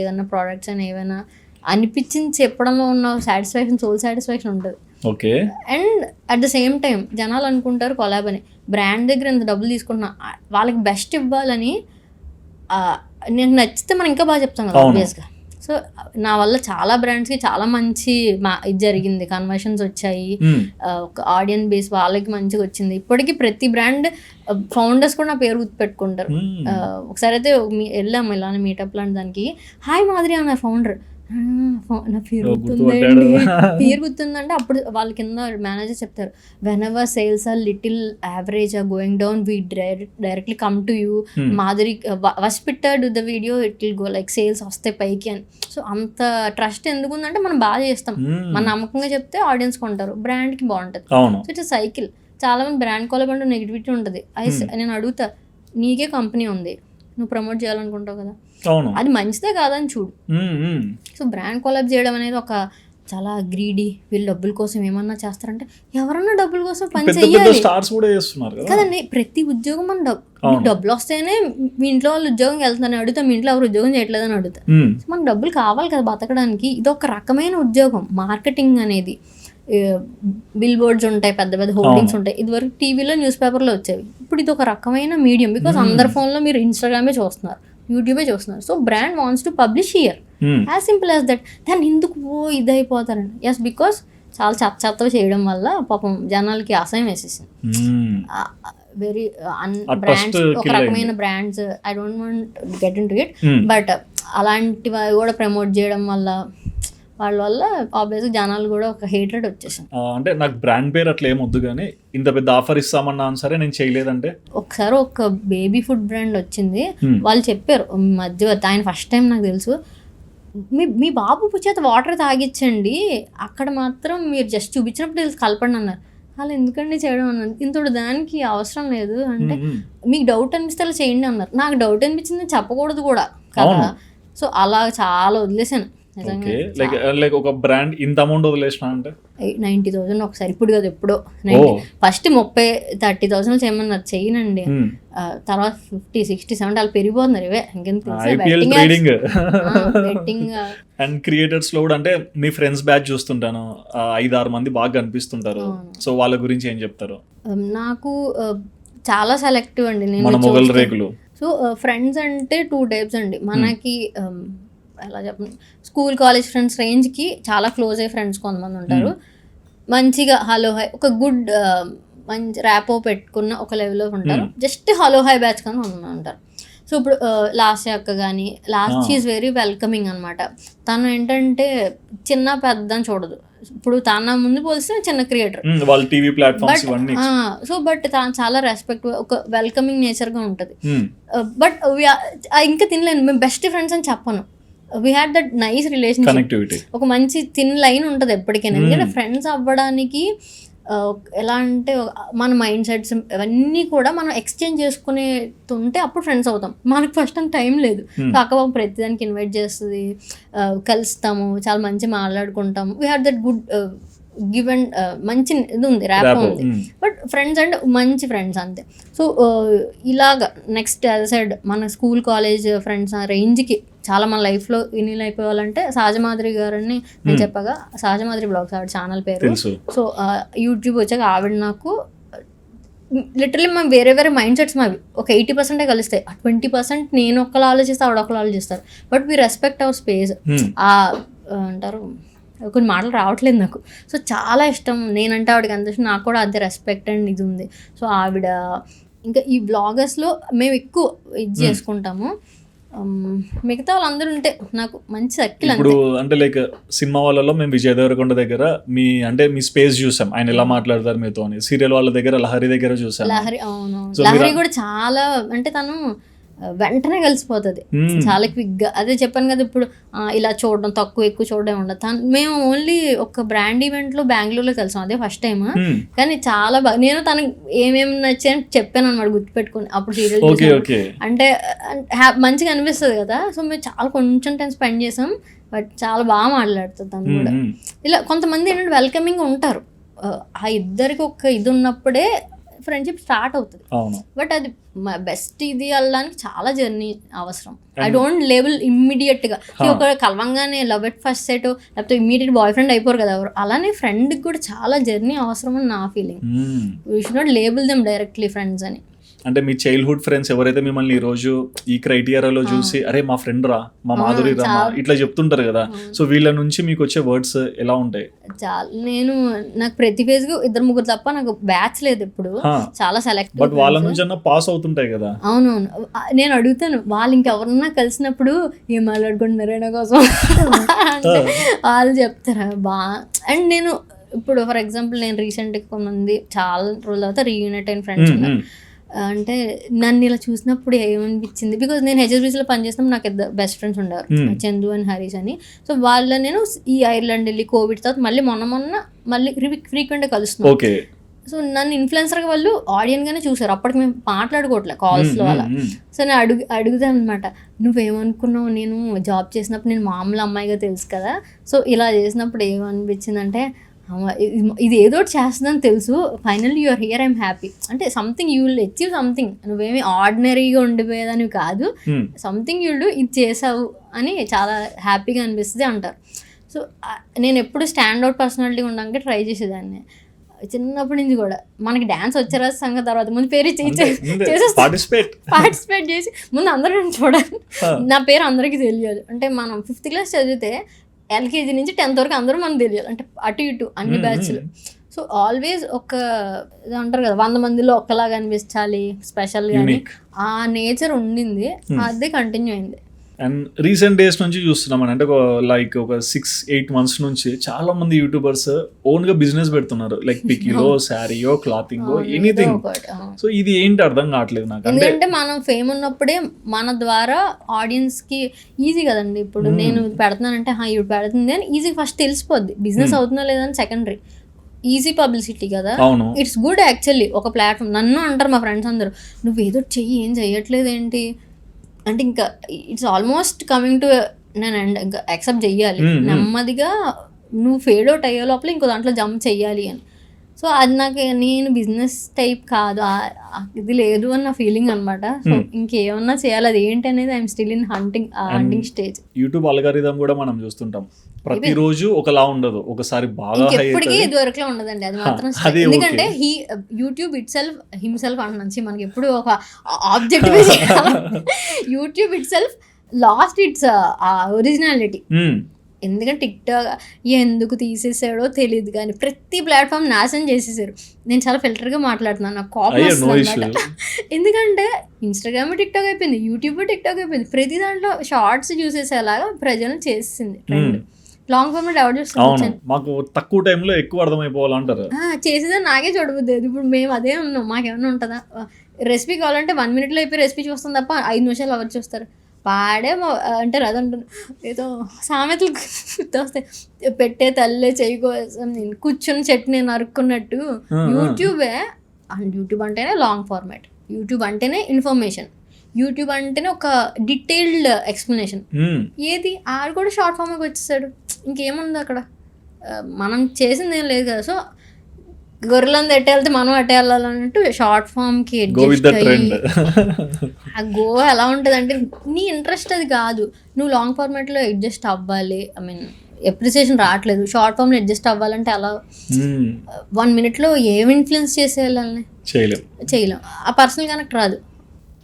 ఏదైనా ప్రోడక్ట్స్ అయినా ఏవైనా అనిపించింది చెప్పడంలో ఉన్న సాటిస్ఫాక్షన్, సోల్ సాటిస్ఫాక్షన్ ఉంటుంది. Okay. And at the same time జనాలు అనుకుంటారు కొలాబ్ అని, బ్రాండ్ దగ్గర ఎంత డబ్బులు తీసుకుంటున్నా వాళ్ళకి బెస్ట్ ఇవ్వాలని. నేను నచ్చితే మనం ఇంకా బాగా చెప్తాం కదా ఆబ్వియస్గా. సో నా వల్ల చాలా బ్రాండ్స్కి చాలా మంచి ఇది జరిగింది, కన్వర్షన్స్ వచ్చాయి, ఒక ఆడియన్స్ బేస్ వాళ్ళకి మంచిగా వచ్చింది. ఇప్పటికీ ప్రతి బ్రాండ్ ఫౌండర్స్ కూడా నా పేరు గుర్తుపెట్టుకుంటారు. ఒకసారి అయితే వెళ్ళాము ఇలానే మీటప్ లాంటి దానికి, హాయ్ మాదిరి అన్న ఫౌండర్, నా పేరు గుర్తుందండి, పేరు గుర్తుందంటే అప్పుడు వాళ్ళ కింద మేనేజర్ చెప్తారు, whenever sales are little average are going down we directly come to you Madhuri వస్పిట్టర్ do the video it will go like sales వస్తాయి పైకి అని. సో అంత ట్రస్ట్ ఎందుకు ఉందంటే మనం బాగా చేస్తాం, మన నమ్మకంగా చెప్తే ఆడియన్స్ కొంటారు, బ్రాండ్కి బాగుంటుంది. So it's cycle. చాలా మంది బ్రాండ్ కొలాబ్ అంటే నెగిటివిటీ ఉంటుంది. నేను అడుగుతా, నీకే కంపెనీ ఉంది, నువ్వు ప్రమోట్ చేయాలనుకుంటావు కదా, అది మంచిదే కాదని చూడు. సో బ్రాండ్ కొలాబ్ చేయడం అనేది ఒక చాలా గ్రీడీ, వీళ్ళు డబ్బుల కోసం ఏమన్నా చేస్తారంటే, ఎవరన్నా డబ్బుల కోసం పని చేయాలి కదండి. ప్రతి ఉద్యోగం మన డబ్బులు వస్తేనే మీ ఇంట్లో వాళ్ళు ఉద్యోగం వెళ్తానని అడుగుతా, మీ ఇంట్లో ఎవరు ఉద్యోగం చేయట్లేదని అడుగుతా. మనకు డబ్బులు కావాలి కదా బతకడానికి. ఇది ఒక రకమైన ఉద్యోగం. మార్కెటింగ్ అనేది బిల్ బోర్డ్స్ ఉంటాయి, పెద్ద పెద్ద హోర్డింగ్స్ ఉంటాయి. ఇదివరకు టీవీలో న్యూస్ పేపర్లో వచ్చేవి. ఇప్పుడు ఇది ఒక రకమైన మీడియం. బికాస్ అందరి ఫోన్లో మీరు ఇన్స్టాగ్రామే చూస్తున్నారు, యూట్యూబే చూస్తున్నారు. So brand wants to publish here, as simple as that. దాన్ని ఎందుకు ఇదైపోతారండి? ఎస్, బికాస్ చాలా చెత్త చేయడం వల్ల పాపం జనాలకి అసహ్యం వేసేసింది. వెరీ బ్రాండ్స్, ఒక రకమైన brands, I don't want get in to it, but అలాంటివి కూడా ప్రమోట్ చేయడం వల్ల వాళ్ళ వల్ల ఆబ్వియస్గా జనాలు కూడా ఒక హేట్రెడ్ వచ్చేసింది. అంటే నాకు బ్రాండ్ పేరు అట్లా ఏమొద్దు కానీ ఇంత పెద్ద ఆఫర్ ఇస్తామన్నా సరే నేను చేయలేదంటే. ఒకసారి ఒక బేబీ ఫుడ్ బ్రాండ్ వచ్చింది, వాళ్ళు చెప్పారు మధ్య, ఆయన ఫస్ట్ టైం నాకు తెలుసు, మీ బాబు చేత వాటర్ తాగించండి, అక్కడ మాత్రం మీరు జస్ట్ చూపించినప్పుడు తెలుసు కలపండి అన్నారు. అలా ఎందుకండి చేయడం అన్నారు. ఇంతటి దానికి అవసరం లేదు అంటే, మీకు డౌట్ అనిపిస్తే అలా చేయండి అన్నారు. నాకు డౌట్ అనిపించింది, చెప్పకూడదు కూడా కదా. సో అలా చాలా వదిలేసాను. ఓకే, లైక్ ఒక బ్రాండ్ ఇంత అమౌంట్ వదిలేసిన అంటే 90,000 ఒకసారి, ఇప్పుడు కదా ఎప్పుడో. ఫస్ట్ 30,000-30,000 చేయమన్నారు, చేయనండి. తర్వాత 50-60-70 వాళ్ళు పెరిగిపోతున్నారు. ఇవే ఐపీఎల్ ట్రేడింగ్ అండ్ క్రియేటర్స్ లో కూడా అంటే మీ ఫ్రెండ్స్ బ్యాచ్ చూస్తుంటాను, 5-6 మంది బాగా కనిపిస్తుంటారు. సో వాళ్ళ గురించి ఏం చెప్తారు? నాకు చాలా సెలెక్టివ్ అండి నేను. మన మొగల్ రేకులు. సో ఫ్రెండ్స్ అంటే 2 టైప్స్ అండి మనకి. ఎలా చెప్పండి, స్కూల్ కాలేజ్ ఫ్రెండ్స్ రేంజ్కి చాలా క్లోజ్ అయ్యే ఫ్రెండ్స్ కొంతమంది ఉంటారు. మంచిగా హలో హాయ్, ఒక గుడ్ మంచి ర్యాపో పెట్టుకున్న ఒక లెవెల్లో ఉంటారు. జస్ట్ హలో హాయ్ బ్యాచ్ కానీ ఉంటారు. సో ఇప్పుడు లాస్ట్ అక్క కానీ, లాస్ట్ ఈజ్ వెరీ వెల్కమింగ్ అనమాట. తను ఏంటంటే చిన్న పెద్ద అని చూడదు. ఇప్పుడు తన ముందు పోలిస్తే చిన్న క్రియేటర్, వాళ్ళ టీవీ ప్లాట్ఫామ్స్ ఇవన్నీ. సో బట్ తను చాలా రెస్పెక్ట్, ఒక వెల్కమింగ్ నేచర్గా ఉంటుంది. బట్ ఇంకా తినలేను, మేము బెస్ట్ ఫ్రెండ్స్ అని చెప్పను. We had that nice relationship, ఒక మంచి థిన్ లైన్ ఉంటుంది ఎప్పటికైనా. ఎందుకంటే ఫ్రెండ్స్ అవ్వడానికి ఎలా అంటే మన మైండ్ సెట్స్ అవన్నీ కూడా మనం ఎక్స్చేంజ్ చేసుకునేటుంటే అప్పుడు ఫ్రెండ్స్ అవుతాం. మనకు ఫస్ట్ అంత టైం లేదు. కాకపోతే ప్రతిదానికి ఇన్వైట్ చేస్తుంది, కలుస్తాము, చాలా మంచి మాట్లాడుకుంటాము. We had that good give and మంచి ఇది ఉంది, ర్యాప్ ఉంది. బట్ ఫ్రెండ్స్ అంటే మంచి ఫ్రెండ్స్ అంతే. సో ఇలాగ నెక్స్ట్ యాజ్ సైడ్ మన స్కూల్ కాలేజ్ ఫ్రెండ్స్ ఆ రేంజ్కి చాలా మన లైఫ్లో ఇన్నిల్ అయిపోవాలంటే సహజమాధురి గారని నేను చెప్పగా, సహజమాధురి బ్లాగ్స్ ఆవిడ ఛానల్ పేరు. సో యూట్యూబ్ వచ్చాక ఆవిడ నాకు లిటరలీ మేము వేరే వేరే మైండ్ సెట్స్ మావి ఒక 80% కలుస్తాయి. 20% నేను ఒకళ్ళు ఆలోచిస్తే ఆవిడ ఒకళ్ళు ఆలోచిస్తారు. But we respect hour space. అంటారు కొన్ని మాటలు రావట్లేదు నాకు. సో చాలా ఇష్టం నేనంటే ఆవిడకి అంత ఇష్టం, నాకు కూడా అదే రెస్పెక్ట్ అండ్ ఇది ఉంది. సో ఆవిడ ఇంకా ఈ బ్లాగర్స్లో మేము ఎక్కువ ఇది చేసుకుంటాము. మిగతా వాళ్ళందరూ ఉంటే నాకు మంచి సర్కిల్. ఇప్పుడు అంటే లైక్ సినిమా వాళ్ళలో మేము విజయ్ దేవరకొండ దగ్గర మీ స్పేస్ చూసాం, ఆయన ఎలా మాట్లాడతారు మీతో అని. సీరియల్ వాళ్ళ దగ్గర లహరి దగ్గర చూసాం. లహరి, అవును, లహరి కూడా చాలా అంటే తను వెంటనే కలిసిపోతుంది చాలా క్విక్గా. అదే చెప్పాను కదా, ఇప్పుడు ఇలా చూడడం తక్కువ ఎక్కువ చూడడం ఉండదు. మేము ఓన్లీ ఒక బ్రాండ్ ఈవెంట్లో బెంగళూరులో కలిసాం, అదే ఫస్ట్ టైం. కానీ చాలా బాగా నేను తనకి ఏమేమి నచ్చాయని చెప్పాను అనమాట, గుర్తుపెట్టుకుని. అప్పుడు సీరియల్ అంటే మంచిగా అనిపిస్తుంది కదా. సో మేము చాలా కొంచెం టైం స్పెండ్ చేసాం. బట్ చాలా బాగా మాట్లాడుతుంది తను కూడా. ఇలా కొంతమంది ఏంటంటే వెల్కమింగ్ ఉంటారు. ఆ ఇద్దరికి ఒక ఇది ఉన్నప్పుడే ఫ్రెండ్షిప్ స్టార్ట్ అవుతుంది. బట్ అది బెస్ట్ ఇది వెళ్ళడానికి చాలా జర్నీ అవసరం. ఐ డోంట్ లేబుల్ ఇమ్మీడియట్ గా ఒక కలవంగానే లవ్ ఎట్ ఫస్ట్ సైట్ లేకపోతే ఇమ్మీడియట్ బాయ్ ఫ్రెండ్ అయిపోరు కదా ఎవరు. అలానే ఫ్రెండ్ కి కూడా చాలా జర్నీ అవసరం అని నా feeling. We should not label them directly friends అని. అంటే మీ చైల్డ్హుడ్ ఫ్రెండ్స్ ఎవరైతే మిమ్మల్ని ఈ రోజు ఈ క్రైటీరియాలో చూసి అరే మా ఫ్రెండ్ రా, మా మాధురి రా ఇట్లా చెప్తుంటారు కదా, సో వీళ్ళ నుంచి మీకు వచ్చే వర్డ్స్ ఎలా ఉంటాయి? నాకు ప్రతి ఫేజ్ గా 2-3 తప్ప నాకు బ్యాచ్ లేదు ఇప్పుడు. చాలా సెలెక్ట్. బట్ వాళ్ళ నుంచి అన్న పాస్ అవుతుంటాయి కదా. అవునవును, నేను అడుగుతాను వాళ్ళు ఇంకెవరన్నా కలిసినప్పుడు ఏం మాట్లాడుకుంటున్నారే నా కోసం అంటే వాళ్ళు చెప్తారా అండ్ నేను ఇప్పుడు ఫర్ ఎగ్జాంపుల్ నేను రీసెంట్గా కొంతమంది చాలా రోజుల తర్వాత రీయూనైట్ అయిన ఫ్రెండ్స్ ఉన్నారు. అంటే నన్ను ఇలా చూసినప్పుడు ఏమనిపించింది, బికాజ్ నేను హెచ్ఎస్బీసీలో పనిచేసినప్పుడు నాకు బెస్ట్ ఫ్రెండ్స్ ఉండేవారు, చందు అండ్ హరీష్ అని. సో వాళ్ళ నేను ఈ ఐర్లాండ్ వెళ్ళి కోవిడ్ తర్వాత మళ్ళీ మొన్న ఫ్రీక్వెంట్గా కలుస్తున్నాను. సో నన్ను ఇన్ఫ్లుయెన్సర్గా వాళ్ళు ఆడియన్గానే చూసారు. అప్పటికి మేము మాట్లాడుకోవట్లే కాల్స్లో అలా. సో నేను అడుగుతాను అనమాట, నువ్వేమనుకున్నావు నేను జాబ్ చేసినప్పుడు నేను మామూలు అమ్మాయిగా తెలుసు కదా, సో ఇలా చేసినప్పుడు ఏమనిపించిందంటే ఇది ఏదో చేస్తుందని తెలుసు, finally you're here, I'm happy. అంటే something you will achieve something, నువ్వేమి ఆర్డినరీగా ఉండిపోయేదానివి కాదు, సంథింగ్ యూ డూ, ఇది చేసావు అని చాలా హ్యాపీగా అనిపిస్తుంది అంటారు. సో నేను ఎప్పుడు స్టాండౌట్ పర్సనాలిటీ ఉండడానికి ట్రై చేసేదాన్ని చిన్నప్పటి నుంచి కూడా. మనకి డ్యాన్స్ వచ్చారా సంగతి తర్వాత, ముందు పేరు పార్టిసిపేట్ చేసి ముందు అందరూ నన్ను చూడాలి, నా పేరు అందరికీ తెలియాలి. అంటే మనం 5th క్లాస్ చదివితే ఎల్కేజీ నుంచి 10th వరకు అందరూ మనకు తెలియాలి, అంటే అటు ఇటు అన్ని బ్యాచ్లు. సో ఆల్వేస్ ఒక అంటారు కదా 100 మందిలో ఒక్కలాగా అనిపించాలి స్పెషల్గా అని, ఆ నేచర్ ఉండింది, అదే కంటిన్యూ అయింది. అండ్ రీసెంట్ డేస్ నుంచి చూస్తున్నాం అంటే ఒక 6-8 months నుంచి చాలా మంది యూట్యూబర్స్ ఓన్ గా బిజినెస్ పెడుతున్నారు, లైక్ పికిలో, శారీయో, క్లాతింగో, ఎనీథింగ్. సో ఇది ఏంటి అర్థం కావట్లేదు నాకు. ఎందుకంటే మనం ఫేమ్ ఉన్నప్పుడే మన ద్వారా ఆడియన్స్ కి ఈజీ కదండి. ఇప్పుడు నేను పెడుతున్నానంటే ఇవి పెడుతుంది అని ఈజీ ఫస్ట్ తెలిసిపోద్ది, బిజినెస్ అవుతుందో లేదని సెకండరీ. ఈజీ పబ్లిసిటీ కదా, ఇట్స్ గుడ్ యాక్చువల్లీ. ఒక ప్లాట్ఫామ్ నన్ను అంటారు మా ఫ్రెండ్స్ అందరూ, నువ్వు ఏదో చెయ్యి, ఏం చెయ్యట్లేదు ఏంటి అంటే, ఇంకా ఇట్స్ ఆల్మోస్ట్ కమింగ్ టు నేను యాక్సెప్ట్ చెయ్యాలి, నెమ్మదిగా నువ్వు ఫేడ్ అవుట్ అయ్యే లోపల ఇంకో దాంట్లో జంప్ చెయ్యాలి అని. సో అది నాకు, నేను బిజినెస్ టైప్ కాదు, ఇది లేదు అన్న ఫీలింగ్ అనమాట. సో ఇంకేమన్నా చేయాలి, అది ఏంటి అనేది I'm still in hunting stage. YouTube algorithm కూడా మనం చూస్తుంటాం, ప్రతిరోజు ఒకలా ఉండదు, ఒకసారి బాగా ఎప్పటికీ ఇది వరకులో ఉండదండి, అది మాత్రం. ఎందుకంటే యూట్యూబ్ ఇట్ సెల్ఫ్ హిమ్సెల్ఫ్ అంటున్నాను, మనకి ఎప్పుడు ఒక objective YouTube it self lost its originality. ఎందుకంటే టిక్టాక్ ఎందుకు తీసేసాడో తెలియదు కానీ ప్రతి ప్లాట్ఫామ్ నాశనం చేసేసారు. నేను చాలా ఫిల్టర్గా మాట్లాడుతున్నాను, నాకు కోపం వస్తుంది అనమాట. ఎందుకంటే ఇన్స్టాగ్రామ్ టిక్టాక్ అయిపోయింది, యూట్యూబ్ టిక్టాక్ అయిపోయింది, ప్రతి దాంట్లో షార్ట్స్ చూసేసేలాగా ప్రజలను చేసింది ట్రెండ్. లాంగ్ ఫార్మాట్ ఎవరు చూస్తాం, మాకు తక్కువ టైంలో ఎక్కువ అర్థమైపోవాలంటారు. చేసేదని నాకే చూడబోద్దు. ఇప్పుడు మేము అదే ఉన్నాం, మాకేమన్నా ఉంటుందా? రెసిపీ కావాలంటే 1 minute అయిపోయి రెసిపీ చూస్తాం తప్ప 5 నిమిషాలు ఎవరు చూస్తారు? పాడే అంటారు, అదంటారు ఏదో సామెతలు గుర్తొస్తాయి, పెట్టే తల్లే చేయి కోసం నేను కూర్చొని చట్నీ నరుక్కున్నట్టు. యూట్యూబే, యూట్యూబ్ అంటేనే లాంగ్ ఫార్మాట్, యూట్యూబ్ అంటేనే ఇన్ఫర్మేషన్, యూట్యూబ్ అంటేనే ఒక డీటెయిల్డ్ ఎక్స్ప్లెనేషన్. ఏది ఆడు కూడా షార్ట్ ఫార్మ్కి వచ్చేసాడు, ఇంకేముంది అక్కడ? మనం చేసింది ఏం లేదు కదా. సో గొర్రెలను ఎట్టే వెళ్తే మనం అట్టే వెళ్ళాలన్నట్టు షార్ట్ ఫామ్కి ఆ గో ఎలా ఉంటుంది అంటే, నీ ఇంట్రెస్ట్ అది కాదు, నువ్వు లాంగ్ ఫార్మాట్లో అడ్జస్ట్ అవ్వాలి. ఐ మీన్ ఎప్రిసియేషన్ రావట్లేదు, షార్ట్ ఫామ్లో అడ్జస్ట్ అవ్వాలంటే అలా 1 minute ఏం ఇన్ఫ్లుయెన్స్ చేసేయాలని చేయలేం, ఆ పర్సనల్ కనెక్ట్ రాదు.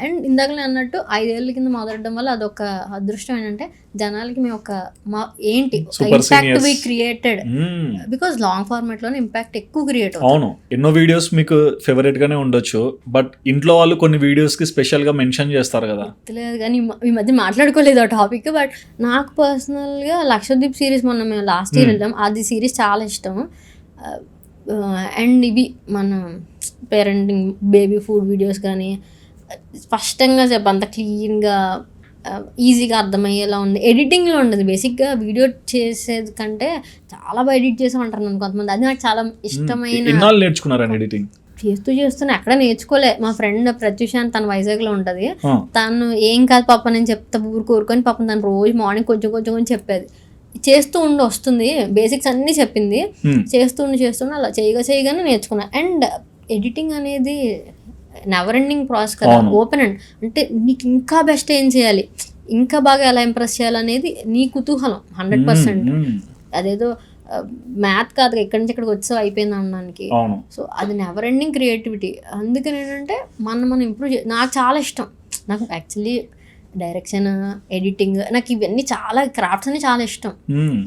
అండ్ ఇందాక నేను అన్నట్టు 5 ఏళ్ళ కింద మొదలడం వల్ల అదొక అదృష్టం ఏంటంటే జనాలకి మేము ఒక ఏంటి impact we created, because long format లోనే ఇంపాక్ట్ ఎక్కువ క్రియేట్ అవుతుంది. అవును, ఎన్నో వీడియోస్ మీకు ఫేవరెట్ గానే ఉండొచ్చు, బట్ ఇంట్లో వాళ్ళు కొన్ని వీడియోస్ కి స్పెషల్ గా మెన్షన్ చేస్తారు కదా. తెలియదు కానీ ఈ మధ్య మాట్లాడుకోలేదు ఆ టాపిక్. బట్ నాకు పర్సనల్ గా లక్షద్వీప్ సిరీస్ మొన్న మేము లాస్ట్ ఇయర్ వెళ్ళాం, అది సిరీస్ చాలా ఇష్టం. అండ్ ఇవి మన పేరెంటింగ్ బేబీ ఫుడ్ వీడియోస్ కానీ స్పష్టంగా అంత క్లీన్గా ఈజీగా అర్థమయ్యేలా ఉంది. ఎడిటింగ్లో ఉండదు, బేసిక్గా వీడియో చేసేది కంటే చాలా బాగా ఎడిట్ చేసామంటారు నన్ను కొంతమంది, అది నాకు చాలా ఇష్టమైన. నేర్చుకున్నారని ఎడిటింగ్ చేస్తున్నా ఎక్కడ నేర్చుకోలే. మా ఫ్రెండ్ ప్రత్యూషాన్ తన వైజాగ్లో ఉంటుంది, తను ఏం కాదు పాప నేను చెప్తా ఊరుకోరుకొని పాపం తను రోజు మార్నింగ్ కొంచెం కొంచెం చెప్పేది, చేస్తూ ఉండి వస్తుంది, బేసిక్స్ అన్నీ చెప్పింది, చేస్తుండి అలా చేయగానే నేర్చుకున్నా. అండ్ ఎడిటింగ్ అనేది నెవర్ ఎండింగ్ ప్రాసెస్ కదా, ఓపెన్ అండ్ అంటే నీకు ఇంకా బెస్ట్ ఏం చేయాలి, ఇంకా బాగా ఎలా ఇంప్రెస్ చేయాలనేది నీ కుతూహలం 100%. అదేదో మ్యాథ్ కాదు, ఎక్కడి నుంచి ఇక్కడికి వచ్చావు అయిపోయింది అనడానికి. సో అది నెవర్ ఎండింగ్ క్రియేటివిటీ. అందుకని ఏంటంటే మనం ఇంప్రూవ్ నాకు చాలా ఇష్టం. నాకు యాక్చువల్లీ డైరెక్షన్, ఎడిటింగ్, నాకు ఇవన్నీ చాలా క్రాఫ్ట్స్ అని చాలా ఇష్టం.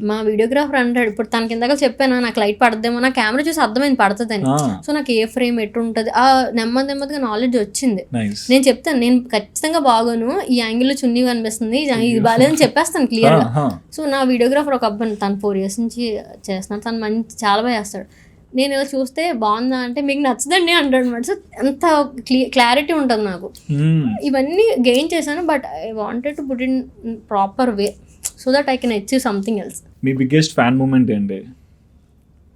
మా వీడియోగ్రాఫర్ అంటాడు, ఇప్పుడు తన కిందగా చెప్పాను నాకు లైట్ పడదేమో, నా కెమెరా చూసి అర్థమైంది పడుతుందని. సో నాకు ఏ ఫ్రేమ్ ఎటు ఉంటుంది ఆ నెమ్మదిగా నాలెడ్జ్ వచ్చింది. నేను చెప్తాను, నేను ఖచ్చితంగా బాగోను, ఈ యాంగిల్లో చున్నీ కనిపిస్తుంది, ఇది బాగాలేదని చెప్పేస్తాను క్లియర్గా. సో నా వీడియోగ్రాఫర్ ఒక అబ్బాయి, తను 4 years నుంచి చేస్తున్నాడు, తను మంచి చాలా బాగా చేస్తాడు. నేను ఇలా చూస్తే బాగుందా అంటే మీకు నచ్చదండి అంటాడు అనమాట. సో అంత క్లారిటీ ఉంటుంది నాకు. ఇవన్నీ గెయిన్ చేశాను, but I wanted to put in proper way so that I can achieve something else. మీ బిగ్గెస్ట్ ఫ్యాన్ మూమెంట్ ఏంటి?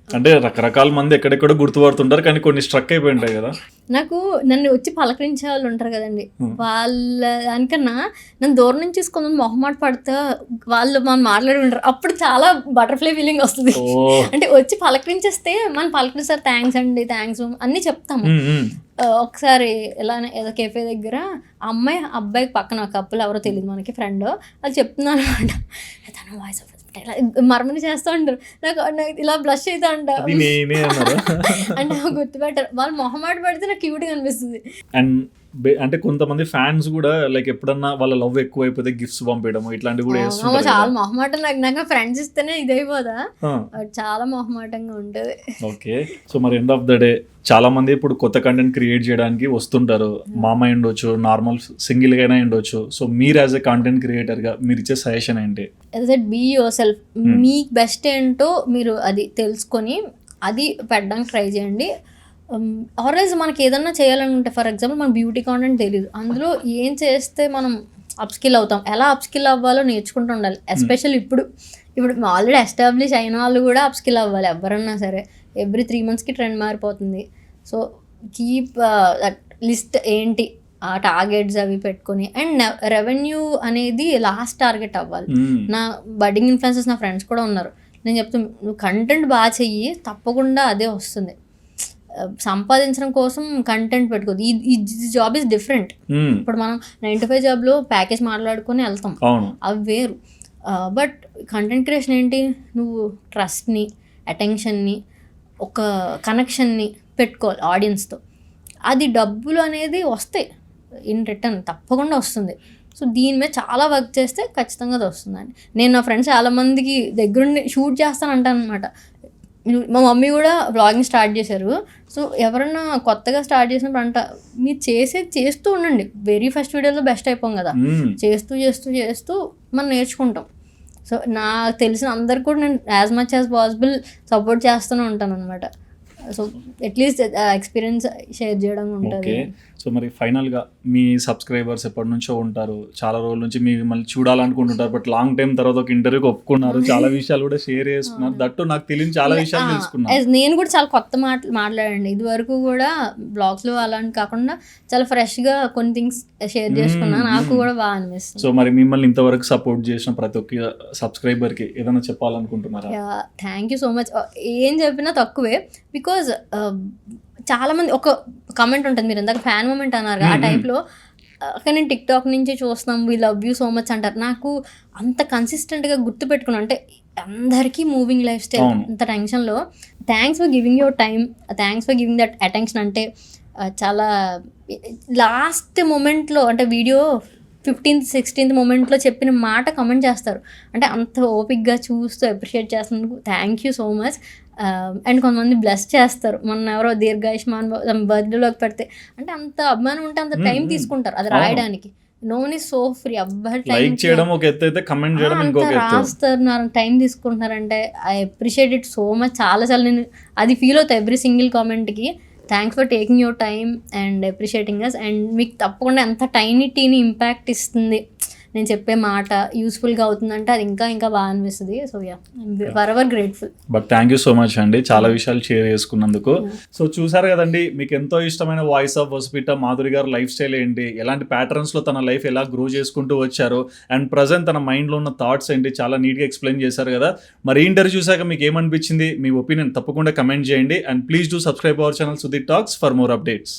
అంటే రకరకాల మంది ఎక్కడెక్కడో గుర్తుపడుతుంటారు కానీ కొన్ని స్ట్రక్ అయిపోయి ఉంటాయి కదా. నాకు నన్ను వచ్చి పలకరించే వాళ్ళు ఉంటారు కదండి, వాళ్ళ దానికన్నా నన్ను దూరం నుంచి చూసుకొని మొహమాట పడితే వాళ్ళు మనం మాట్లాడి ఉంటారు, అప్పుడు చాలా బటర్ఫ్లై ఫీలింగ్ వస్తుంది. అంటే వచ్చి పలకరించేస్తే మనం పలకరిస్తారు, థ్యాంక్స్ అండి, థ్యాంక్స్ అన్నీ చెప్తాము. ఒకసారి ఇలానే ఏదో కెఫే దగ్గర అమ్మాయి అబ్బాయికి పక్కన ఒక కప్పులు ఎవరో తెలియదు మనకి ఫ్రెండ్, అది చెప్తున్నాను అనమాట. తన వాయిస్ మర్మని చేస్తూ ఉంటారు, నాకు ఇలా బ్లష్ అవుతా ఉంటారు అంటే గుర్తుపెట్టారు. వాళ్ళు మొహమాట పడితే నాకు క్యూట్గా అనిపిస్తుంది. అండ్ అంటే కొంతమంది ఫ్యాన్స్ కూడా లైక్ ఎప్పుడన్నా వాళ్ళ లవ్ ఎక్కువ అయిపోతే గిఫ్ట్స్ పంపించడం ఇట్లాంటివి కూడా చేస్తుంటారు. చాలా మొహమాటం, నాకు ఫ్రెండ్స్ ఇస్తేనే ఇదైపోదా, చాలా మొహమాటంగా ఉంటుంది. ఓకే, సో మరి ఎండ్ ఆఫ్ ద డే చాలా మంది ఇప్పుడు కొత్త కంటెంట్ క్రియేట్ చేయడానికి వస్తుంటారు, మామ ఉండొచ్చు, నార్మల్ సింగిల్ గా అయినా ఉండొచ్చు. సో మీరు యాజ్ ఎ కంటెంట్ క్రియేటర్ గా మీరు ఇచ్చే సజెషన్ ఏంటి? బీ యువర్ సెల్ఫ్, మీకు బెస్ట్ ఏంటో మీరు అది తెలుసుకొని అది పెట్టడానికి ట్రై చేయండి. ఆర్ఎల్స్ మనకి ఏదన్నా చేయాలనుకుంటే, ఫర్ ఎగ్జాంపుల్ మన బ్యూటీ కాంటెంట్ తెలియదు, అందులో ఏం చేస్తే మనం అప్స్కిల్ అవుతాం, ఎలా అప్స్కిల్ అవ్వాలో నేర్చుకుంటూ ఉండాలి. ఎస్పెషల్లీ ఇప్పుడు ఆల్రెడీ ఎస్టాబ్లిష్ అయిన వాళ్ళు కూడా అప్స్కిల్ అవ్వాలి, ఎవరన్నా సరే. ఎవ్రీ 3 monthsకి ట్రెండ్ మారిపోతుంది. సో కీప్ దట్ లిస్ట్ ఏంటి, టార్గెట్స్ అవి పెట్టుకొని, అండ్ రెవెన్యూ అనేది లాస్ట్ టార్గెట్ అవ్వాలి. నా బడ్డింగ్ ఇన్ఫ్లుయెన్సర్స్ నా ఫ్రెండ్స్ కూడా ఉన్నారు. నేను చెప్తాను, నువ్వు కంటెంట్ బాగా చెయ్యి, తప్పకుండా అదే వస్తుంది. సంపాదించడం కోసం కంటెంట్ పెట్టుకోదు. ఈ జాబ్ ఈజ్ డిఫరెంట్. ఇప్పుడు మనం 9 to 5 జాబ్లో ప్యాకేజ్ మాట్లాడుకొని వెళ్తాం, అవి వేరు. బట్ కంటెంట్ క్రియేషన్ ఏంటి, నువ్వు ట్రస్ట్ని, అటెన్షన్ని, ఒక కనెక్షన్ని పెట్టుకోవాలి ఆడియన్స్తో. అది డబ్బులు అనేది వస్తాయి ఇన్ రిటర్న్, తప్పకుండా వస్తుంది. సో దీని మీద చాలా వర్క్ చేస్తే ఖచ్చితంగా అది వస్తుందండి. నేను నా ఫ్రెండ్స్ చాలామందికి దగ్గరుండి షూట్ చేస్తాను అంటాను అనమాట. మా మమ్మీ కూడా వ్లాగింగ్ స్టార్ట్ చేశారు. సో ఎవరన్నా కొత్తగా స్టార్ట్ చేసినప్పుడు అంట, మీరు చేస్తూ ఉండండి. వెరీ ఫస్ట్ వీడియోలో బెస్ట్ అయిపోం కదా, చేస్తూ చేస్తూ చేస్తూ మనం నేర్చుకుంటాం. సో నాకు తెలిసిన అందరికి కూడా నేను as much as possible support చేస్తూనే ఉంటాను అనమాట. సో అట్లీస్ట్ ఎక్స్పీరియన్స్ షేర్ చేయడం ఉంటుంది. సో మరి ఫైనల్గా మీ సబ్స్క్రైబర్స్ ఎప్పటి నుంచో ఉంటారు, చాలా రోజుల నుంచి మిమ్మల్ని చూడాలనుకుంటుంటారు, బట్ లాంగ్ టైం తర్వాత ఒక ఇంటర్వ్యూకి ఒప్పుకున్నారు, చాలా విషయాలు కూడా షేర్ చేసుకున్నారు. దట్టు నాకు తెలియని చాలా విషయాలు తెలుసుకున్నాను. నేను కూడా చాలా కొత్త మాట్లాడండి. ఇది వరకు కూడా బ్లాగ్స్లో అలాంటి కాకుండా చాలా ఫ్రెష్గా కొన్ని థింగ్స్ షేర్ చేసుకున్నా, నాకు కూడా బాగా అనిపిస్తుంది. సో మరి మిమ్మల్ని ఇంతవరకు సపోర్ట్ చేసిన ప్రతి ఒక్క సబ్స్క్రైబర్కి ఏదైనా చెప్పాలనుకుంటున్నారా? Thank you so much. ఏం చెప్పినా తక్కువే. బికాజ్ చాలామంది ఒక కమెంట్ ఉంటుంది, మీరు ఇందాక ఫ్యాన్ మూమెంట్ అన్నారు ఆ టైప్లో, అక్కడ నేను టిక్టాక్ నుంచి చూస్తున్నాం, we love you so much అంటారు. నాకు అంత కన్సిస్టెంట్గా గుర్తుపెట్టుకున్నాను అంటే అందరికీ మూవింగ్ లైఫ్ స్టైల్, అంత టెన్షన్లో thanks for giving your time, thanks for giving that attention. అంటే చాలా లాస్ట్ మూమెంట్లో అంటే వీడియో 15th 16th మూమెంట్లో చెప్పిన మాట కమెంట్ చేస్తారు. అంటే అంత ఓపిక్గా చూస్తూ అప్రిషియేట్ చేస్తున్నందుకు thank you so much. And కొంతమంది బ్లెస్ చేస్తారు, మొన్న ఎవరో దీర్ఘాయుష్మాన్ బర్త్డేలోకి పెడితే, అంటే అంత అభిమానం ఉంటే అంత టైం తీసుకుంటారు అది రాయడానికి. నోన్ ఈజ్ సో ఫ్రీ, అబ్బాయి రాస్తున్నారు, టైం తీసుకుంటున్నారంటే I appreciate it so much. చాలా నేను అది ఫీల్ అవుతాయి ఎవ్రీ సింగిల్ కామెంట్కి. Thanks for taking your time and appreciating us. And మీకు తప్పకుండా ఎంత టైనీ ఇంపాక్ట్ ఇస్తుంది నేను చెప్పే మాట, యూస్ఫుల్గా అవుతుందంటే అది ఇంకా ఇంకా బాగా అనిపిస్తుంది. So yeah, for ever grateful. But thank you so much అండి, చాలా విషయాలు షేర్ చేసుకున్నందుకు. సో చూసారు కదండి, మీకు ఎంతో ఇష్టమైన వాయిస్ ఆఫ్ వసుపిట మాధురి గారు లైఫ్ స్టైల్ ఏంటి, ఎలాంటి ప్యాటర్న్స్లో తన లైఫ్ ఎలా గ్రో చేసుకుంటూ వచ్చారు, అండ్ ప్రజెంట్ తన మైండ్లో ఉన్న థాట్స్ ఏంటి, చాలా నీట్గా ఎక్స్ప్లెయిన్ చేశారు కదా. మరి ఈ ఇంటర్వ్యూ చూసాక మీకు ఏమనిపించింది, మీ ఒపీనియన్ తప్పకుండా కమెంట్ చేయండి. And please do subscribe our channel Sudheer talks for more updates.